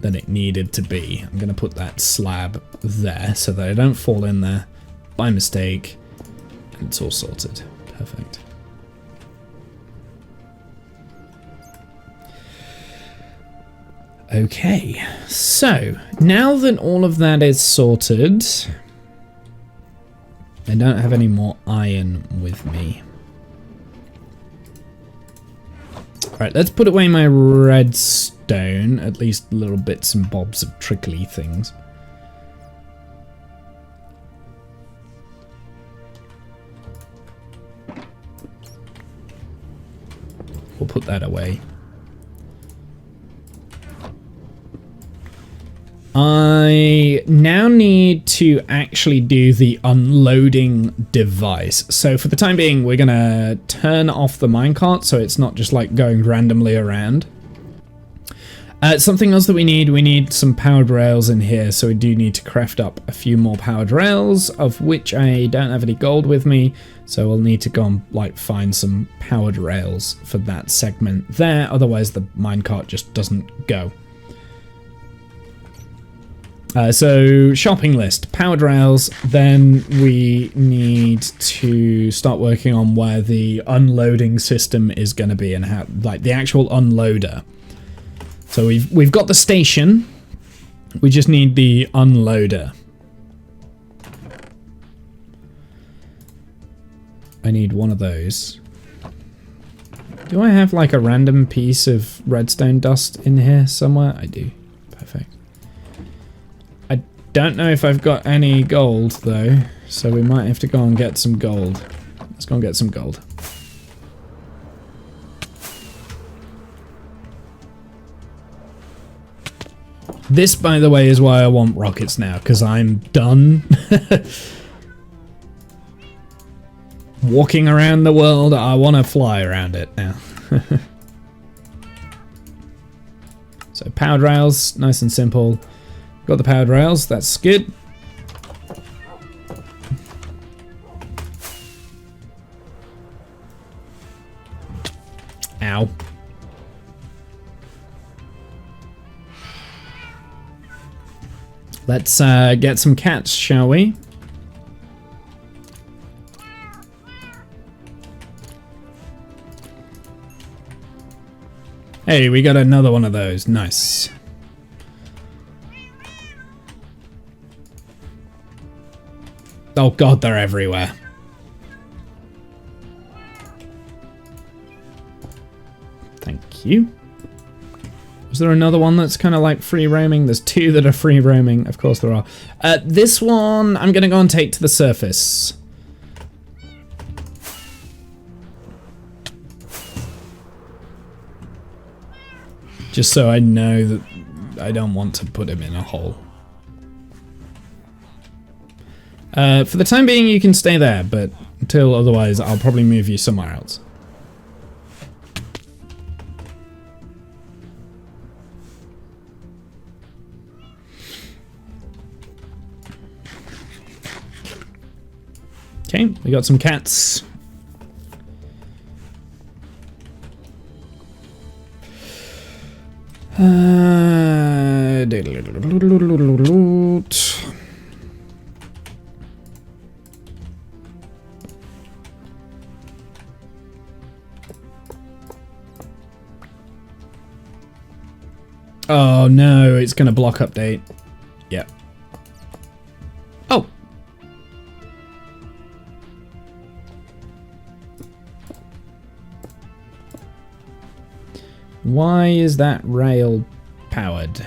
than it needed to be. I'm gonna put that slab there so that I don't fall in there by mistake. And it's all sorted. Perfect. Okay, so now that all of that is sorted, I don't have any more iron with me. Alright, let's put away my redstone, at least little bits and bobs of trickly things. We'll put that away. I now need to actually do the unloading device. So for the time being, we're going to turn off the minecart so it's not just like going randomly around. Something else that we need some powered rails in here. So we do need to craft up a few more powered rails, of which I don't have any gold with me. So we'll need to go and like find some powered rails for that segment there. Otherwise the minecart just doesn't go. So shopping list, powered rails, then we need to start working on where the unloading system is going to be and how, like the actual unloader. So we've got the station, we just need the unloader. I need one of those. Do I have like a random piece of redstone dust in here somewhere? I do. Perfect. don't know if I've got any gold though, so we might have to go and get some gold. Let's go and get some gold. This, by the way, is why I want rockets now, because I'm done walking around the world. I want to fly around it now. So powered rails, nice and simple. Got the powered rails, that's good. Ow. Let's get some cats, shall we? Hey, we got another one of those. Nice. Oh god, they're everywhere. Thank you. Was there another one that's kind of like free roaming? There's two that are free roaming. Of course there are. This one I'm going to go and take to the surface. Just so I know that I don't want to put him in a hole. For the time being you can stay there, but until otherwise I'll probably move you somewhere else. Okay, we got some cats. Oh no, it's gonna block update. Yep. Oh! Why is that rail powered?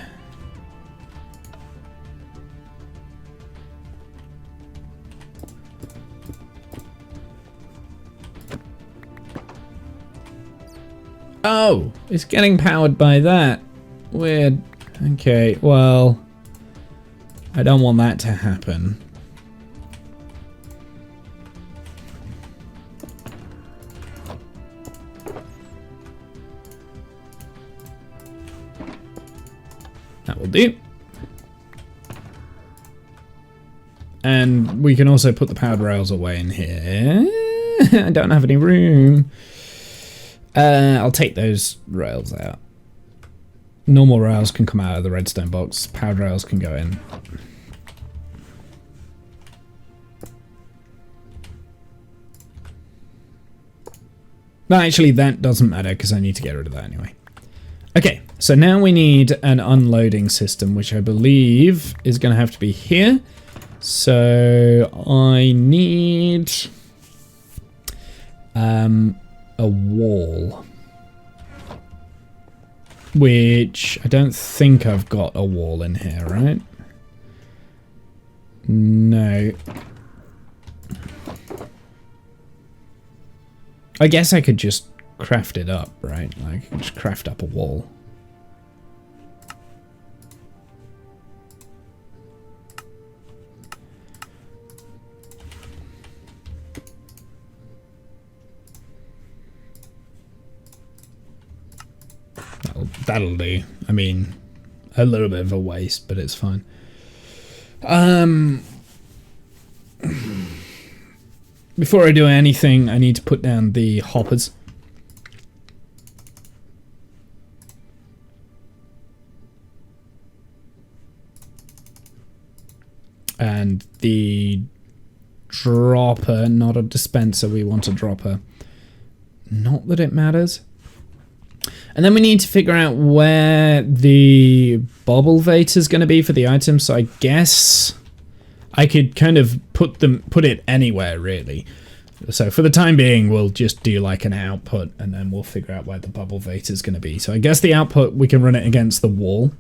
Oh, it's getting powered by that. Weird. Okay, well, I don't want that to happen. That will do. And we can also put the powered rails away in here. I don't have any room. I'll take those rails out. Normal rails can come out of the redstone box. Powered rails can go in. No, actually that doesn't matter because I need to get rid of that anyway. Okay, so now we need an unloading system, which I believe is going to have to be here. So I need a wall. Which I don't think I've got a wall in here, right? No. I guess I could just craft it up, right? Like, I can just craft up a wall. That'll do. I mean, a little bit of a waste, but it's fine. Before I do anything, I need to put down the hoppers. And the dropper, not a dispenser, we want a dropper. Not that it matters. And then we need to figure out where the bobble vate is going to be for the items. So I guess I could kind of put it anywhere really. So for the time being, we'll just do like an output and then we'll figure out where the bubble vate is going to be. So I guess the output, we can run it against the wall.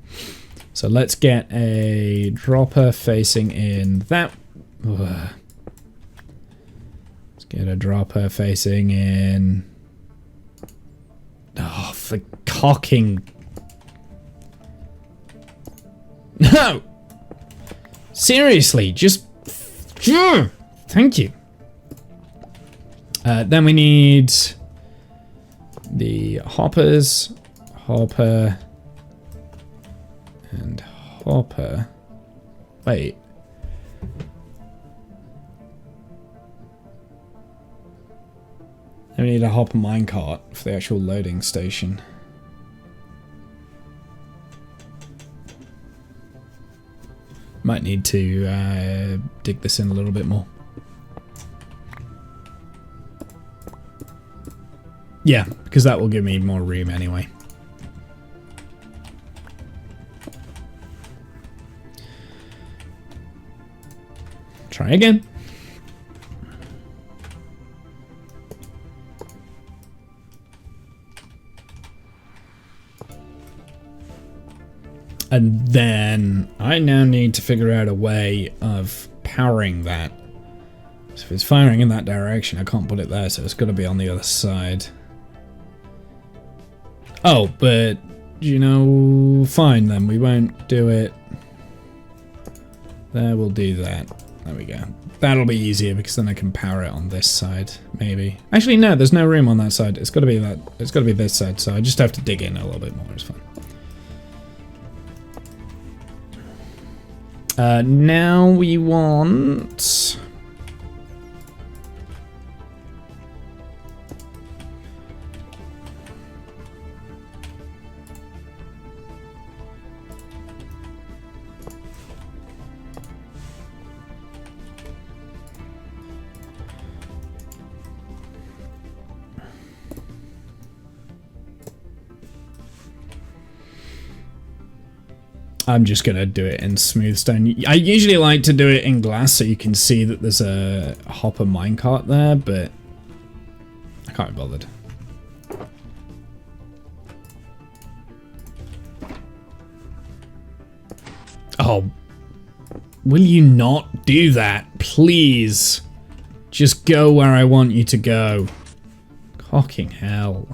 So let's get a dropper facing in that. Let's get a dropper facing in. Oh, for cocking. No! Seriously, just. Thank you. Then we need the hoppers. Hopper. And hopper. Wait. Then we need a hopper minecart for the actual loading station. Might need to dig this in a little bit more. Yeah, because that will give me more room anyway. Try again. And then I now need to figure out a way of powering that. So if it's firing in that direction, I can't put it there, so it's got to be on the other side. Oh, but, you know, fine then, we won't do it. There, we'll do that. There we go. That'll be easier because then I can power it on this side, maybe. Actually, no, there's no room on that side. It's got to be that. It's got to be this side, so I just have to dig in a little bit more. It's fine. Now we want. I'm just going to do it in smooth stone. I usually like to do it in glass so you can see that there's a hopper minecart there, but I can't be bothered. Oh, will you not do that, please? Just go where I want you to go. Cocking hell.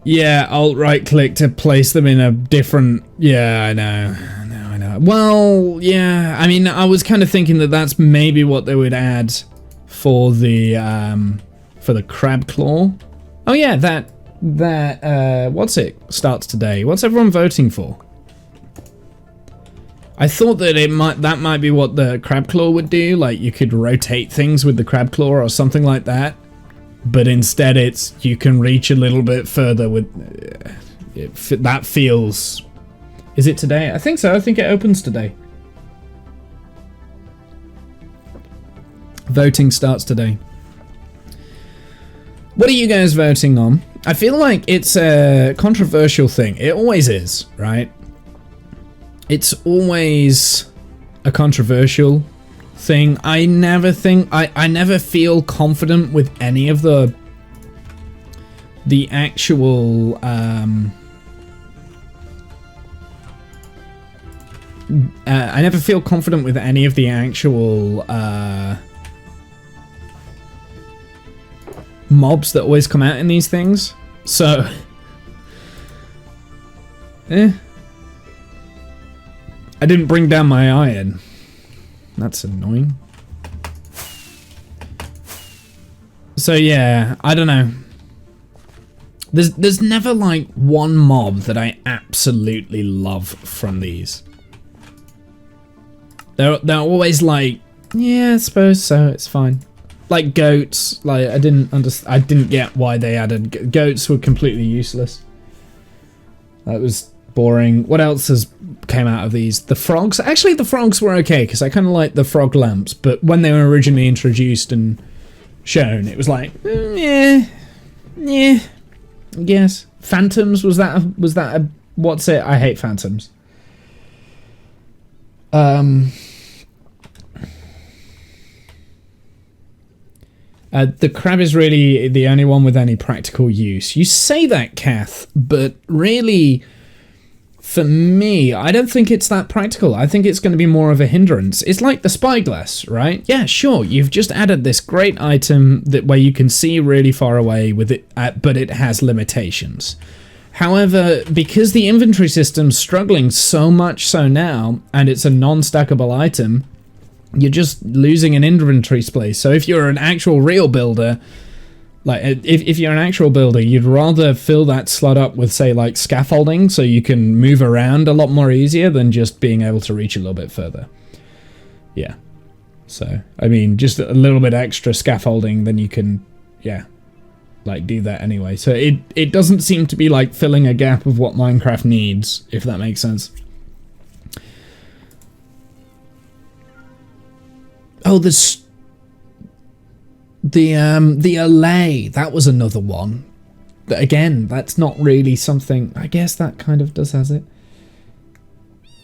Yeah, I'll right click to place them in a different. Yeah, I know. Well, yeah, I mean, I was kind of thinking that that's maybe what they would add for the crab claw. Oh yeah, that what's it starts today? What's everyone voting for? I thought that that might be what the crab claw would do. Like you could rotate things with the crab claw or something like that. But instead it's, you can reach a little bit further with, that feels, is it today? I think so, I think it opens today. Voting starts today. What are you guys voting on? I feel like it's a controversial thing. It always is, right? It's always a controversial thing. I never feel confident with any of the actual I never feel confident with any of the actual mobs that always come out in these things. So I didn't bring down my iron. That's annoying. So yeah, I don't know. There's never like one mob that I absolutely love from these. They're always like, yeah, I suppose so, it's fine. Like goats, like I didn't get why they added goats. Were completely useless. That was boring. What else has came out of these? The frogs. Actually, the frogs were okay because I kind of like the frog lamps. But when they were originally introduced and shown, it was like, yeah. Yes. Phantoms, was that a what's it? I hate phantoms. The crab is really the only one with any practical use. You say that, Kath, but really, for me, I don't think it's that practical. I think it's going to be more of a hindrance. It's like the spyglass, right? Yeah, sure, you've just added this great item that where you can see really far away with it, but it has limitations. However, because the inventory system's struggling so much so now, and it's a non-stackable item, you're just losing an inventory space. So if you're an actual real builder, like if you're an actual builder, you'd rather fill that slot up with, say, like scaffolding so you can move around a lot more easier than just being able to reach a little bit further. Yeah. So, I mean, just a little bit extra scaffolding, then you can, yeah, like do that anyway. So it doesn't seem to be like filling a gap of what Minecraft needs, if that makes sense. Oh, there's the allay. That was another one. But again, that's not really something. I guess that kind of does has it.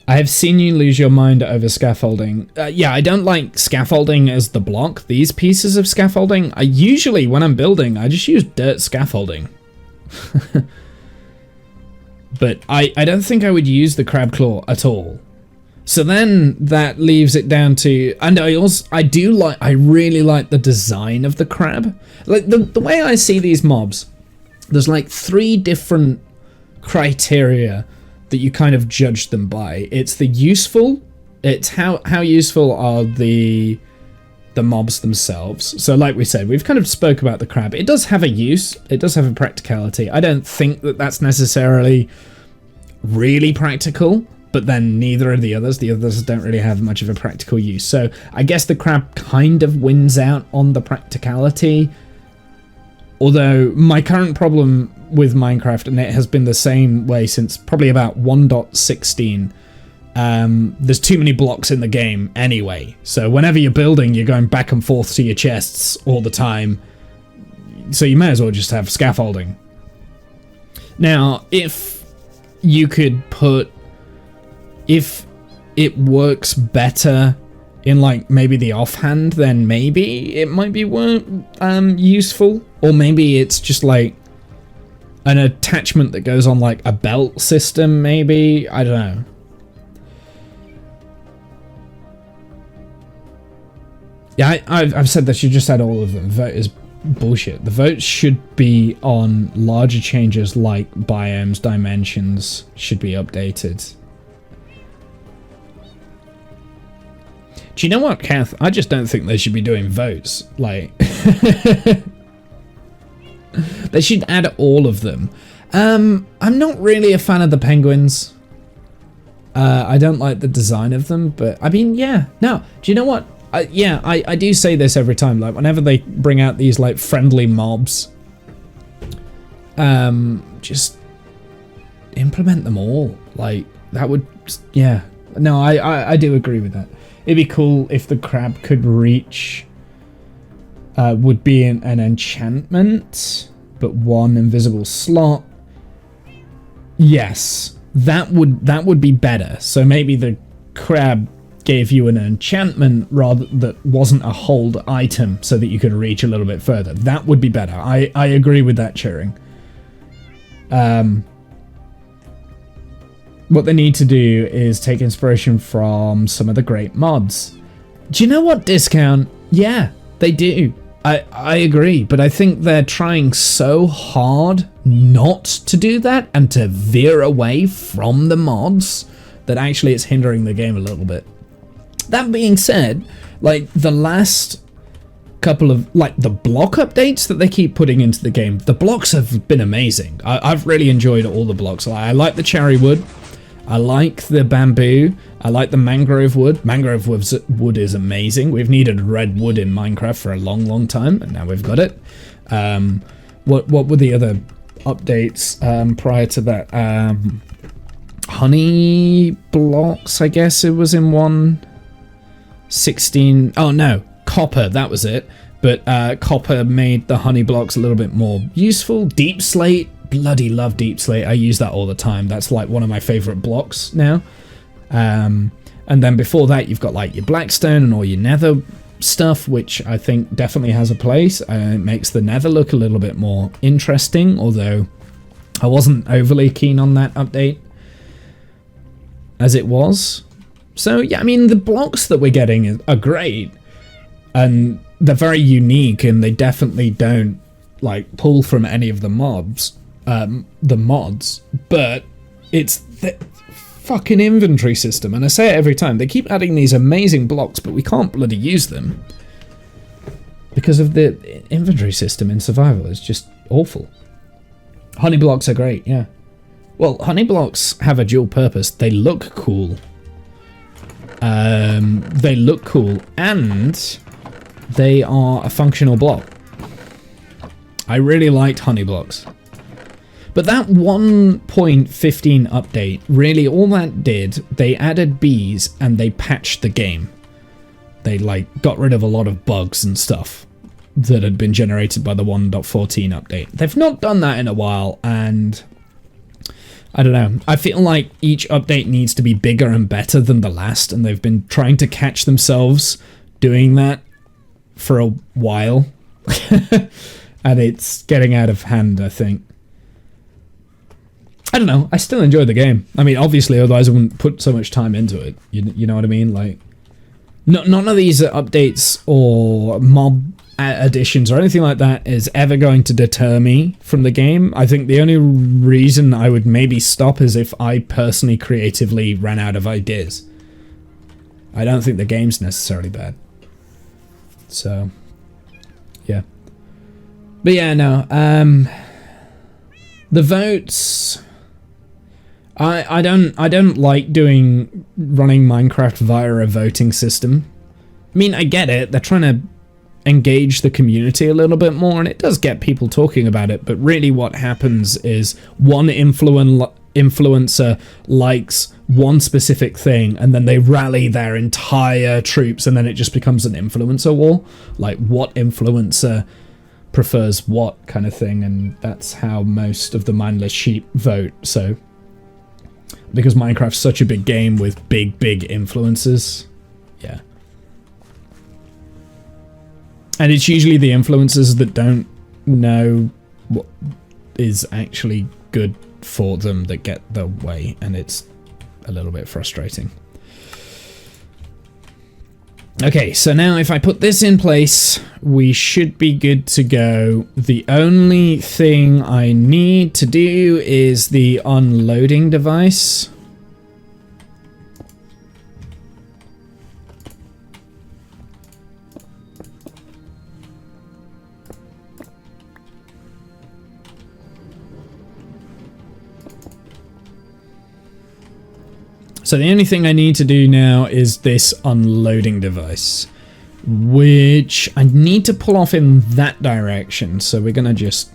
I have seen you lose your mind over scaffolding. Yeah, I don't like scaffolding as the block. These pieces of scaffolding, I usually, when I'm building, I just use dirt scaffolding. But I don't think I would use the crab claw at all. So then that leaves it down to, and I really like the design of the crab. Like the way I see these mobs, there's like 3 different criteria that you kind of judge them by. It's the useful, it's how useful are the mobs themselves. So like we said, we've kind of spoke about the crab. It does have a use, it does have a practicality. I don't think that that's necessarily really practical, but then neither of the others don't really have much of a practical use. So I guess the crab kind of wins out on the practicality. Although my current problem with Minecraft, and it has been the same way since probably about 1.16, there's too many blocks in the game anyway. So whenever you're building, you're going back and forth to your chests all the time. So you may as well just have scaffolding. Now, if you could put, if it works better in like maybe the offhand, then maybe it might be useful. Or maybe it's just like an attachment that goes on like a belt system, maybe. I don't know. Yeah, I've said that you just add all of them. Vote is bullshit. The vote should be on larger changes like biomes, dimensions should be updated. Do you know what, Kath? I just don't think they should be doing votes. Like, they should add all of them. I'm not really a fan of the penguins. I don't like the design of them, but I mean, yeah. No, do you know what? I do say this every time. Like, whenever they bring out these like friendly mobs, just implement them all. Like, that would, yeah. No, I do agree with that. It'd be cool if the crab could reach, would be an enchantment, but 1 invisible slot. Yes, that would be better. So maybe the crab gave you an enchantment rather that wasn't a hold item, so that you could reach a little bit further. That would be better. I agree with that, Cheering. What they need to do is take inspiration from some of the great mods. Do you know what, Discount? Yeah, they do. I agree, but I think they're trying so hard not to do that and to veer away from the mods that actually it's hindering the game a little bit. That being said, like the last couple of like the block updates that they keep putting into the game, the blocks have been amazing. I've really enjoyed all the blocks. I like the cherry wood. I like the bamboo. I like the mangrove wood. Mangrove wood is amazing. We've needed red wood in Minecraft for a long, long time, and now we've got it. What were the other updates prior to that? Honey blocks, I guess it was in 1.16. Oh no, copper, that was it. But copper made the honey blocks a little bit more useful. Deep slate. Bloody love deep slate. I use that all the time. That's like one of my favorite blocks now. And then before that, you've got like your blackstone and all your nether stuff, which I think definitely has a place. It makes the Nether look a little bit more interesting, although I wasn't overly keen on that update as it was. So yeah, I mean, the blocks that we're getting are great, and they're very unique, and they definitely don't like pull from any of the mods, but it's the fucking inventory system, and I say it every time, they keep adding these amazing blocks, but we can't bloody use them because of the inventory system in survival. It's just awful. Honey blocks are great, yeah. Well, honey blocks have a dual purpose. They look cool. They look cool, and they are a functional block. I really liked honey blocks. But that 1.15 update, really all that did, they added bees and they patched the game. They like got rid of a lot of bugs and stuff that had been generated by the 1.14 update. They've not done that in a while, and I don't know. I feel like each update needs to be bigger and better than the last, and they've been trying to catch themselves doing that for a while. And it's getting out of hand, I think. I don't know. I still enjoy the game. I mean, obviously, otherwise I wouldn't put so much time into it. You know what I mean? Like, none of these updates or mob additions or anything like that is ever going to deter me from the game. I think the only reason I would maybe stop is if I personally creatively ran out of ideas. I don't think the game's necessarily bad. So, yeah. But yeah, no. The votes. I don't like running Minecraft via a voting system. I mean, I get it. They're trying to engage the community a little bit more, and it does get people talking about it, but really what happens is one influencer likes one specific thing, and then they rally their entire troops, and then it just becomes an influencer war. Like, what influencer prefers what kind of thing, and that's how most of the mindless sheep vote. So because Minecraft's such a big game with big influences, yeah. And it's usually the influencers that don't know what is actually good for them that get the way, and it's a little bit frustrating. Okay, so now if I put this in place, we should be good to go. The only thing I need to do is the unloading device. So the only thing I need to do now is this unloading device, which I need to pull off in that direction. So we're going to just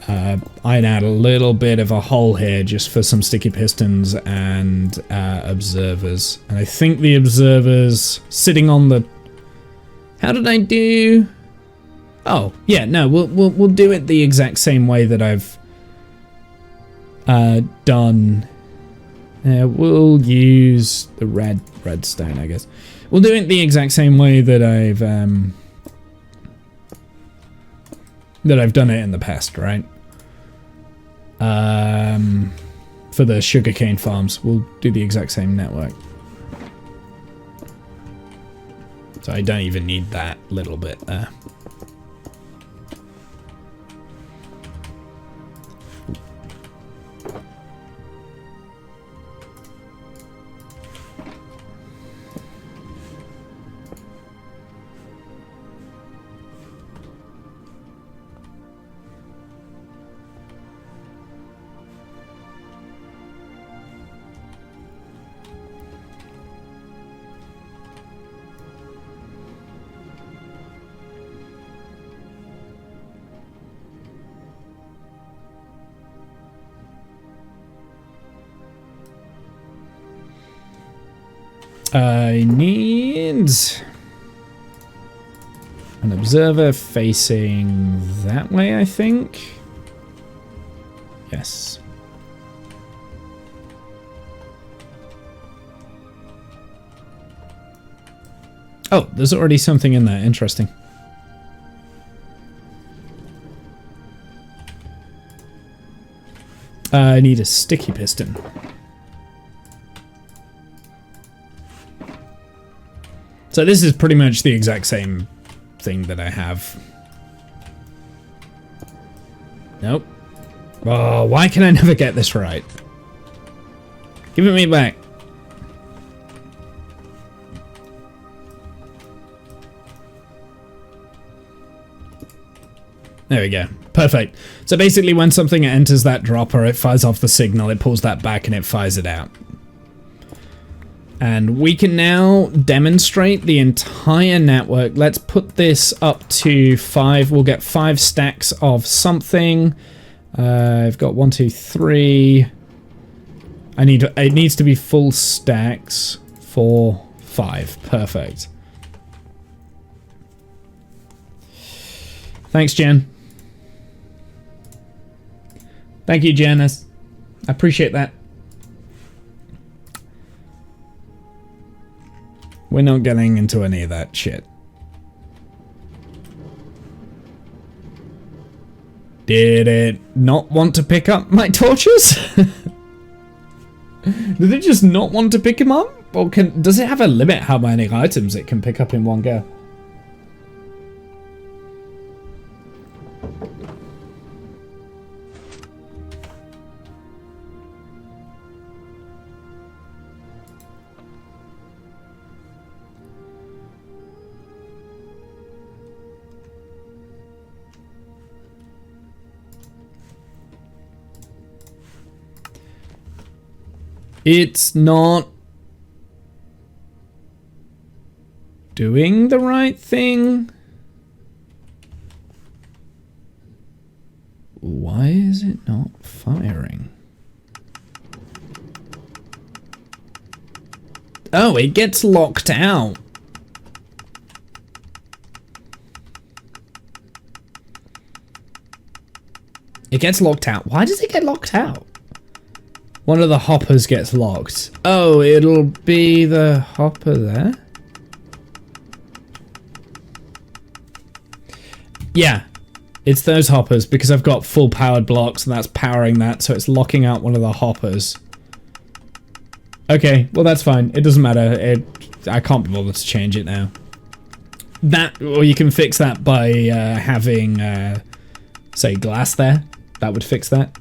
iron out a little bit of a hole here just for some sticky pistons and observers. And I think the observers sitting on the... How did I do? Oh, yeah, no, we'll do it the exact same way that I've done... we'll use the redstone, I guess. We'll do it the exact same way that I've done it in the past, right? For the sugarcane farms, we'll do the exact same network. So I don't even need that little bit there. I need an observer facing that way, I think. Yes. Oh, there's already something in there. Interesting. I need a sticky piston. So this is pretty much the exact same thing that I have. Nope. Oh, why can I never get this right? Give it me back. There we go. Perfect. So basically when something enters that dropper, it fires off the signal, it pulls that back, and it fires it out. And we can now demonstrate the entire network. Let's put this up to 5. We'll get 5 stacks of something. I've got 1, 2, 3. It needs to be full stacks. 4, 5. Perfect. Thanks, Jen. Thank you, Janice. I appreciate that. We're not getting into any of that shit. Did it not want to pick up my torches? Did it just not want to pick him up? Or does it have a limit how many items it can pick up in one go? It's not doing the right thing. Why is it not firing? Oh, it gets locked out. It gets locked out. Why does it get locked out? One of the hoppers gets locked. Oh, it'll be the hopper there? Yeah, it's those hoppers because I've got full powered blocks and that's powering that, so it's locking out one of the hoppers. Okay, well that's fine. It doesn't matter. I can't be bothered to change it now. That, or you can fix that by having, say, glass there. That would fix that.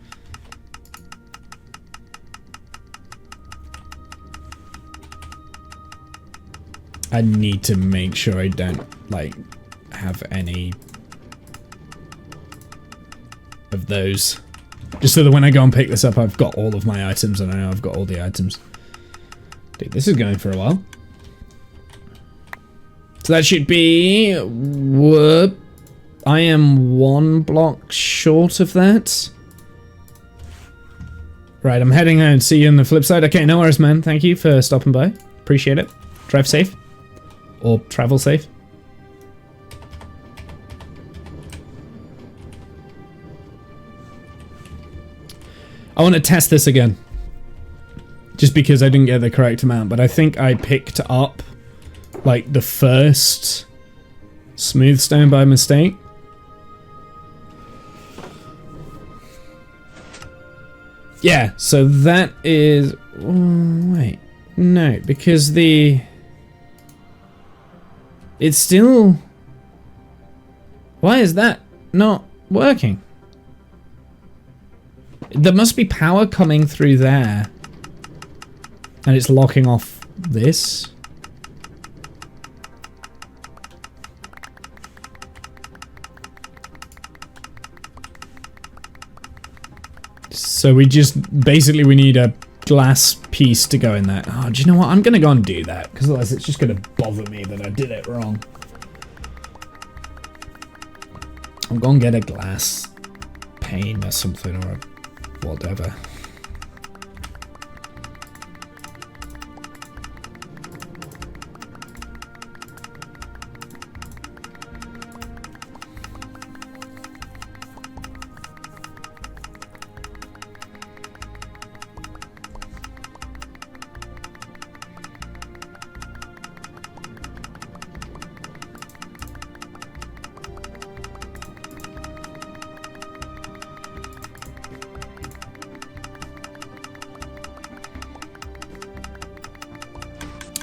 I need to make sure I don't, like, have any of those. Just so that when I go and pick this up, I've got all of my items and I know I've got all the items. Dude, this is going for a while. So that should be... Whoop. I am 1 block short of that. Right, I'm heading home. See you on the flip side. Okay, no worries, man. Thank you for stopping by. Appreciate it. Drive safe. Or travel safe. I want to test this again. Just because I didn't get the correct amount, but I think I picked up like the first smooth stone by mistake. Yeah, so that is... wait. No, because the... It's still... Why is that not working? There must be power coming through there. And it's locking off this. So we just... Basically we need a glass piece to go in there. Oh, do you know what? I'm going to go and do that. Because otherwise it's just going to bother me that I did it wrong. I'm going to get a glass pane or something or whatever.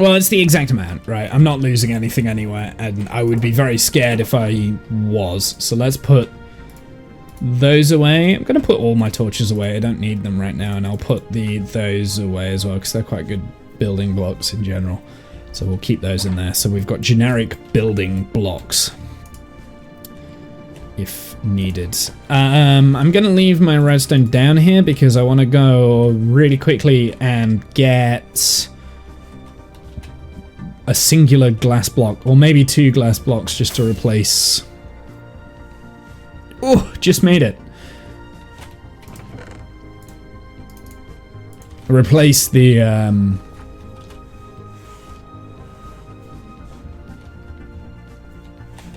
Well, it's the exact amount, right? I'm not losing anything anywhere, and I would be very scared if I was. So let's put those away. I'm going to put all my torches away. I don't need them right now, and I'll put those away as well, because they're quite good building blocks in general. So we'll keep those in there. So we've got generic building blocks, if needed. I'm going to leave my redstone down here, because I want to go really quickly and get a singular glass block, or maybe 2 glass blocks, just to replace... Oh, just made it. Replace the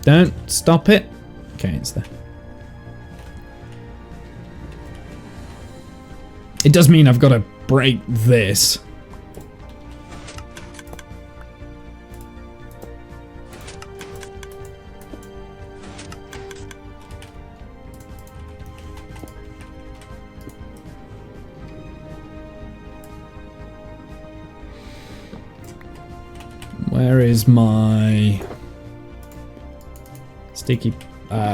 don't stop it. Okay, it's there. It does mean I've got to break this. Where is my sticky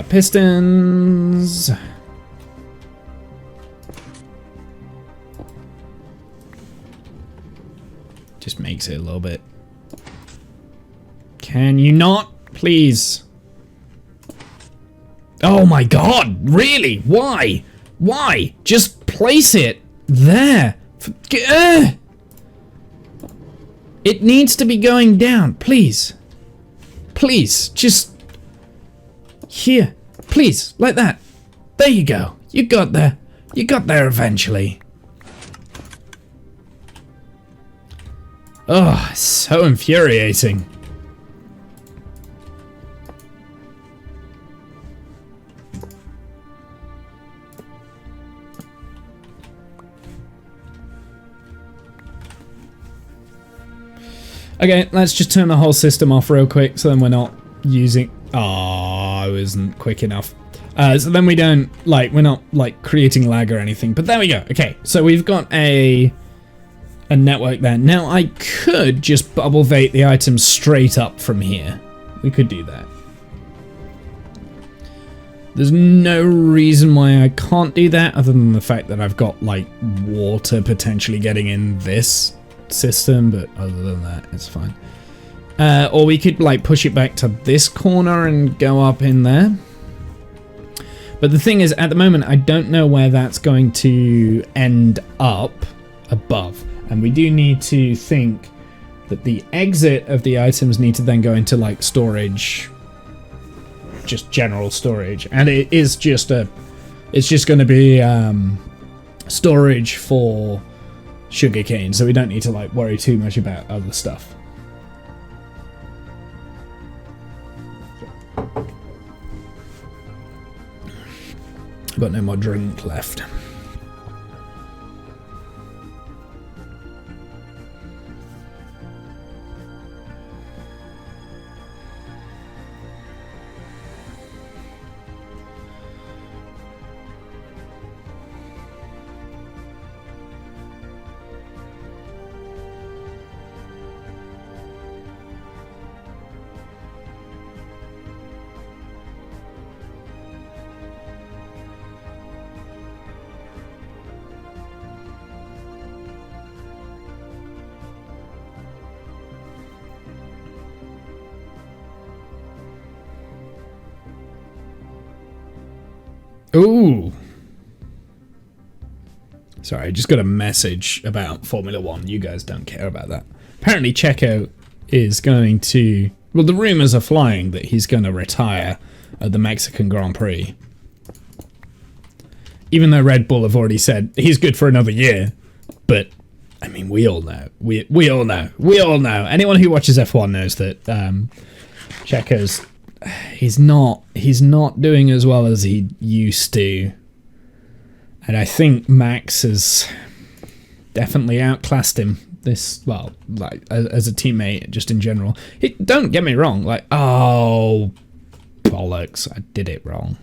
pistons? Just makes it a little bit. Can you not, please? Oh my god, really? Why? Why? Just place it there. It needs to be going down, please. Please, just... Here. Please, like that. There you go. You got there. You got there eventually. Oh, so infuriating. Okay, let's just turn the whole system off real quick, so then we're not using... Oh, I wasn't quick enough. So then we don't, like, we're not, like, creating lag or anything. But there we go. Okay, so we've got a network there. Now, I could just bubble vate the items straight up from here. We could do that. There's no reason why I can't do that, other than the fact that I've got, like, water potentially getting in this system, but other than that, it's fine. Or we could like push it back to this corner and go up in there. But the thing is, at the moment, I don't know where that's going to end up above. And we do need to think that the exit of the items need to then go into like storage, just general storage. And it is just it's just going to be storage for sugarcane, so we don't need to like worry too much about other stuff. Got no more drink left. Ooh. Sorry, I just got a message about Formula 1. You guys don't care about that. Apparently Checo is going to... Well, the rumours are flying that he's going to retire at the Mexican Grand Prix. Even though Red Bull have already said he's good for another year. But, I mean, we all know. We all know. We all know. Anyone who watches F1 knows that Checo's... He's not doing as well as he used to, and I think Max has definitely outclassed him. Well, like as a teammate, just in general. Don't get me wrong. Like, oh bollocks, I did it wrong.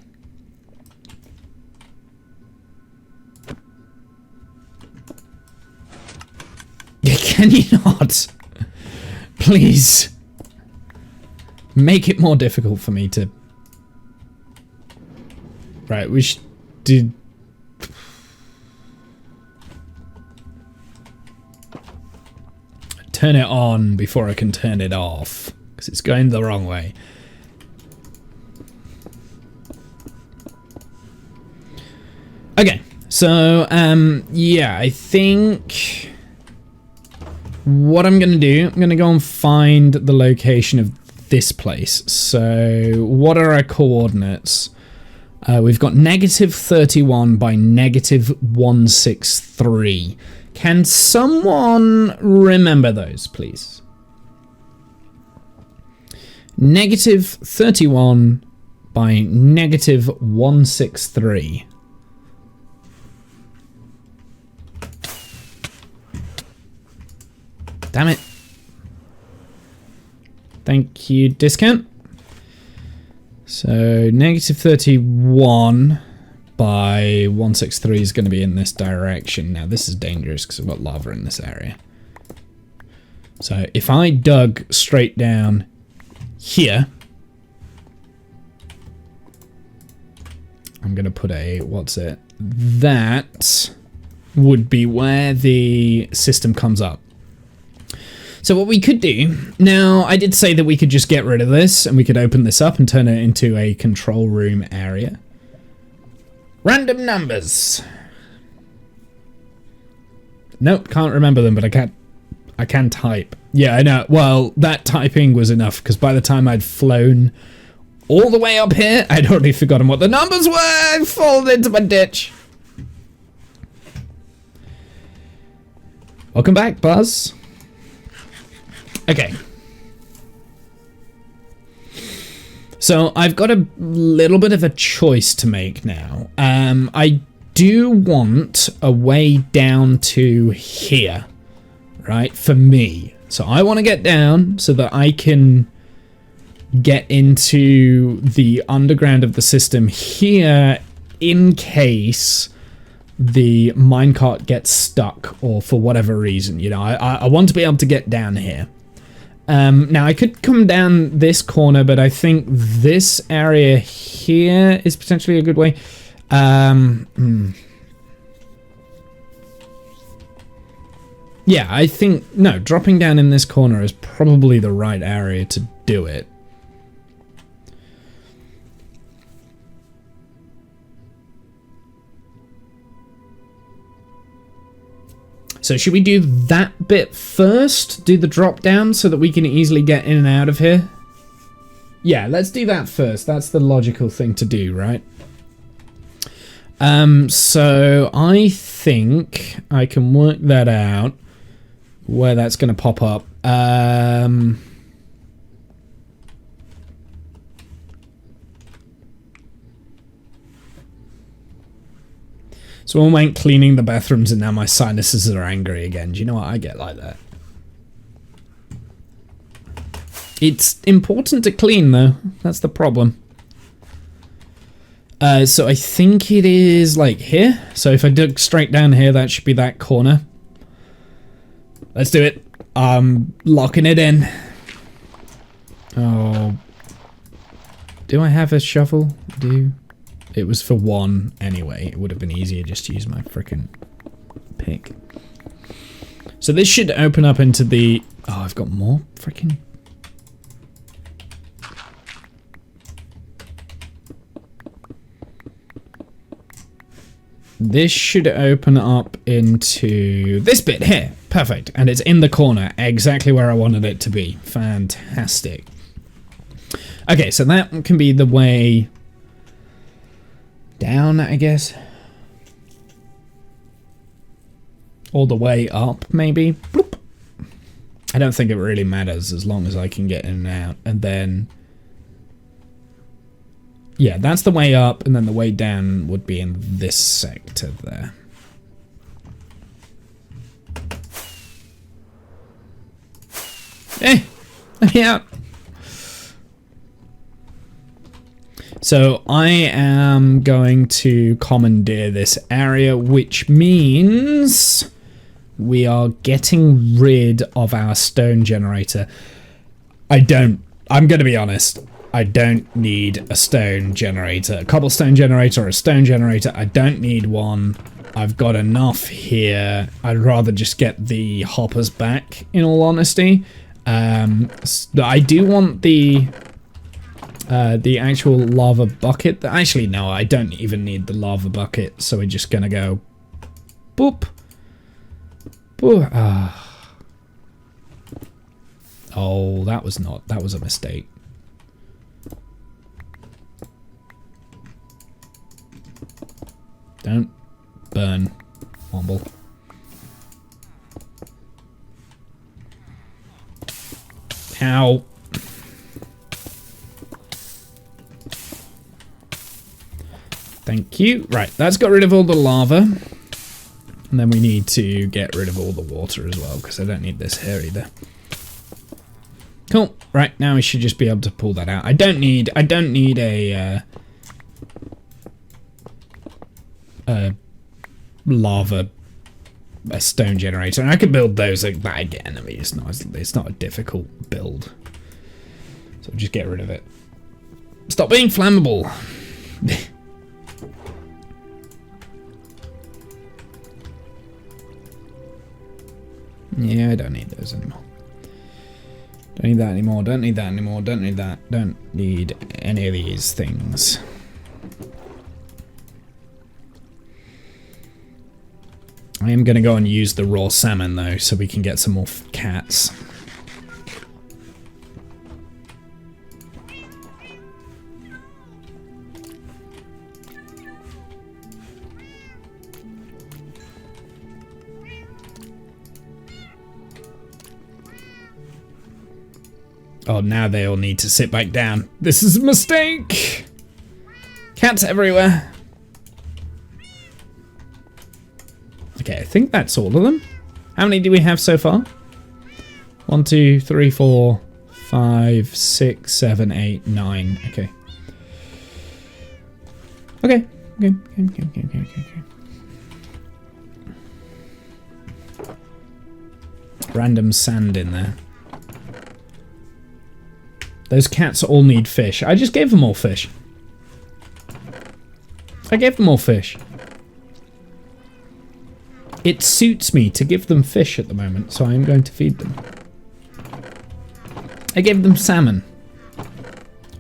Can you not? Please. Make it more difficult for me to... Right, we should do... Turn it on before I can turn it off, because it's going the wrong way. Okay, so, yeah, I think what I'm going to do, I'm going to go and find the location of this place. So, what are our coordinates? We've got -31 by -163. Can someone remember those, please? -31 by -163. Damn it. Thank you, discount. So, -31 by 163 is going to be in this direction. Now, this is dangerous because I've got lava in this area. So, if I dug straight down here, I'm going to put a, what's it? That would be where the system comes up. So what we could do, now I did say that we could just get rid of this and we could open this up and turn it into a control room area. Random numbers. Nope, can't remember them, but I can type. Yeah, I know. Well, that typing was enough because by the time I'd flown all the way up here, I'd already forgotten what the numbers were. I fallen into my ditch. Welcome back, Buzz. Okay. So I've got a little bit of a choice to make now. I do want a way down to here, right? For me. So I want to get down so that I can get into the underground of the system here in case the minecart gets stuck or for whatever reason. You know, I want to be able to get down here. Now, I could come down this corner, but I think this area here is potentially a good way. Yeah, I think... No, dropping down in this corner is probably the right area to do it. So should we do that bit first? Do the drop down so that we can easily get in and out of here? Yeah, let's do that first. That's the logical thing to do, right? So I think I can work that out where that's going to pop up. So I went cleaning the bathrooms and now my sinuses are angry again. Do you know what? I get like that. It's important to clean though. That's the problem. So I think it is like here. So if I dug straight down here, that should be that corner. Let's do it. I'm locking it in. Oh. Do I have a shovel? It was for one anyway. It would have been easier just to use my frickin' pick. So this should open up into the... Oh, I've got more frickin'... This should open up into this bit here. Perfect. And it's in the corner, exactly where I wanted it to be. Fantastic. Okay, so that can be the way... down, I guess. Or the way up, maybe. Bloop. I don't think it really matters as long as I can get in and out. And then... yeah, that's the way up, and then the way down would be in this sector there. Let me out. So I am going to commandeer this area, which means we are getting rid of our stone generator. I'm going to be honest. I don't need a stone generator. A cobblestone generator or a stone generator. I don't need one. I've got enough here. I'd rather just get the hoppers back, in all honesty. I do want the actual lava bucket. Actually, no, I don't even need the lava bucket. So we're just going to go boop. Boop. Oh, that was a mistake. Don't burn, Womble. Ow. Thank you. Right, that's got rid of all the lava. And then we need to get rid of all the water as well, because I don't need this here either. Cool. Right, now we should just be able to pull that out. I don't need a stone generator, and I could build those like that again. I mean, it's not a difficult build, so just get rid of it. Stop being flammable. Yeah, I don't need those anymore. Don't need that anymore. Don't need that anymore. Don't need that. Don't need any of these things. I am going to go and use the raw salmon, though, so we can get some more cats. Oh, now they all need to sit back down. This is a mistake! Cats everywhere. Okay, I think that's all of them. How many do we have so far? 1, 2, 3, 4, 5, 6, 7, 8, 9. Okay. Okay. Okay. Random sand in there. Those cats all need fish. I just gave them all fish. I gave them all fish. It suits me to give them fish at the moment, so I am going to feed them. I gave them salmon.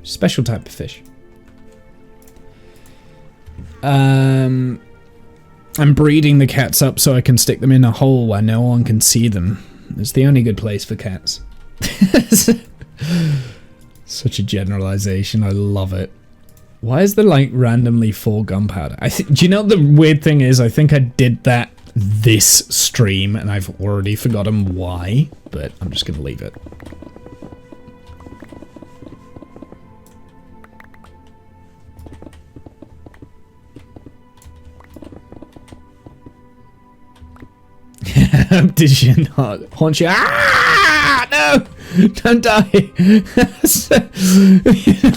Special type of fish. I'm breeding the cats up so I can stick them in a hole where no one can see them. It's the only good place for cats. Such a generalization. I love it. Why is there like randomly 4 gunpowder? Do you know what the weird thing is? I think I did that this stream and I've already forgotten why, but I'm just gonna leave it. Did you not haunt you? Ah! No! Don't die! I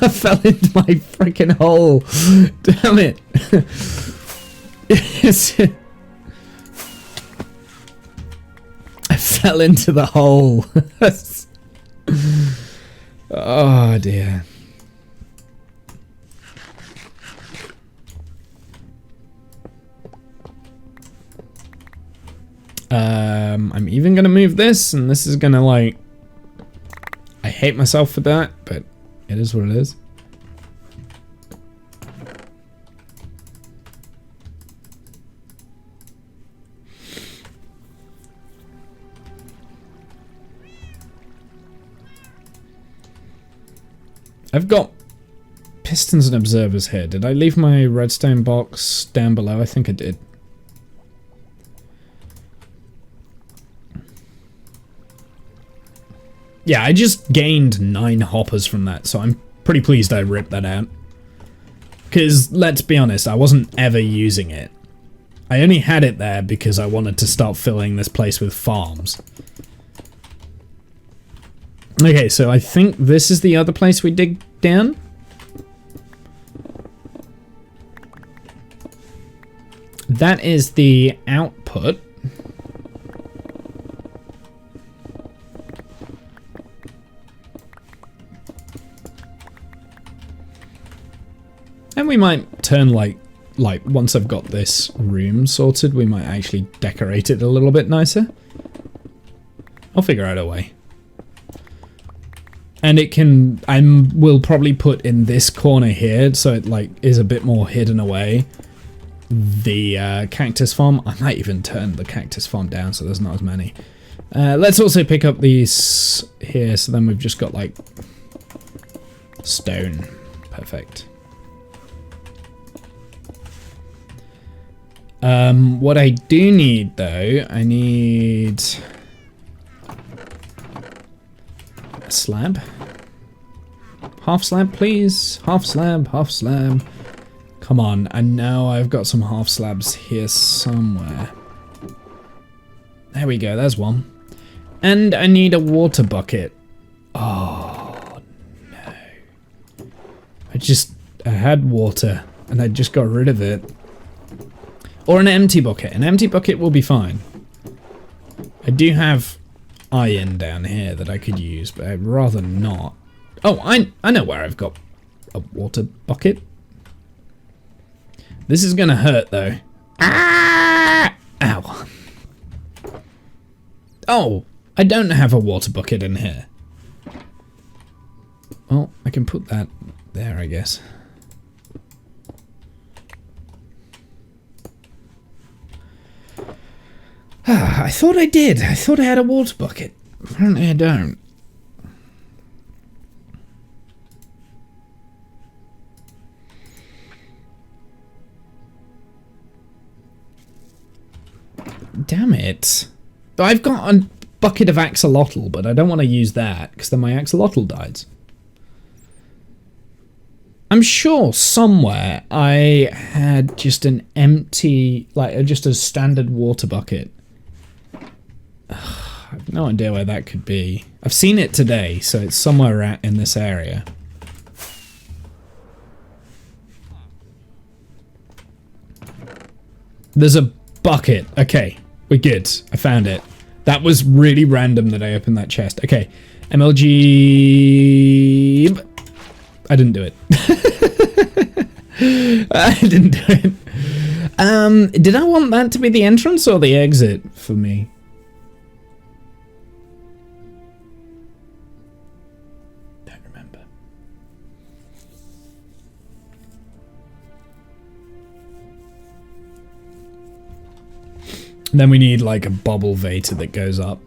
fell into my freaking hole. Damn it! I fell into the hole. Oh dear. I'm even gonna move this, and this is gonna like... I hate myself for that, but it is what it is. I've got pistons and observers here. Did I leave my redstone box down below? I think I did. Yeah, I just gained 9 hoppers from that, so I'm pretty pleased I ripped that out. Because, let's be honest, I wasn't ever using it. I only had it there because I wanted to start filling this place with farms. Okay, so I think this is the other place we dig down. That is the output. we might turn like once I've got this room sorted, we might actually decorate it a little bit nicer. I'll figure out a way. And it can, we'll probably put in this corner here, so it like is a bit more hidden away. The cactus farm, I might even turn the cactus farm down so there's not as many. Let's also pick up these here, so then we've just got like stone. Perfect. What I do need though, I need a slab. Half slab, please. Half slab, half slab. Come on, I know I've got some half slabs here somewhere. There we go, there's one. And I need a water bucket. Oh, no. I had water, and I just got rid of it. Or an empty bucket. An empty bucket will be fine. I do have iron down here that I could use, but I'd rather not. Oh, I know where I've got a water bucket. This is gonna hurt, though. Ah! Ow. Oh, I don't have a water bucket in here. Well, I can put that there, I guess. I thought I did. I thought I had a water bucket. Apparently I don't. Damn it. I've got a bucket of axolotl, but I don't want to use that because then my axolotl dies. I'm sure somewhere I had just an empty, like just a standard water bucket. I have no idea where that could be. I've seen it today, so it's somewhere in this area. There's a bucket. Okay, we're good. I found it. That was really random that I opened that chest. Okay, MLG... I didn't do it. I didn't do it. Did I want that to be the entrance or the exit for me? Don't remember. Then we need like a bubble vator that goes up.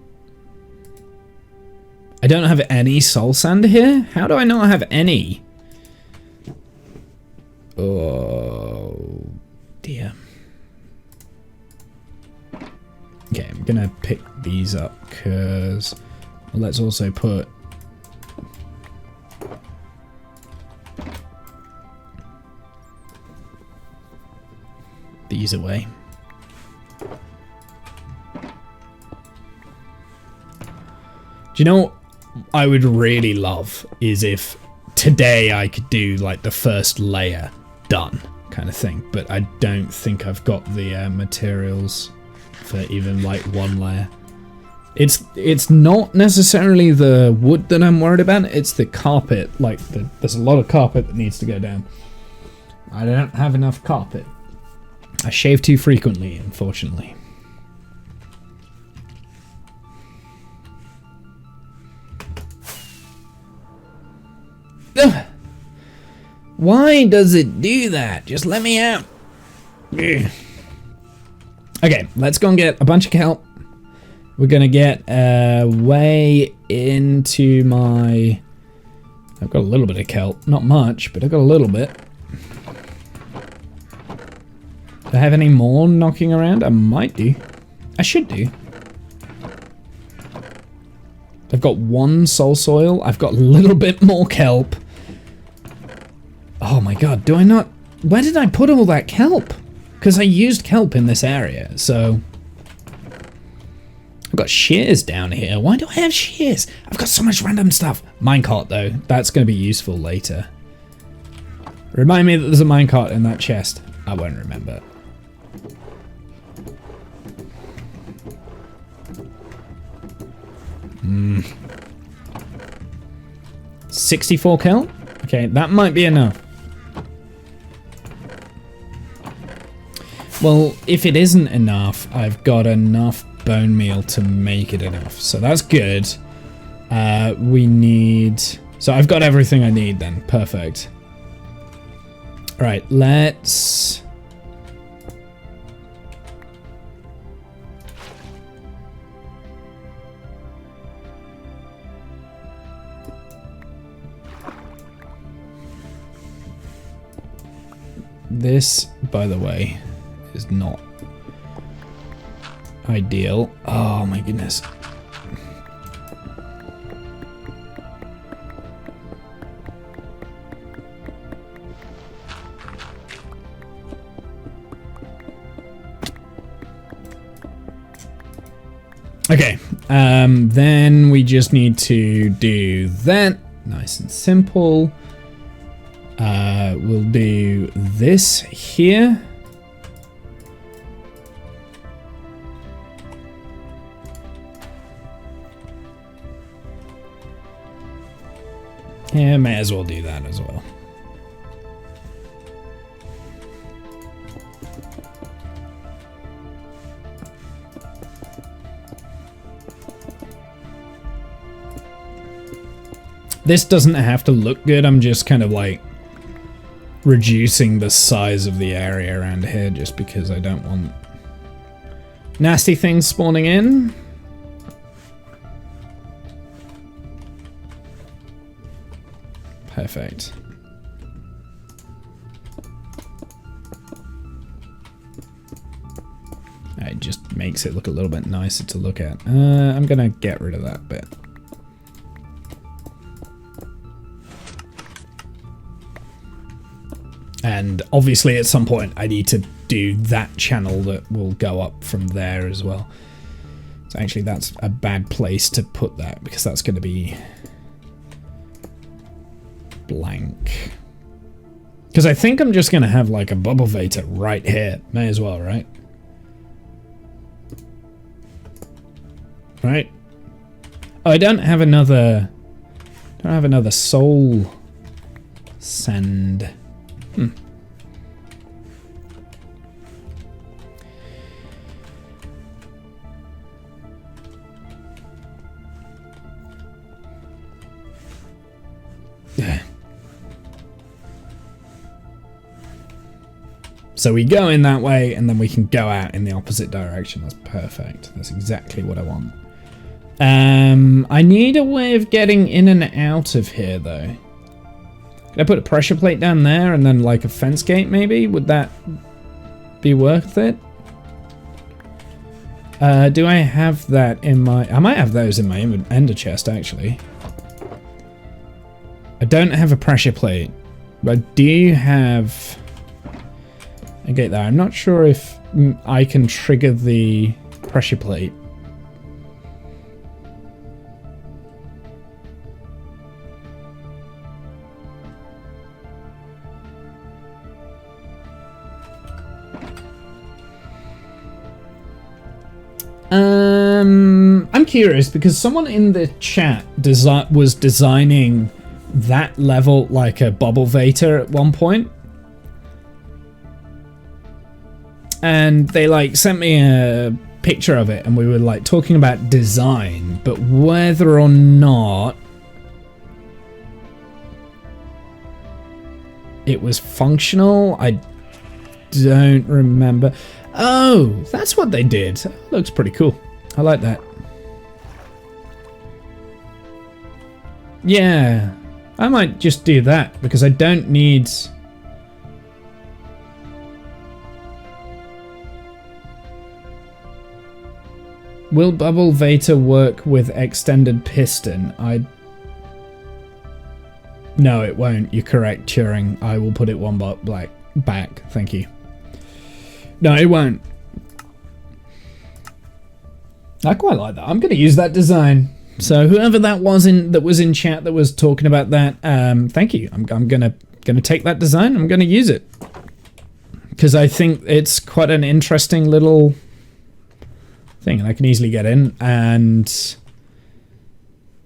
I don't have any soul sand here? How do I not have any? Oh dear. Okay, I'm gonna pick these up because let's also put these away. Do you know what I would really love is if today I could do like the first layer done kind of thing, but I don't think I've got the materials for even like one layer. It's not necessarily the wood that I'm worried about, it's the carpet. Like there's a lot of carpet that needs to go down. I don't have enough carpet. I shave too frequently, unfortunately. Ugh. Why does it do that? Just let me out. Ugh. Okay, let's go and get a bunch of kelp. We're gonna get way into my... I've got a little bit of kelp. Not much, but I've got a little bit. Do I have any more knocking around? I might do. I should do. I've got one soul soil. I've got a little bit more kelp. Oh my god, do I not... Where did I put all that kelp? Because I used kelp in this area, so... I've got shears down here. Why do I have shears? I've got so much random stuff. Minecart, though. That's going to be useful later. Remind me that there's a minecart in that chest. I won't remember. Hmm. 64 kelp? Okay, that might be enough. Well, if it isn't enough, I've got enough bone meal to make it enough. So that's good. We need... So I've got everything I need then. Perfect. Right, let's... This, by the way, is not ideal. Oh my goodness. Okay, then we just need to do that. Nice and simple. We'll do this here. Yeah, may as well do that as well. This doesn't have to look good, I'm just kind of like reducing the size of the area around here just because I don't want nasty things spawning in. Perfect. It just makes it look a little bit nicer to look at. I'm gonna get rid of that bit. And obviously at some point I need to do that channel that will go up from there as well. So actually that's a bad place to put that because that's going to be blank. Because I think I'm just going to have like a bubble vator right here. May as well, right? Right? Oh, I don't have another soul sand. So we go in that way and then we can go out in the opposite direction. That's perfect. That's exactly what I want. I need a way of getting in and out of here though. Can I put a pressure plate down there and then like a fence gate maybe? Would that be worth it? Do I have that in my... I might have those in my ender chest actually. I don't have a pressure plate, but I do have a gate there. I'm not sure if I can trigger the pressure plate. I'm curious because someone in the chat was designing that level like a bubble vator at one point. And they like sent me a picture of it and we were like talking about design, but whether or not it was functional, I don't remember. Oh, that's what they did. Looks pretty cool. I like that. Yeah, I might just do that because I don't need... Will bubble vator work with extended piston? No, it won't. You're correct, Turing. I will put it one back. Thank you. No, it won't. I quite like that. I'm going to use that design. So whoever that was in chat that was talking about that, thank you. I'm gonna take that design. I'm gonna use it because I think it's quite an interesting little thing, and I can easily get in. And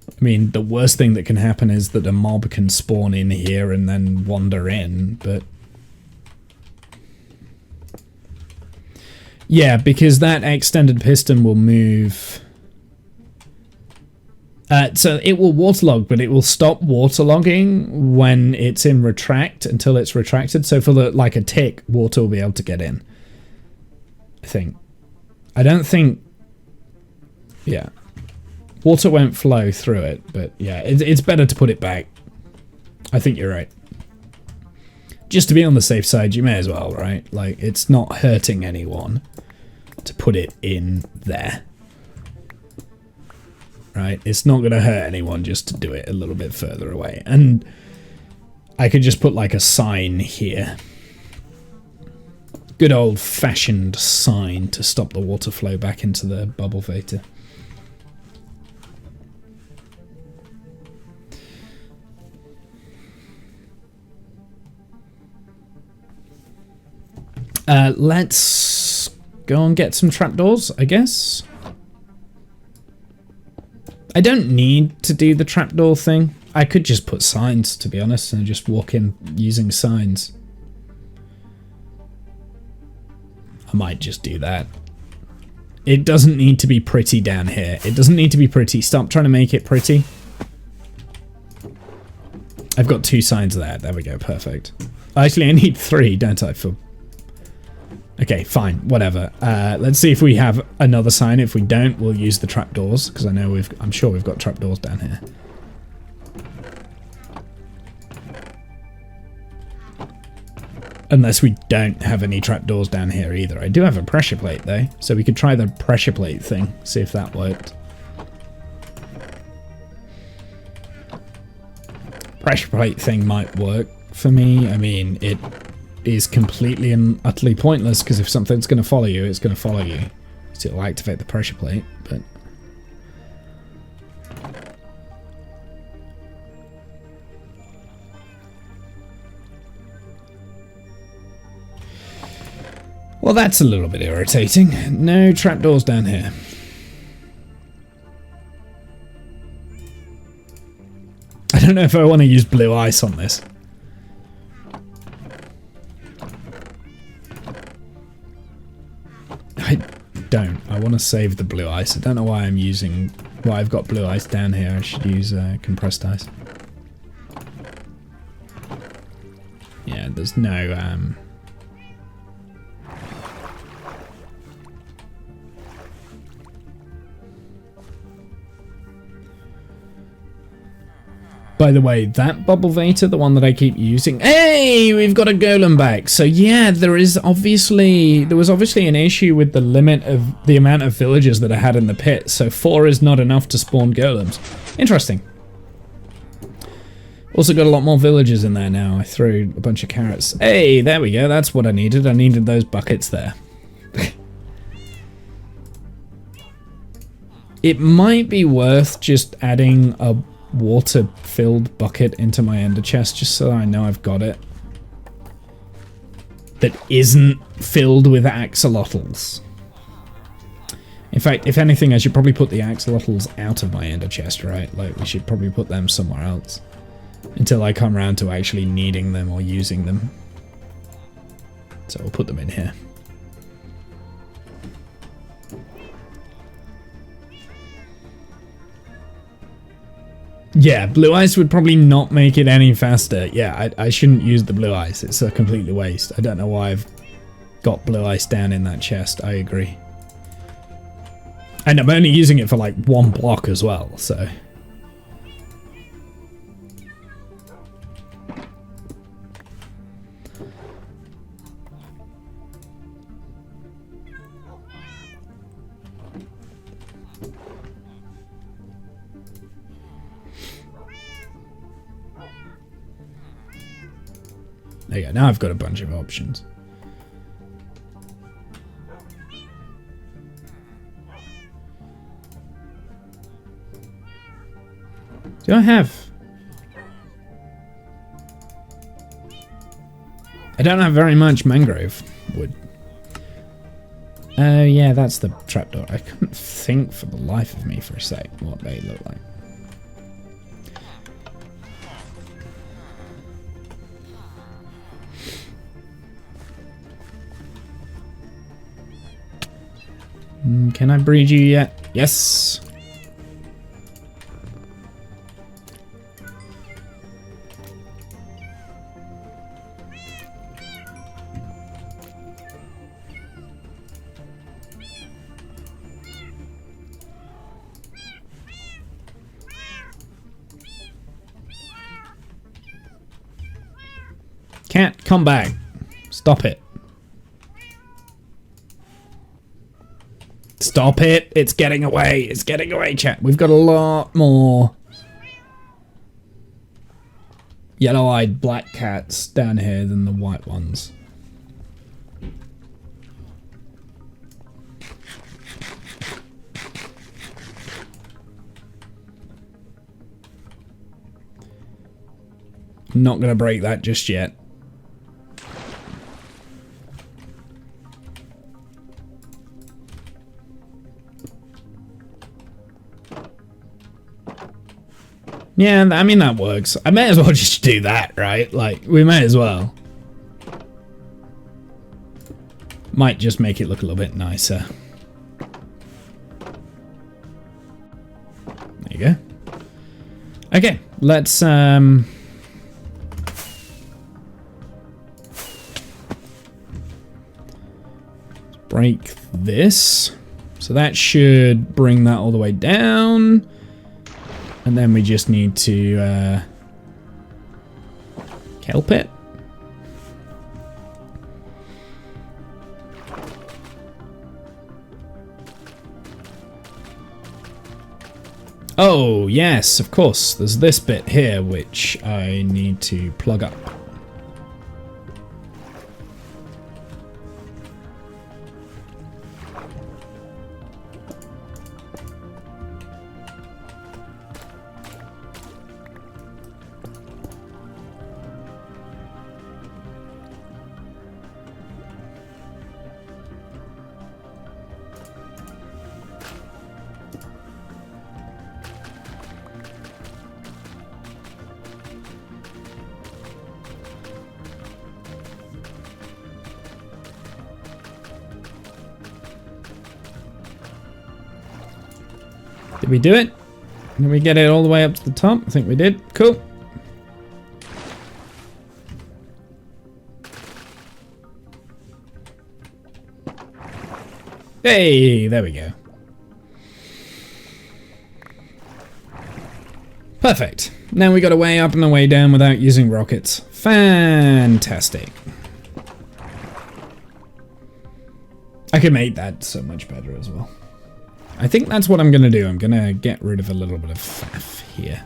I mean, the worst thing that can happen is that a mob can spawn in here and then wander in, but Yeah, because that extended piston will move. So it will waterlog, but it will stop waterlogging when it's in retract until it's retracted. So for like a tick, water will be able to get in. I think. I don't think. Yeah. Water won't flow through it, but yeah, it's better to put it back. I think you're right. Just to be on the safe side, you may as well, right? Like, it's not hurting anyone to put it in there. Right? It's not going to hurt anyone just to do it a little bit further away. And I could just put like a sign here. Good old-fashioned sign to stop the water flow back into the bubble vapor. Let's go and get some trapdoors, I guess. I don't need to do the trapdoor thing. I could just put signs, to be honest, and just walk in using signs. I might just do that. It doesn't need to be pretty down here. It doesn't need to be pretty. Stop trying to make it pretty. I've got 2 signs there. There we go. Perfect. Actually, I need 3, don't I? Okay, fine. Whatever. Let's see if we have another sign. If we don't, we'll use the trapdoors, because I'm sure we've got trapdoors down here. Unless we don't have any trapdoors down here either. I do have a pressure plate though, so we could try the pressure plate thing, see if that worked. Pressure plate thing might work for me. I mean, it is completely and utterly pointless, because if something's going to follow you, it's going to follow you. So it'll activate the pressure plate, but... Well, that's a little bit irritating. No trapdoors down here. I don't know if I want to use blue ice on this. I don't. I want to save the blue ice. I don't know why I've got blue ice down here. I should use compressed ice. Yeah, there's no... By the way, that bubble vator, the one that I keep using... Hey, we've got a golem back. So yeah, there was obviously an issue with the limit of the amount of villagers that I had in the pit. So 4 is not enough to spawn golems. Interesting. Also got a lot more villagers in there now. I threw a bunch of carrots. Hey, there we go. That's what I needed. I needed those buckets there. It might be worth just adding a water-filled bucket into my ender chest, just so I know I've got it. That isn't filled with axolotls. In fact, if anything, I should probably put the axolotls out of my ender chest, right? Like, we should probably put them somewhere else. Until I come around to actually needing them or using them. So we'll put them in here. Yeah, blue ice would probably not make it any faster. Yeah, I shouldn't use the blue ice. It's a completely waste. I don't know why I've got blue ice down in that chest. I agree. And I'm only using it for like 1 block as well, so... There you go, now I've got a bunch of options. Do I have... I don't have very much mangrove wood. Oh yeah, that's the trapdoor. I couldn't think for the life of me for a sec what they look like. Can I breed you yet? Yes. Can't come back. Stop it. Stop it. It's getting away. It's getting away, chat. We've got a lot more yellow-eyed black cats down here than the white ones. I'm not going to break that just yet. Yeah, I mean, that works. I may as well just do that, right? Like, we may as well. Might just make it look a little bit nicer. There you go. Okay, let's, break this. So that should bring that all the way down. And then we just need to kelp it. Oh, yes, of course. There's this bit here which I need to plug up. Did we do it? Did we get it all the way up to the top? I think we did. Cool. Hey, there we go. Perfect. Now we got a way up and a way down without using rockets. Fantastic. I could make that so much better as well. I think that's what I'm going to do. I'm going to get rid of a little bit of faff here.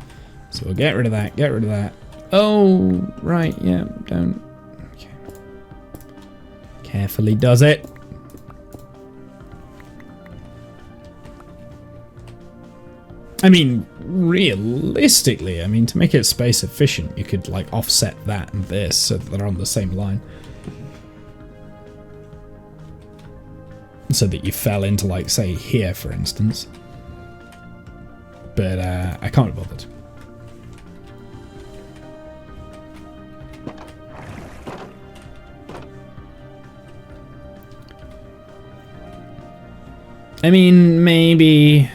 So we'll get rid of that, get rid of that. Oh, right, yeah, don't. Okay. Carefully does it. I mean, realistically, I mean, to make it space efficient, you could like offset that and this so that they're on the same line. So that you fell into, like, say, here, for instance. But I can't be bothered. I mean, maybe...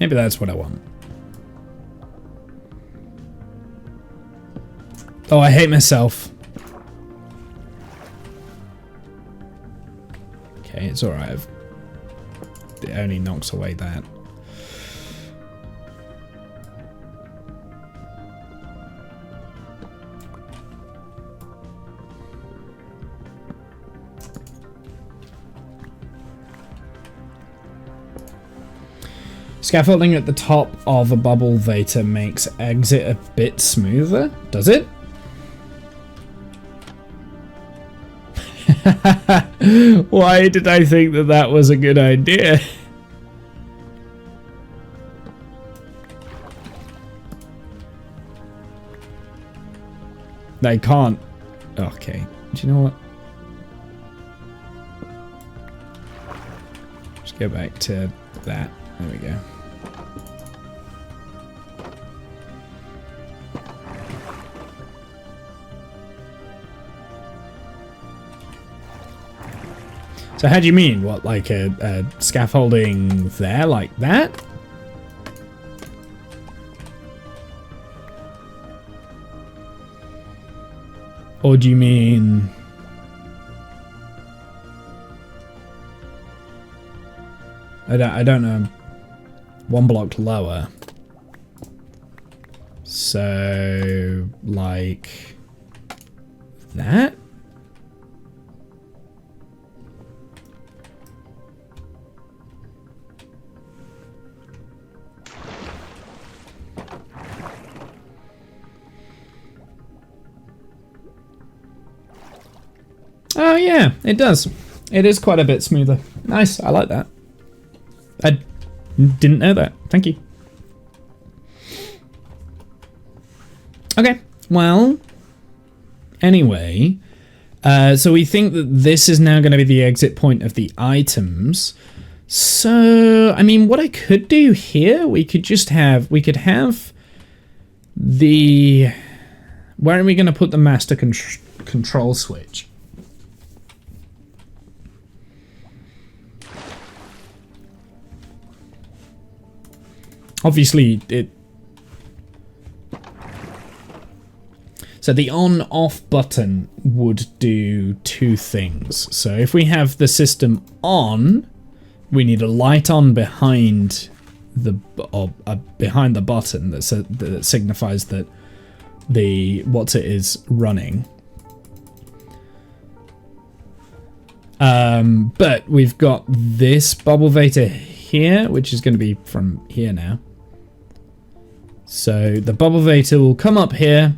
Maybe that's what I want. Oh, I hate myself. Okay, it's alright. It only knocks away that. Scaffolding at the top of a bubble vator makes exit a bit smoother. Does it? Why did I think that that was a good idea? They can't. Okay. Do you know what? go back to that. There we go. So how do you mean? What, like a scaffolding there like that? Or do you mean... I don't know. One block lower. So, like... that? Oh yeah, it does. It is quite a bit smoother. Nice, I like that. I didn't know that. Thank you. Okay, well, anyway, so we think that this is now going to be the exit point of the items. So, I mean, what I could do here, we could have the, where are we going to put the master control switch? Obviously, so the on-off button would do two things. So if we have the system on, we need a light on behind the button that signifies that it is running. But we've got this bubble vator here, which is going to be from here now. So the bubble vator will come up here,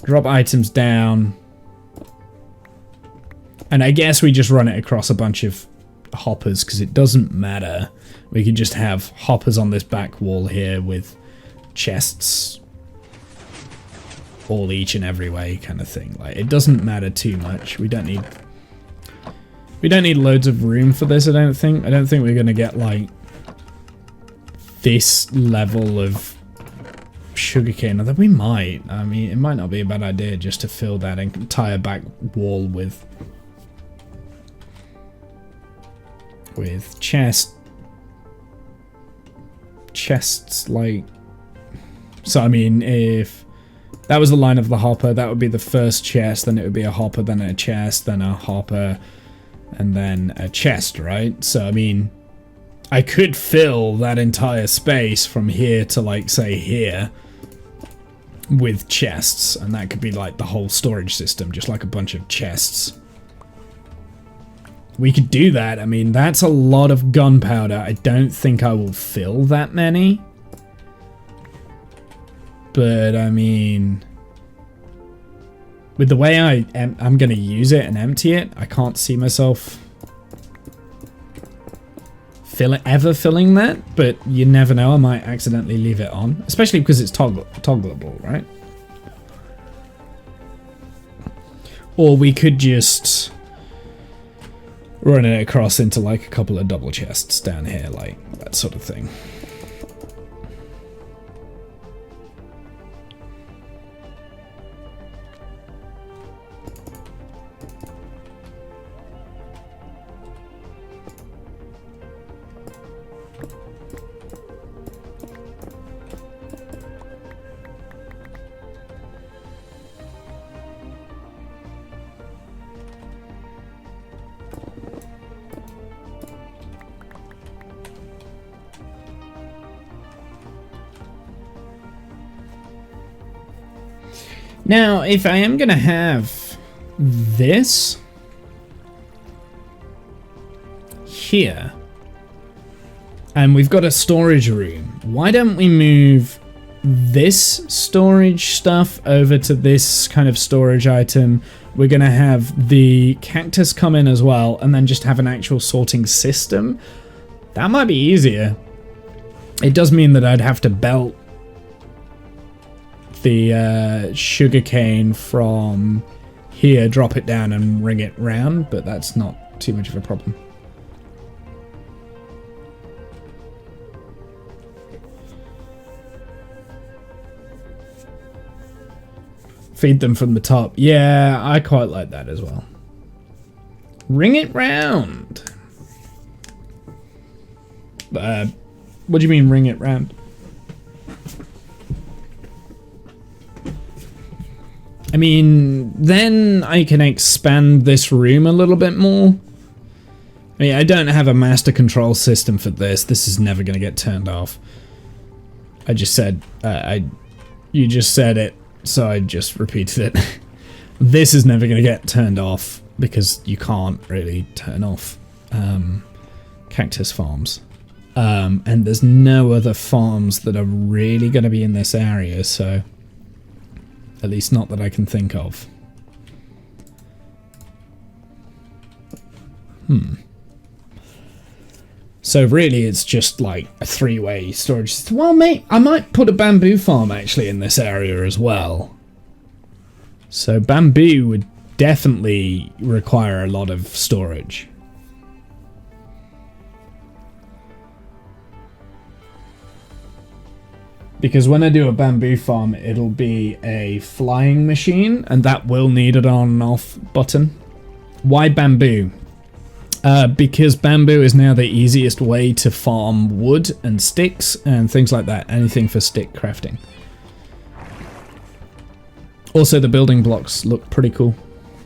drop items down, and I guess we just run it across a bunch of hoppers because it doesn't matter. We can just have hoppers on this back wall here with chests all each and every way kind of thing. Like, it doesn't matter too much. We don't need loads of room for this, I don't think. I don't think we're going to get like this level of sugarcane, although we might. I mean, it might not be a bad idea just to fill that entire back wall with chests, like, so I mean, if that was the line of the hopper, that would be the first chest, then it would be a hopper, then a chest, then a hopper, and then a chest, right? So I mean, I could fill that entire space from here to, like, say here with chests, and that could be like the whole storage system, just like a bunch of chests. We could do that. I mean, that's a lot of gunpowder. I don't think I will fill that many. But, I mean, with the way I'm going to use it and empty it, I can't see myself ever filling that, but you never know, I might accidentally leave it on, especially because it's toggleable, right? Or we could just run it across into like a couple of double chests down here, like that sort of thing. Now, if I am going to have this here, and we've got a storage room, why don't we move this storage stuff over to this kind of storage item? We're going to have the cactus come in as well, and then just have an actual sorting system. That might be easier. It does mean that I'd have to belt the sugarcane from here, drop it down and ring it round, but that's not too much of a problem. Feed them from the top. Yeah, I quite like that as well. Ring it round. What do you mean ring it round? I mean, then I can expand this room a little bit more. I mean, I don't have a master control system for this. This is never going to get turned off. I just said, you just said it, so I just repeated it. This is never going to get turned off because you can't really turn off cactus farms. And there's no other farms that are really going to be in this area, so at least not that I can think of. So really it's just like a three-way storage system. Well, mate, I might put a bamboo farm actually in this area as well. So bamboo would definitely require a lot of storage. Because when I do a bamboo farm, it'll be a flying machine, and that will need an on and off button. Why bamboo? Because bamboo is now the easiest way to farm wood and sticks and things like that. Anything for stick crafting. Also, the building blocks look pretty cool.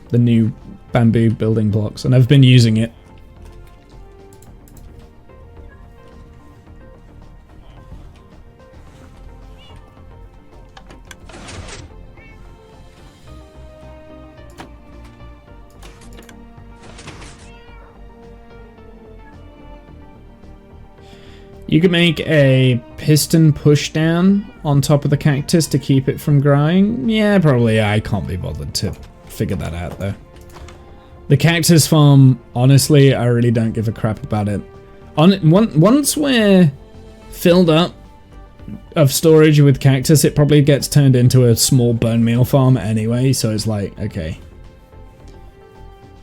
The new bamboo building blocks, and I've been using it. You can make a piston push down on top of the cactus to keep it from growing. Yeah, probably. I can't be bothered to figure that out though. The cactus farm, honestly, I really don't give a crap about it. Once we're filled up of storage with cactus, it probably gets turned into a small bone meal farm anyway, so it's like, okay.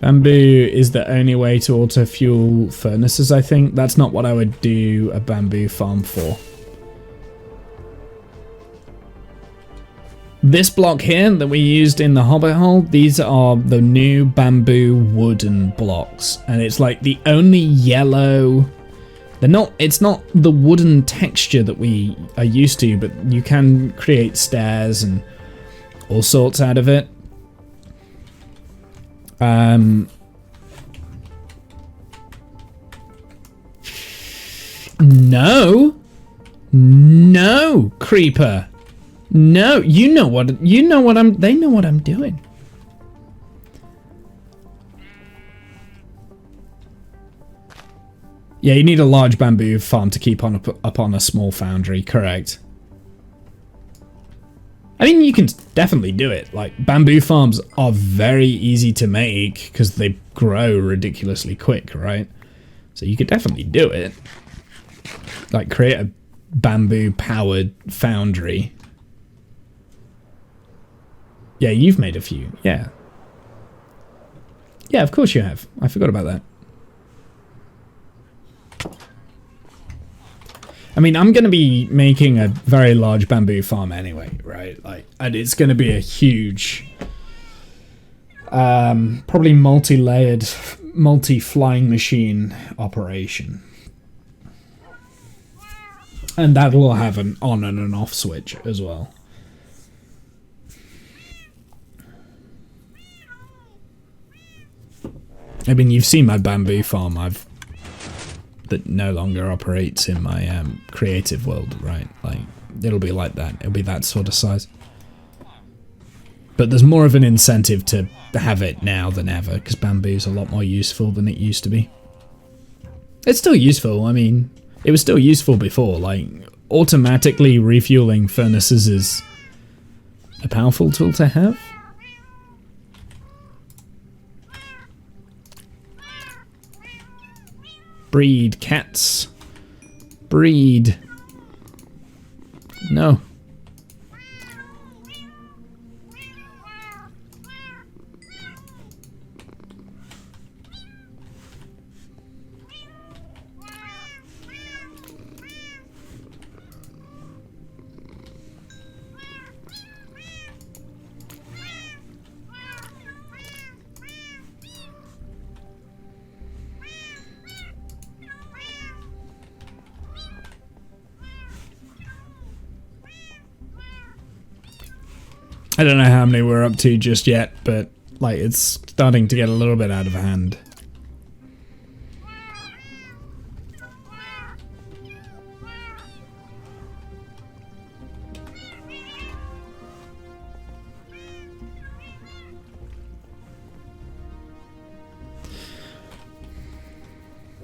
Bamboo is the only way to auto-fuel furnaces, I think. That's not what I would do a bamboo farm for. This block here that we used in the Hobbit hole, these are the new bamboo wooden blocks. And it's like the only yellow... It's not the wooden texture that we are used to, but you can create stairs and all sorts out of it. No, creeper. No, they know what I'm doing. Yeah, you need a large bamboo farm to keep up on a small foundry, correct. I mean, you can definitely do it. Like, bamboo farms are very easy to make because they grow ridiculously quick, right? So you could definitely do it. Like, create a bamboo-powered foundry. Yeah, you've made a few. Yeah. Yeah, of course you have. I forgot about that. I mean, I'm going to be making a very large bamboo farm anyway, right? Like, and it's going to be a huge, probably multi-layered, multi-flying machine operation. And that'll have an on and an off switch as well. I mean, you've seen my bamboo farm. That no longer operates in my creative world, right? Like, it'll be like that. It'll be that sort of size. But there's more of an incentive to have it now than ever, because bamboo's a lot more useful than it used to be. It's still useful. I mean, it was still useful before. Like, automatically refueling furnaces is a powerful tool to have. Breed, cats. Breed. No. I don't know how many we're up to just yet, but like it's starting to get a little bit out of hand.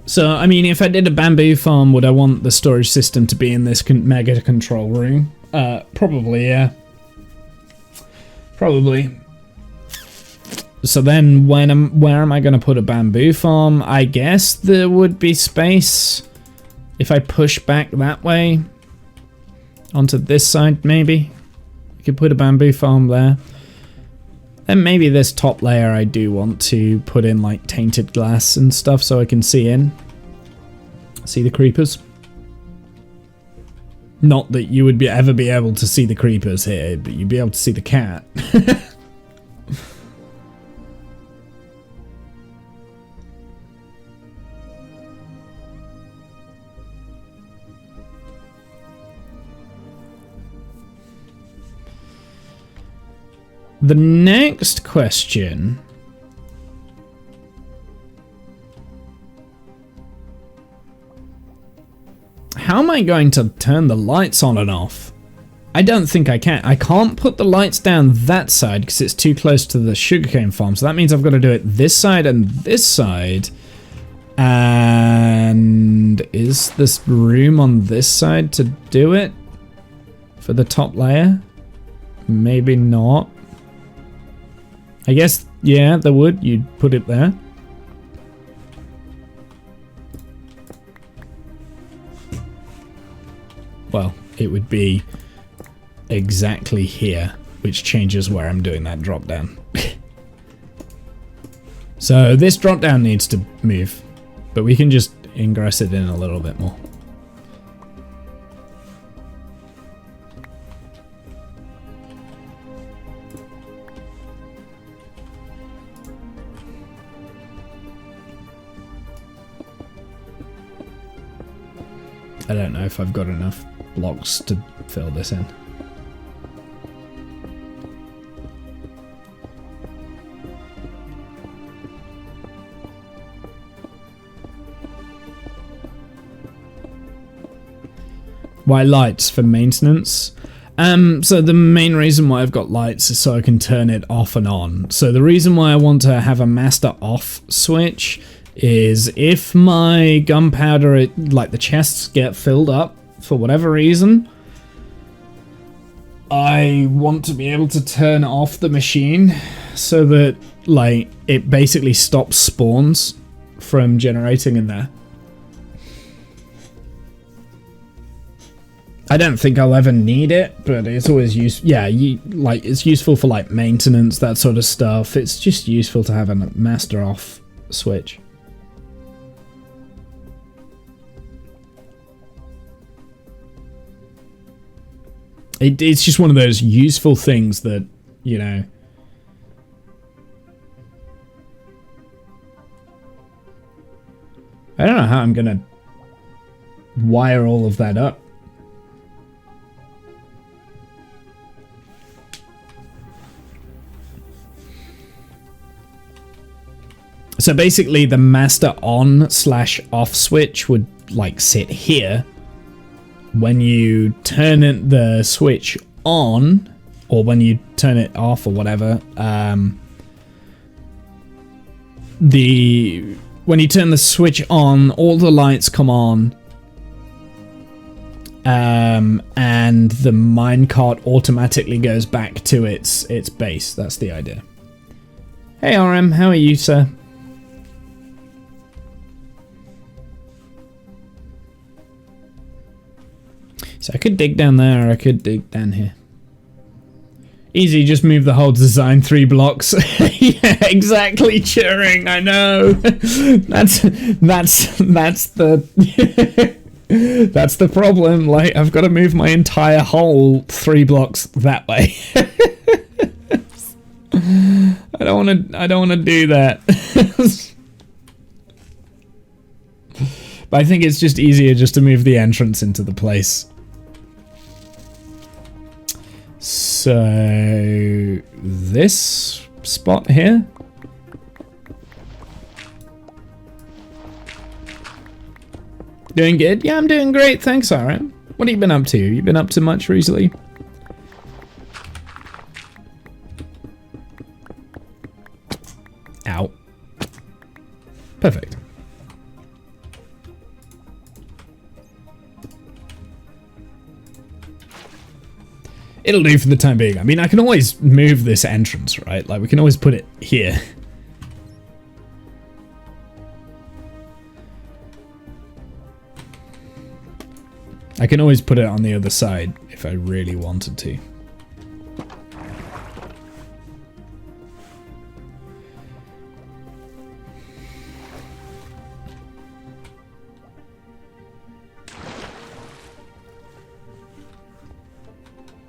So, I mean, if I did a bamboo farm, would I want the storage system to be in this mega control room? Probably, yeah. Probably. So then, where am I going to put a bamboo farm? I guess there would be space if I push back that way onto this side, maybe. You could put a bamboo farm there. Then maybe this top layer I do want to put in like tainted glass and stuff so I can see in. See the creepers. Not that you would ever be able to see the creepers here, but you'd be able to see the cat. The next question how am I going to turn the lights on and off? I don't think I can. I can't put the lights down that side because it's too close to the sugarcane farm. So that means I've got to do it this side and this side. And is this room on this side to do it for the top layer? Maybe not. I guess, yeah, there would. You'd put it there. Well, it would be exactly here, which changes where I'm doing that drop down. So this drop down needs to move, but we can just ingress it in a little bit more. I don't know if I've got enough blocks to fill this in. Why lights? For maintenance? So the main reason why I've got lights is so I can turn it off and on. So the reason why I want to have a master off switch is if my gunpowder, like the chests get filled up for whatever reason, I want to be able to turn off the machine so that like it basically stops spawns from generating in there. I don't think I'll ever need it, but it's always useful. Yeah, it's useful for like maintenance, that sort of stuff. It's just useful to have a master off switch. It's just one of those useful things that, you know... I don't know how I'm gonna wire all of that up. So basically the master on / off switch would like sit here. When you turn the switch on, or when you turn it off or whatever, when you turn the switch on, all the lights come on, and the minecart automatically goes back to its base. That's the idea. Hey RM, how are you, sir? So I could dig down there, or I could dig down here. Easy, just move the whole design 3 blocks. Yeah, exactly, Turing, I know. That's the that's the problem. Like, I've got to move my entire whole 3 blocks that way. I don't want to do that. But I think it's just easier just to move the entrance into the place. So this spot here. Doing good? Yeah, I'm doing great. Thanks, RM. What have you been up to? You been up to much recently? Ow. Perfect. It'll do for the time being. I mean, I can always move this entrance, right? Like, we can always put it here. I can always put it on the other side if I really wanted to.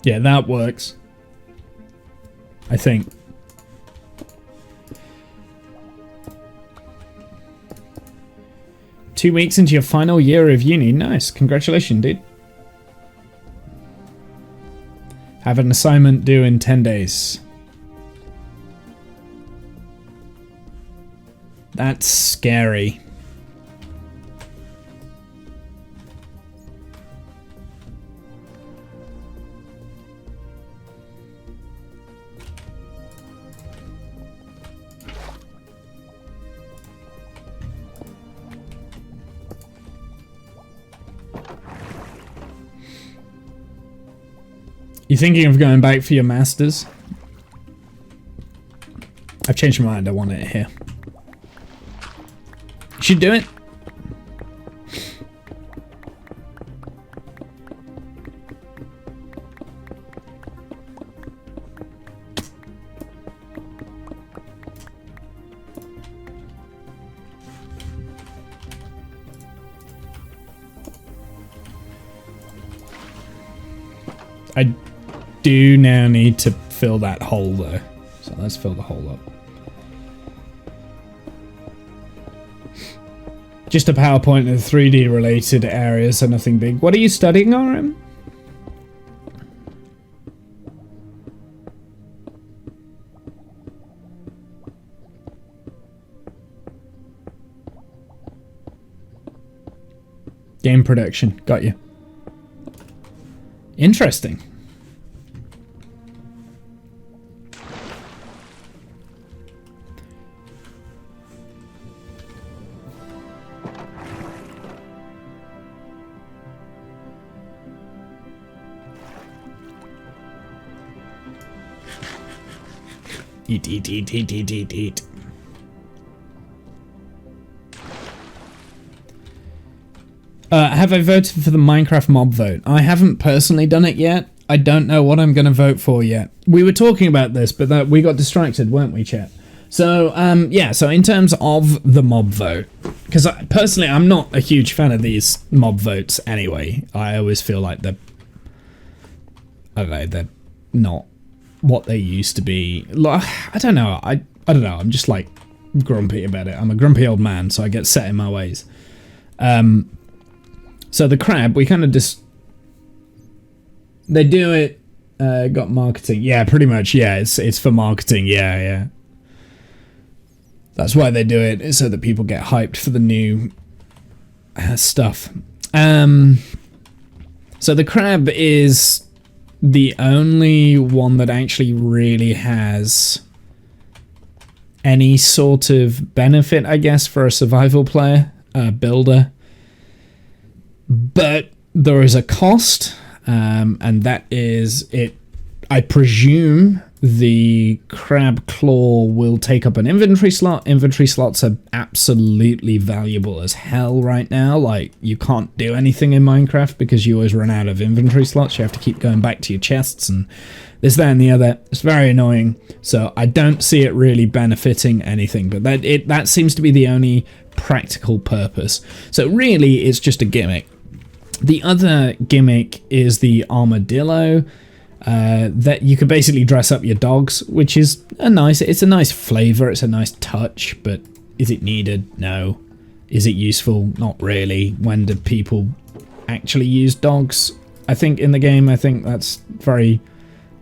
Yeah, that works. I think. Two weeks into your final year of uni. Nice. Congratulations, dude. Have an assignment due in 10 days. That's scary. You thinking of going back for your masters? I've changed my mind. I want it here. You should do it. I do now need to fill that hole though. So let's fill the hole up. Just a PowerPoint of 3D related areas, so nothing big. What are you studying, RM? Game production. Got you. Interesting. Eat. Have I voted for the Minecraft mob vote? I haven't personally done it yet. I don't know what I'm going to vote for yet. We were talking about this, but we got distracted, weren't we, chat? So, yeah, so in terms of the mob vote, because personally, I'm not a huge fan of these mob votes anyway. I always feel like they're not what they used to be. I don't know. I don't know. I'm just like grumpy about it. I'm a grumpy old man, so I get set in my ways. So the crab, we kind of just they do it. Got marketing. Yeah, pretty much. Yeah, it's for marketing. Yeah. That's why they do it, is so that people get hyped for the new stuff. So the crab is the only one that actually really has any sort of benefit, I guess, for a survival player, builder. But there is a cost, and that is it. I presume the crab claw will take up an inventory slot. Inventory slots are absolutely valuable as hell right now. Like, you can't do anything in Minecraft because you always run out of inventory slots. You have to keep going back to your chests and this, that, and the other. It's very annoying. So I don't see it really benefiting anything, but that seems to be the only practical purpose. So really, it's just a gimmick. The other gimmick is the armadillo. That you could basically dress up your dogs, which is it's a nice flavor, it's a nice touch, but is it needed? No. Is it useful? Not really. When do people actually use dogs? I think in the game, I think that's very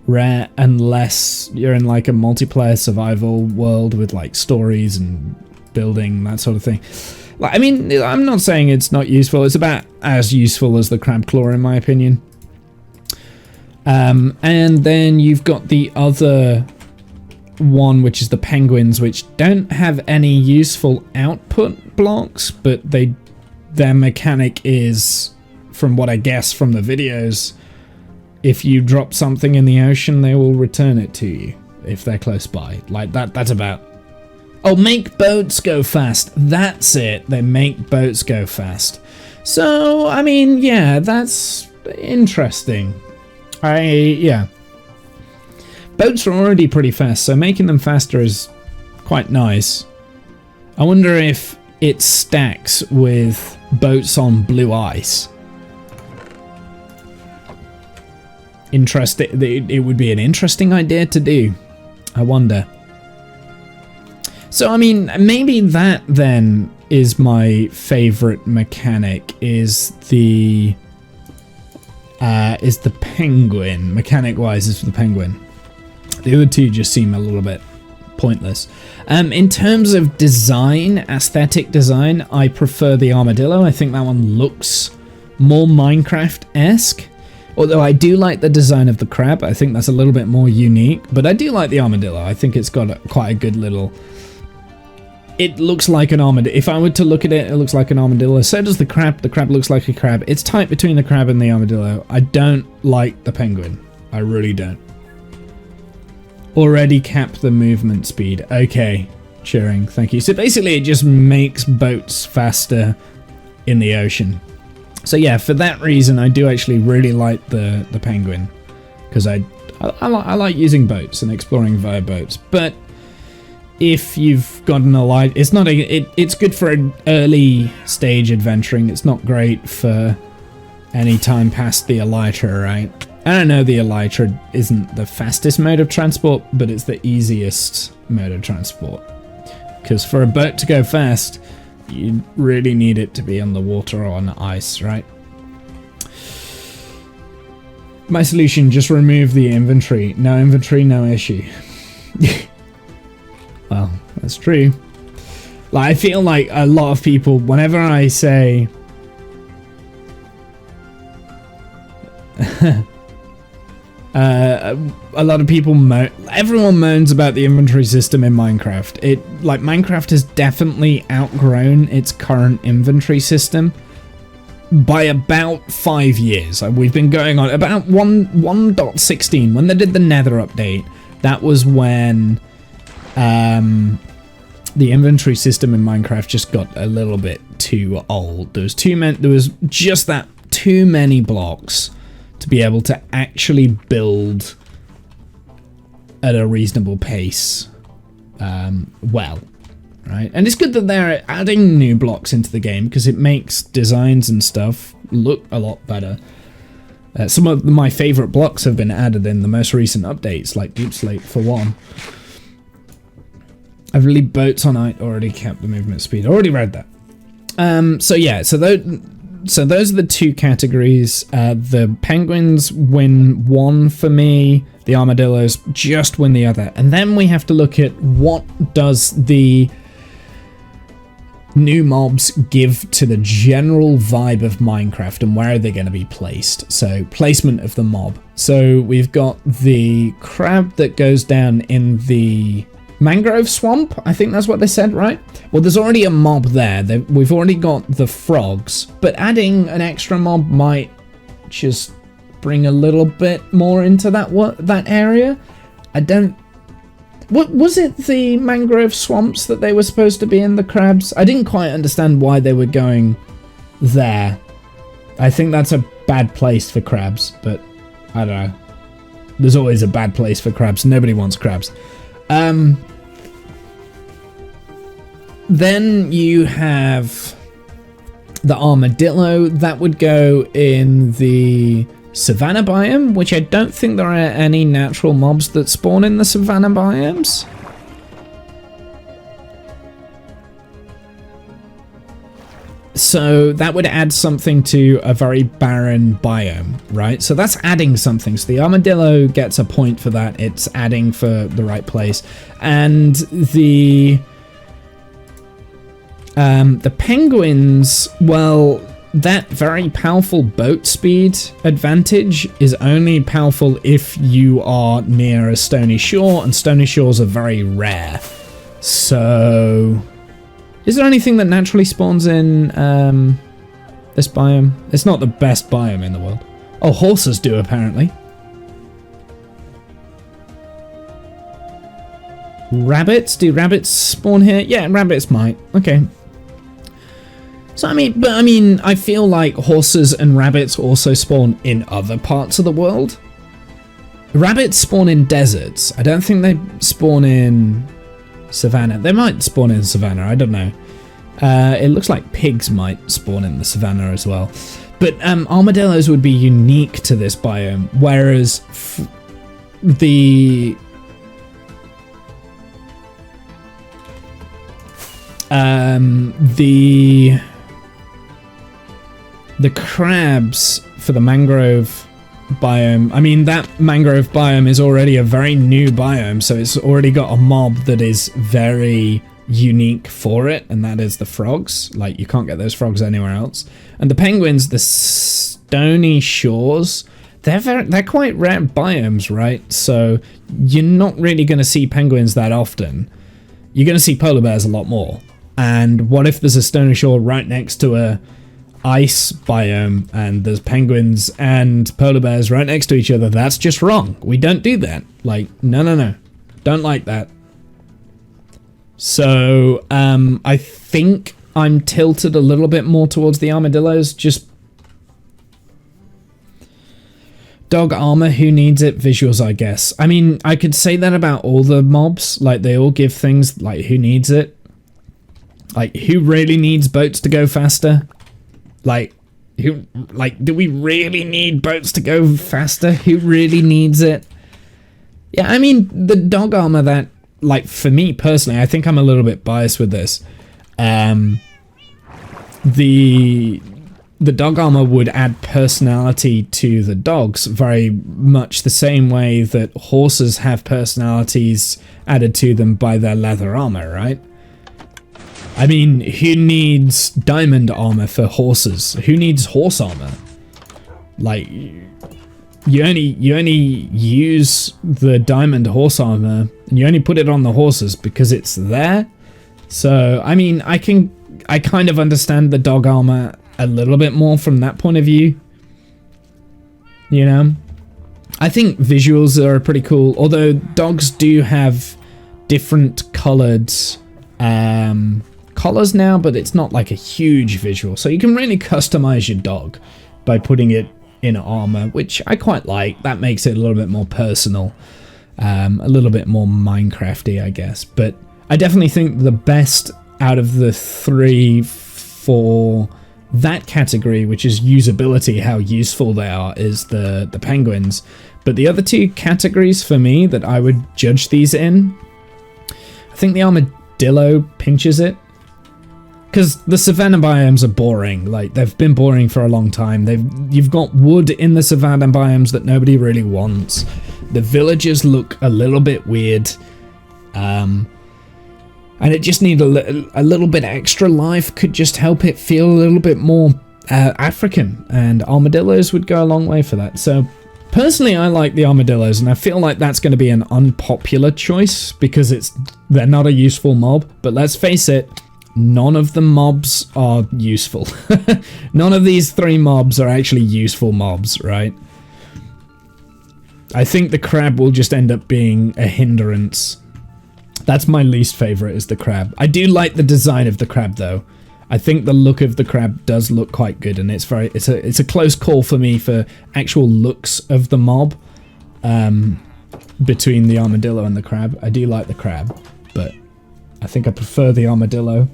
rare unless you're in like a multiplayer survival world with like stories and building, that sort of thing. Like, I mean, I'm not saying it's not useful. It's about as useful as the crab claw, in my opinion. And then you've got the other one, which is the penguins, which don't have any useful output blocks, but their mechanic is, from what I guess from the videos, if you drop something in the ocean, they will return it to you if they're close by. Like that's about... Oh, make boats go fast. That's it. They make boats go fast. So, I mean, yeah, that's interesting. Yeah. Boats are already pretty fast, so making them faster is quite nice. I wonder if it stacks with boats on blue ice. Interesting. It would be an interesting idea to do. I wonder. So, I mean, maybe that then is my favorite mechanic, is the penguin. Mechanic-wise, is the penguin. The other two just seem a little bit pointless. In terms of design, aesthetic design, I prefer the armadillo. I think that one looks more Minecraft-esque. Although I do like the design of the crab. I think that's a little bit more unique. But I do like the armadillo. I think it's got quite a good little... It looks like an armadillo. If I were to look at it, it looks like an armadillo. So does the crab. The crab looks like a crab. It's tight between the crab and the armadillo. I don't like the penguin. I really don't. Already capped the movement speed. Okay, cheering. Thank you. So basically, it just makes boats faster in the ocean. So yeah, for that reason, I do actually really like the penguin, because I like using boats and exploring via boats. But if you've got an elytra, it's not it's good for an early stage adventuring. It's not great for any time past the elytra, right? I don't know, the elytra isn't the fastest mode of transport, but it's the easiest mode of transport. Because for a boat to go fast, you really need it to be on the water or on ice, right? My solution, just remove the inventory. No inventory, no issue. Well, that's true. Like, I feel like a lot of people, whenever I say... a lot of people everyone moans about the inventory system in Minecraft. Minecraft has definitely outgrown its current inventory system by about 5 years. We've been going on about 1.16 when they did the Nether update. That was when the inventory system in Minecraft just got a little bit too old. There was just that too many blocks to be able to actually build at a reasonable pace well, right? And it's good that they're adding new blocks into the game, because it makes designs and stuff look a lot better. Some of my favorite blocks have been added in the most recent updates, like Deep Slate for one. I've really boats on ice already kept the movement speed. I already read that. So yeah, so those are the two categories. The penguins win one for me. The armadillos just win the other. And then we have to look at what does the new mobs give to the general vibe of Minecraft, and where are they going to be placed. So placement of the mob. So we've got the crab that goes down in the mangrove swamp. I think that's what they said, right? Well, there's already a mob there. We've already got the frogs, but adding an extra mob might just bring a little bit more into that area. I don't... What was it, the mangrove swamps that they were supposed to be in, the crabs? I didn't quite understand why they were going there. I think that's a bad place for crabs, but I don't know. There's always a bad place for crabs. Nobody wants crabs. Then you have the armadillo. That would go in the savanna biome, which I don't think there are any natural mobs that spawn in the savanna biomes. So that would add something to a very barren biome, right? So that's adding something. So the armadillo gets a point for that. It's adding for the right place. And the penguins, well, that very powerful boat speed advantage is only powerful if you are near a stony shore, and stony shores are very rare. So, is there anything that naturally spawns in this biome? It's not the best biome in the world. Oh, horses do apparently. Rabbits? Do rabbits spawn here? Yeah, rabbits might. Okay. So, I mean, I feel like horses and rabbits also spawn in other parts of the world. Rabbits spawn in deserts. I don't think they spawn in savannah. They might spawn in savannah, I don't know. It looks like pigs might spawn in the savannah as well. But armadillos would be unique to this biome, whereas the crabs for the mangrove biome, I mean, that mangrove biome is already a very new biome, so it's already got a mob that is very unique for it, and that is the frogs. Like, you can't get those frogs anywhere else. And the penguins, the stony shores, they're quite rare biomes, right? So you're not really going to see penguins that often. You're going to see polar bears a lot more. And what if there's a stony shore right next to a ice biome and there's penguins and polar bears right next to each other? That's just wrong. We don't do that. Like, no. Don't like that. So, I think I'm tilted a little bit more towards the armadillos. Just dog armor, who needs it? Visuals, I guess. I mean, I could say that about all the mobs. Like, they all give things like, who needs it? Like, who really needs boats to go faster? Like, do we really need boats to go faster? Who really needs it? Yeah, I mean, the dog armor that, like, for me personally, I think I'm a little bit biased with this. The dog armor would add personality to the dogs very much the same way that horses have personalities added to them by their leather armor, right? I mean, who needs diamond armor for horses? Who needs horse armor? Like, you only use the diamond horse armor, and you only put it on the horses because it's there. So, I mean, I kind of understand the dog armor a little bit more from that point of view. You know? I think visuals are pretty cool, although dogs do have different colored collars now, but it's not like a huge visual. So you can really customize your dog by putting it in armor, which I quite like. That makes it a little bit more personal, a little bit more Minecrafty, I guess. But I definitely think the best out of the three for that category, which is usability, how useful they are, is the penguins. But the other two categories for me that I would judge these in, I think the armadillo pinches it. Because the savannah biomes are boring. Like, they've been boring for a long time. You've got wood in the savannah biomes that nobody really wants. The villagers look a little bit weird. And it just needs a little bit extra life. Could just help it feel a little bit more African. And armadillos would go a long way for that. So, personally, I like the armadillos. And I feel like that's going to be an unpopular choice. Because they're not a useful mob. But let's face it, none of the mobs are useful. None of these three mobs are actually useful mobs, right? I think the crab will just end up being a hindrance. That's my least favorite, is the crab. I do like the design of the crab, though. I think the look of the crab does look quite good, and it's a close call for me for actual looks of the mob. Between the armadillo and the crab. I do like the crab, but I think I prefer the armadillo.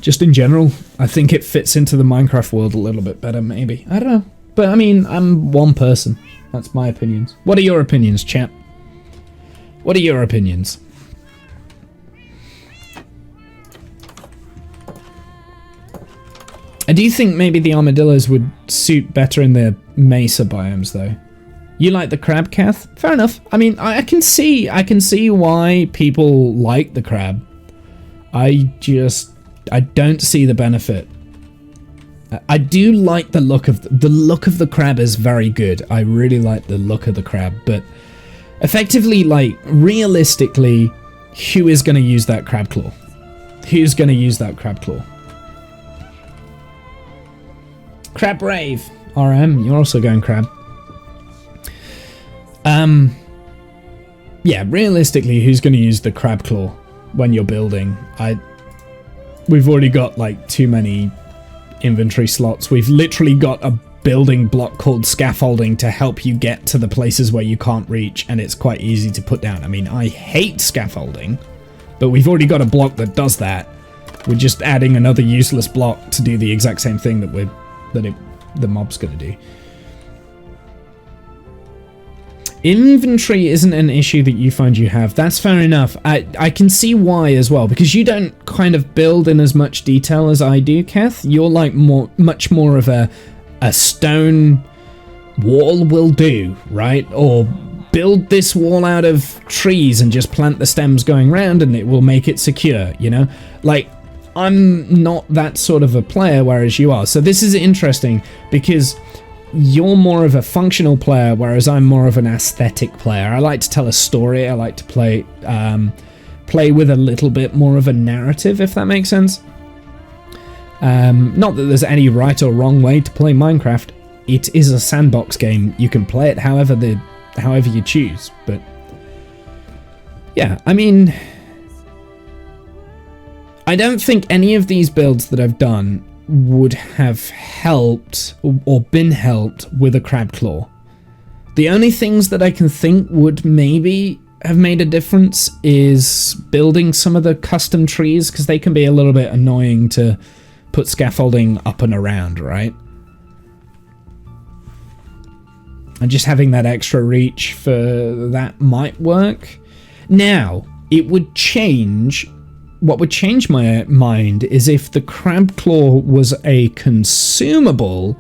Just in general, I think it fits into the Minecraft world a little bit better, maybe. I don't know. But, I mean, I'm one person. That's my opinions. What are your opinions, chat? What are your opinions? I do think maybe the armadillos would suit better in the mesa biomes, though. You like the crab, Kath? Fair enough. I mean, I can see why people like the crab. I don't see the benefit. I do like the look of the crab is very good. I really like the look of the crab, but effectively, like, realistically, who is going to use that crab claw? Who's going to use that crab claw? Crab Rave. RM, you're also going crab. Yeah, realistically, who's going to use the crab claw when you're building? We've already got, like, too many inventory slots. We've literally got a building block called scaffolding to help you get to the places where you can't reach, and it's quite easy to put down. I mean, I hate scaffolding, but we've already got a block that does that. We're just adding another useless block to do the exact same thing that the mob's gonna do. Inventory isn't an issue that you find you have. That's fair enough. I can see why as well, because you don't kind of build in as much detail as I do, Kath. You're like much more of a stone wall will do, right? Or build this wall out of trees and just plant the stems going round and it will make it secure, you know? Like, I'm not that sort of a player, whereas you are. So this is interesting because you're more of a functional player, whereas I'm more of an aesthetic player. I like to tell a story. I like to play with a little bit more of a narrative, if that makes sense. Not that there's any right or wrong way to play Minecraft. It is a sandbox game. You can play it however you choose. But yeah, I mean, I don't think any of these builds that I've done would have helped or been helped with a crab claw. The only things that I can think would maybe have made a difference is building some of the custom trees, because they can be a little bit annoying to put scaffolding up and around, right? And just having that extra reach for that might work. Now, it would change. What would change my mind is if the crab claw was a consumable,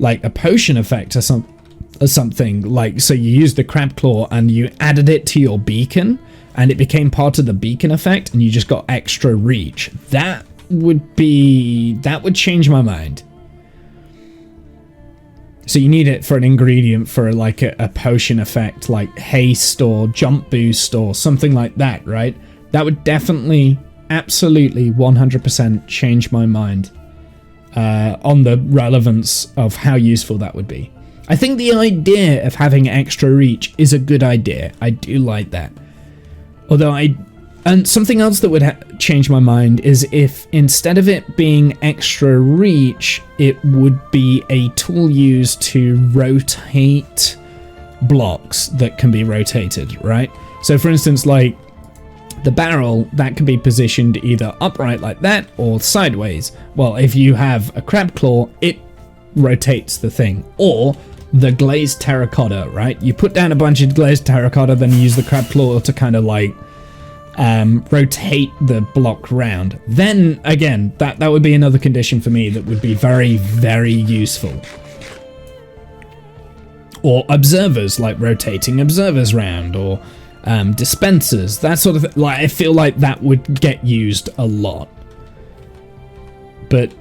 like a potion effect or something. Like, so you used the crab claw and you added it to your beacon and it became part of the beacon effect and you just got extra reach. That would change my mind. So you need it for an ingredient for like a potion effect, like haste or jump boost or something like that, right? That would definitely, absolutely, 100% change my mind on the relevance of how useful that would be. I think the idea of having extra reach is a good idea. I do like that. Although and something else that would change my mind is if instead of it being extra reach, it would be a tool used to rotate blocks that can be rotated, right? So for instance, like, the barrel, that can be positioned either upright like that or sideways. Well, if you have a crab claw, it rotates the thing. Or the glazed terracotta, right? You put down a bunch of glazed terracotta, then you use the crab claw to kind of like rotate the block round. Then again, that would be another condition for me that would be very, very useful. Or observers, like rotating observers round, or dispensers, that sort of thing. Like, I feel like that would get used a lot. But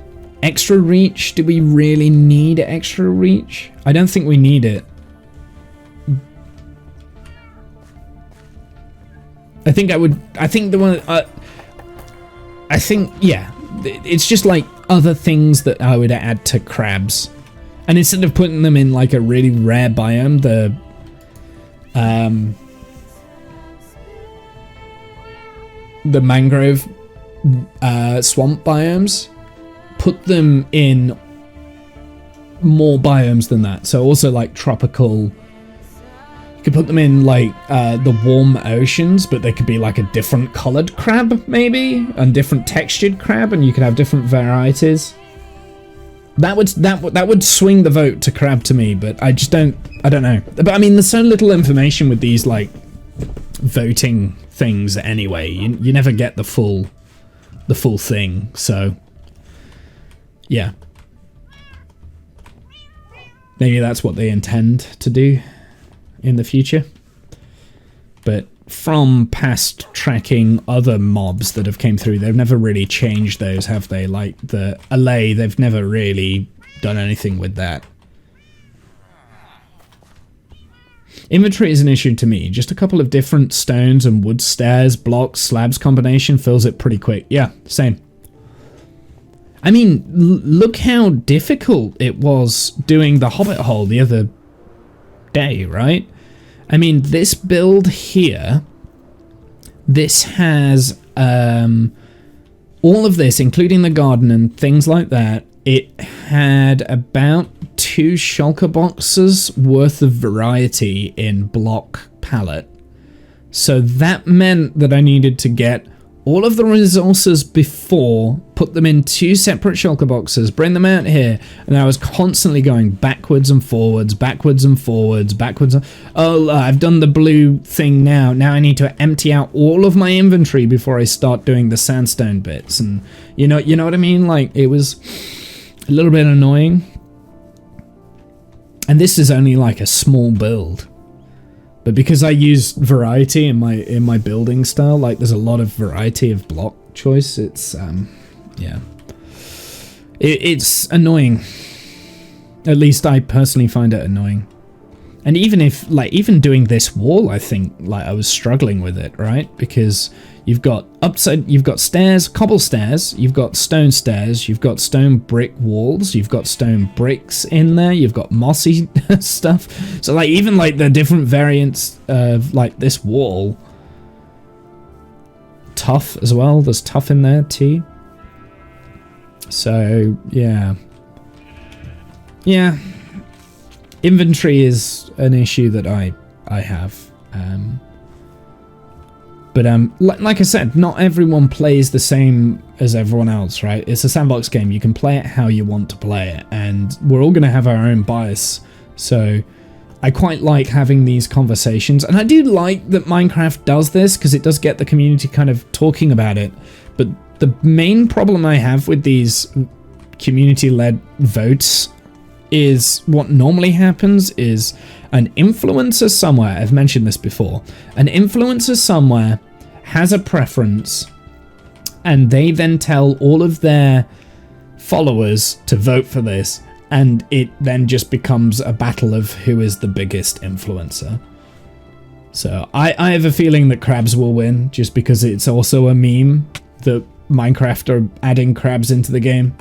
extra reach, do we really need extra reach? I don't think we need it. Yeah, it's just like other things that I would add to crabs. And instead of putting them in like a really rare biome, the mangrove swamp biomes, put them in more biomes than that. So also like tropical, you could put them in like the warm oceans, but they could be like a different colored crab maybe, and different textured crab, and you could have different varieties. That would swing the vote to crab to me, but I don't know. But I mean, there's so little information with these like voting things anyway. You never get the full thing, so yeah. Maybe that's what they intend to do in the future. But from past tracking other mobs that have came through, they've never really changed those, have they? Like the allay, they've never really done anything with that. Inventory is an issue to me. Just a couple of different stones and wood stairs, blocks, slabs combination fills it pretty quick. Yeah, same. I mean, look how difficult it was doing the Hobbit hole the other day, right? I mean, this build here, this has all of this, including the garden and things like that. It had about 2 shulker boxes worth of variety in block palette. So that meant that I needed to get all of the resources before, put them in 2 separate shulker boxes, bring them out here, and I was constantly going backwards and forwards, backwards and forwards, backwards. Oh, I've done the blue thing now. Now I need to empty out all of my inventory before I start doing the sandstone bits. And you know what I mean? Like, it was a little bit annoying. And this is only like a small build. But because I use variety in my building style, like there's a lot of variety of block choice, it's yeah. It's annoying. At least I personally find it annoying. And even if, like, even doing this wall, I think, like, I was struggling with it, right? Because you've got you've got stairs, cobble stairs, you've got stone stairs, you've got stone brick walls, you've got stone bricks in there, you've got mossy stuff. So, like, even, like, the different variants of, like, this wall. Tough as well, there's tough in there, too. So, yeah. Yeah. Inventory is an issue that I have. But like I said, not everyone plays the same as everyone else, right? It's a sandbox game. You can play it how you want to play it, and we're all going to have our own bias. So I quite like having these conversations, and I do like that Minecraft does this because it does get the community kind of talking about it. But the main problem I have with these community-led votes is what normally happens is an influencer somewhere, I've mentioned this before, an influencer somewhere has a preference and they then tell all of their followers to vote for this, and it then just becomes a battle of who is the biggest influencer. So I have a feeling that crabs will win just because it's also a meme that Minecraft are adding crabs into the game.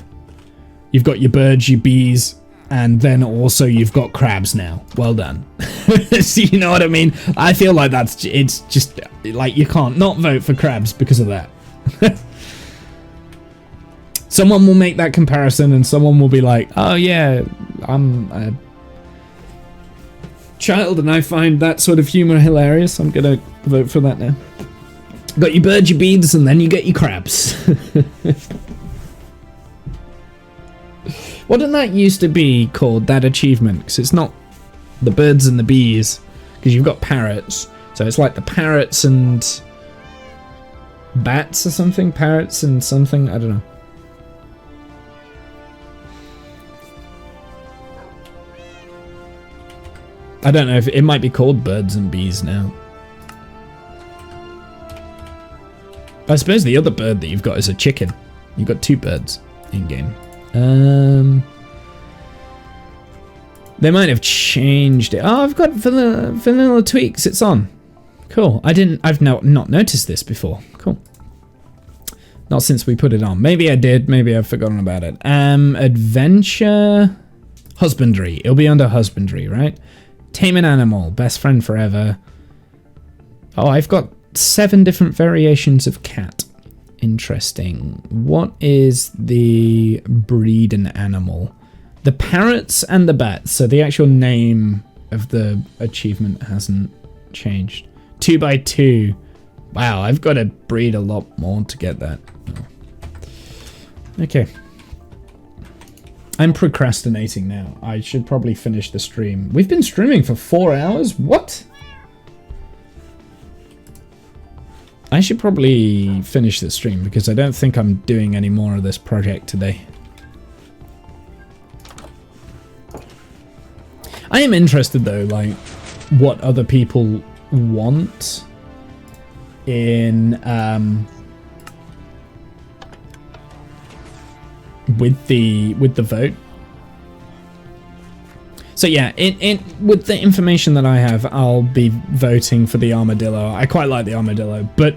You've got your birds, your bees, and then also you've got crabs now. Well done. So you know what I mean? I feel like it's just like you can't not vote for crabs because of that. Someone will make that comparison and someone will be like, oh yeah, I'm a child and I find that sort of humor hilarious. I'm gonna vote for that now. Got your birds, your bees, and then you get your crabs. What did that used to be called, that achievement? Because it's not the birds and the bees, because you've got parrots. So it's like the parrots and bats or something? Parrots and something? I don't know. I don't know if it might be called birds and bees now. I suppose the other bird that you've got is a chicken. You've got 2 birds in game. They might have changed it. Oh, I've got vanilla tweaks. It's on. Cool. I've not noticed this before. Cool. Not since we put it on. Maybe I did. Maybe I've forgotten about it. Adventure, husbandry. It'll be under husbandry, right? Tame an animal. Best friend forever. Oh, I've got 7 different variations of cat. Interesting. What is the breed an animal? The parrots and the bats. So the actual name of the achievement hasn't changed. 2x2. Wow, I've got to breed a lot more to get that. Oh. Okay. I'm procrastinating now. I should probably finish the stream. We've been streaming for 4 hours? What? I should probably finish this stream because I don't think I'm doing any more of this project today. I am interested though, like what other people want in with the vote. So yeah, with the information that I have, I'll be voting for the armadillo. I quite like the armadillo, but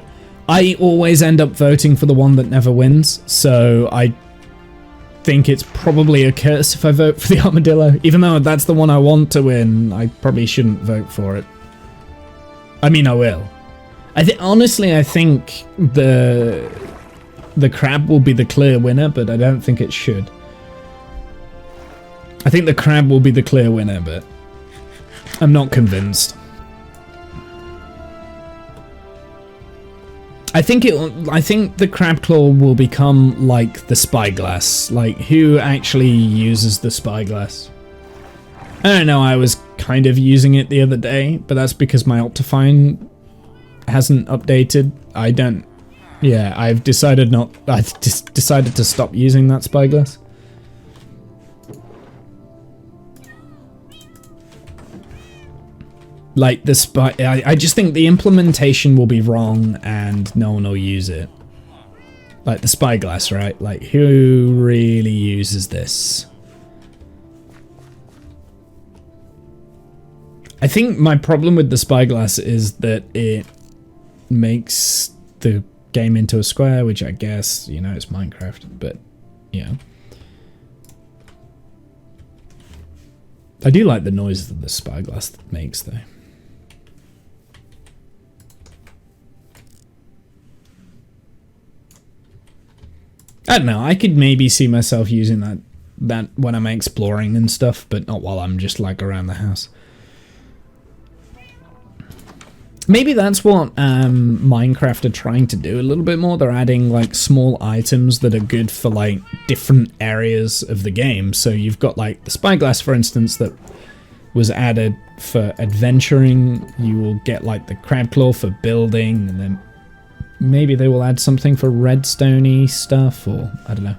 I always end up voting for the one that never wins, so I think it's probably a curse if I vote for the armadillo. Even though that's the one I want to win, I probably shouldn't vote for it. I mean, I will. Honestly, I think the crab will be the clear winner, but I don't think it should. I think the crab will be the clear winner, but I'm not convinced. I think the crab claw will become like the spyglass. Like, who actually uses the spyglass? I don't know, I was kind of using it the other day, but that's because my Optifine hasn't updated. I've decided to stop using that spyglass. Like I just think the implementation will be wrong and no one will use it. Like the spyglass, right? Like, who really uses this? I think my problem with the spyglass is that it makes the game into a square, which I guess, you know, it's Minecraft, but yeah. I do like the noise that the spyglass makes though. I don't know, I could maybe see myself using that when I'm exploring and stuff, but not while I'm just like around the house. Maybe that's what Minecraft are trying to do a little bit more. They're adding like small items that are good for like different areas of the game. So you've got like the spyglass, for instance, that was added for adventuring. You will get like the crab claw for building, and then maybe they will add something for redstone-y stuff, or I don't know.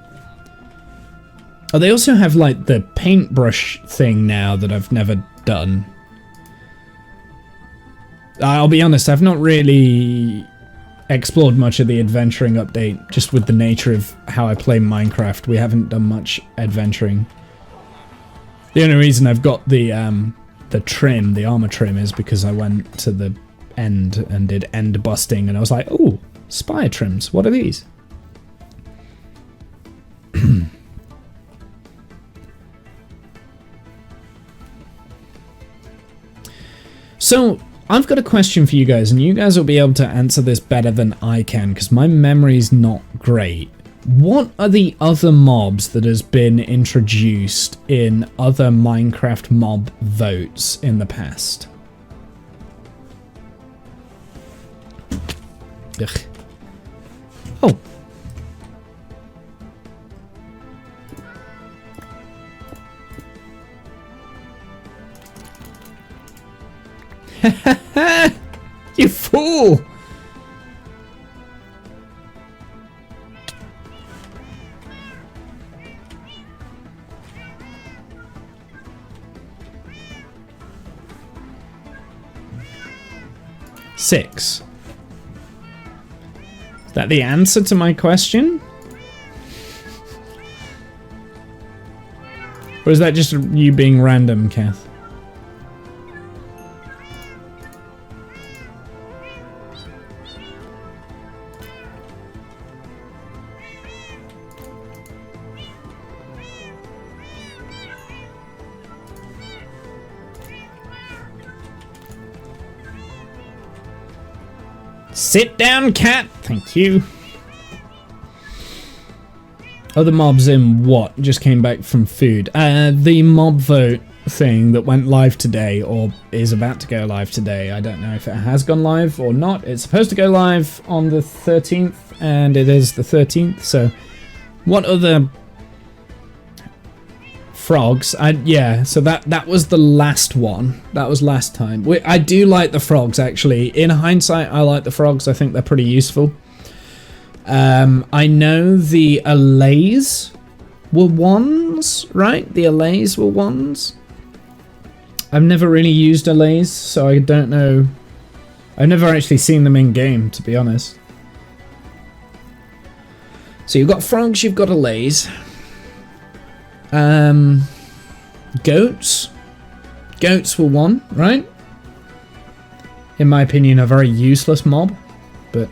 Oh, they also have like the paintbrush thing now that I've never done. I'll be honest, I've not really explored much of the adventuring update, just with the nature of how I play Minecraft. We haven't done much adventuring. The only reason I've got the trim, the armor trim, is because I went to the end and did end busting, and I was like, oh, spire trims, what are these? So I've got a question for you guys, and you guys will be able to answer this better than I can because my memory's not great. What are the other mobs that has been introduced in other Minecraft mob votes in the past? Ugh. Oh. You fool! Six. Is that the answer to my question? Or is that just you being random, Kath? Sit down, cat. Thank you. Other mobs in what? Just came back from food. The mob vote thing that went live today, or is about to go live today. I don't know if it has gone live or not. It's supposed to go live on the 13th, and it is the 13th. So, what other frogs? Yeah, so that was the last one. That was last time. I do like the frogs, actually. In hindsight, I like the frogs. I think they're pretty useful. I know the allays were ones, right? The allays were ones. I've never really used allays, so I don't know. I've never actually seen them in game, to be honest. So you've got frogs, you've got allays. Goats. Goats were one, right? In my opinion, a very useless mob, but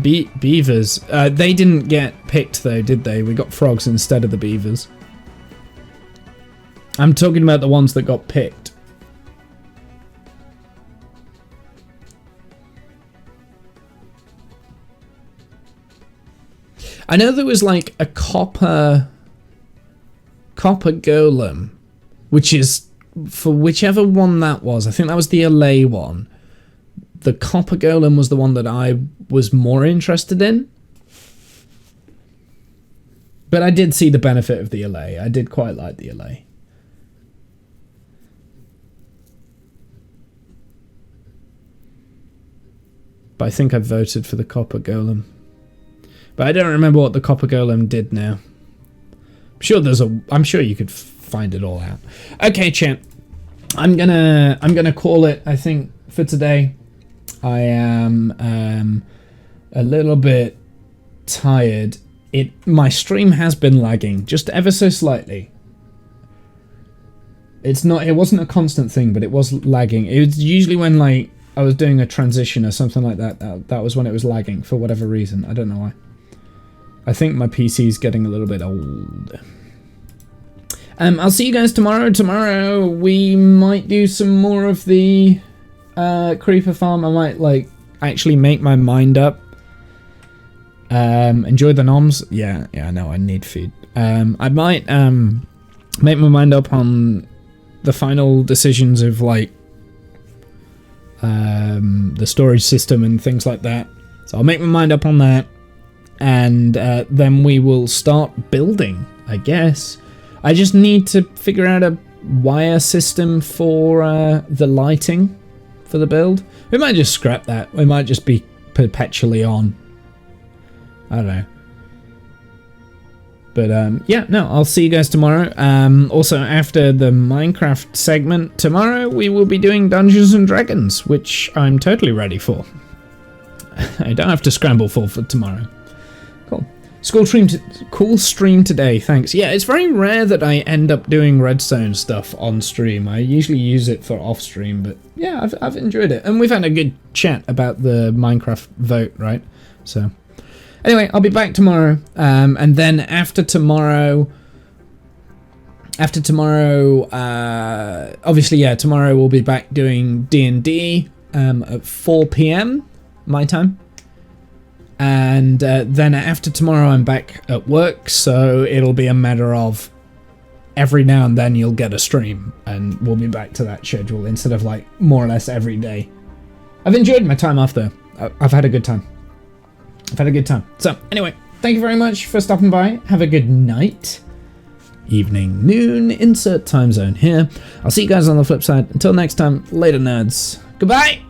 beavers. They didn't get picked though, did they? We got frogs instead of the beavers. I'm talking about the ones that got picked. I know there was like a copper golem, which is for whichever one that was. I think that was the allay one. The copper golem was the one that I was more interested in. But I did see the benefit of the allay. I did quite like the allay. But I think I voted for the copper golem. But I don't remember what the copper golem did now. I'm sure you could find it all out. Okay, chat. I'm gonna call it, I think, for today. I am a little bit tired. My stream has been lagging just ever so slightly. It wasn't a constant thing, but it was lagging. It was usually when like I was doing a transition or something like that. That was when it was lagging for whatever reason. I don't know why. I think my PC is getting a little bit old. I'll see you guys tomorrow. Tomorrow we might do some more of the creeper farm. I might like actually make my mind up. Enjoy the noms. Yeah, I know I need food. I might make my mind up on the final decisions of like the storage system and things like that. So I'll make my mind up on that, and then we will start building, I guess. I just need to figure out a wire system for the lighting for the build. We might just scrap that. We might just be perpetually on. I don't know. But yeah, no, I'll see you guys tomorrow. Also, after the Minecraft segment tomorrow, we will be doing Dungeons and Dragons, which I'm totally ready for. I don't have to scramble for tomorrow. Cool. Cool stream today, thanks. Yeah, it's very rare that I end up doing redstone stuff on stream. I usually use it for off stream, but yeah, I've enjoyed it. And we've had a good chat about the Minecraft vote, right? So anyway, I'll be back tomorrow. And then after tomorrow, obviously, yeah, tomorrow we'll be back doing D&D at 4 PM my time. And then after tomorrow I'm back at work, so it'll be a matter of every now and then you'll get a stream, and we'll be back to that schedule instead of like more or less every day. I've enjoyed my time off though. I've had a good time. So anyway, thank you very much for stopping by. Have a good night, evening, noon, insert time zone here. I'll see you guys on the flip side. Until next time, later nerds. Goodbye!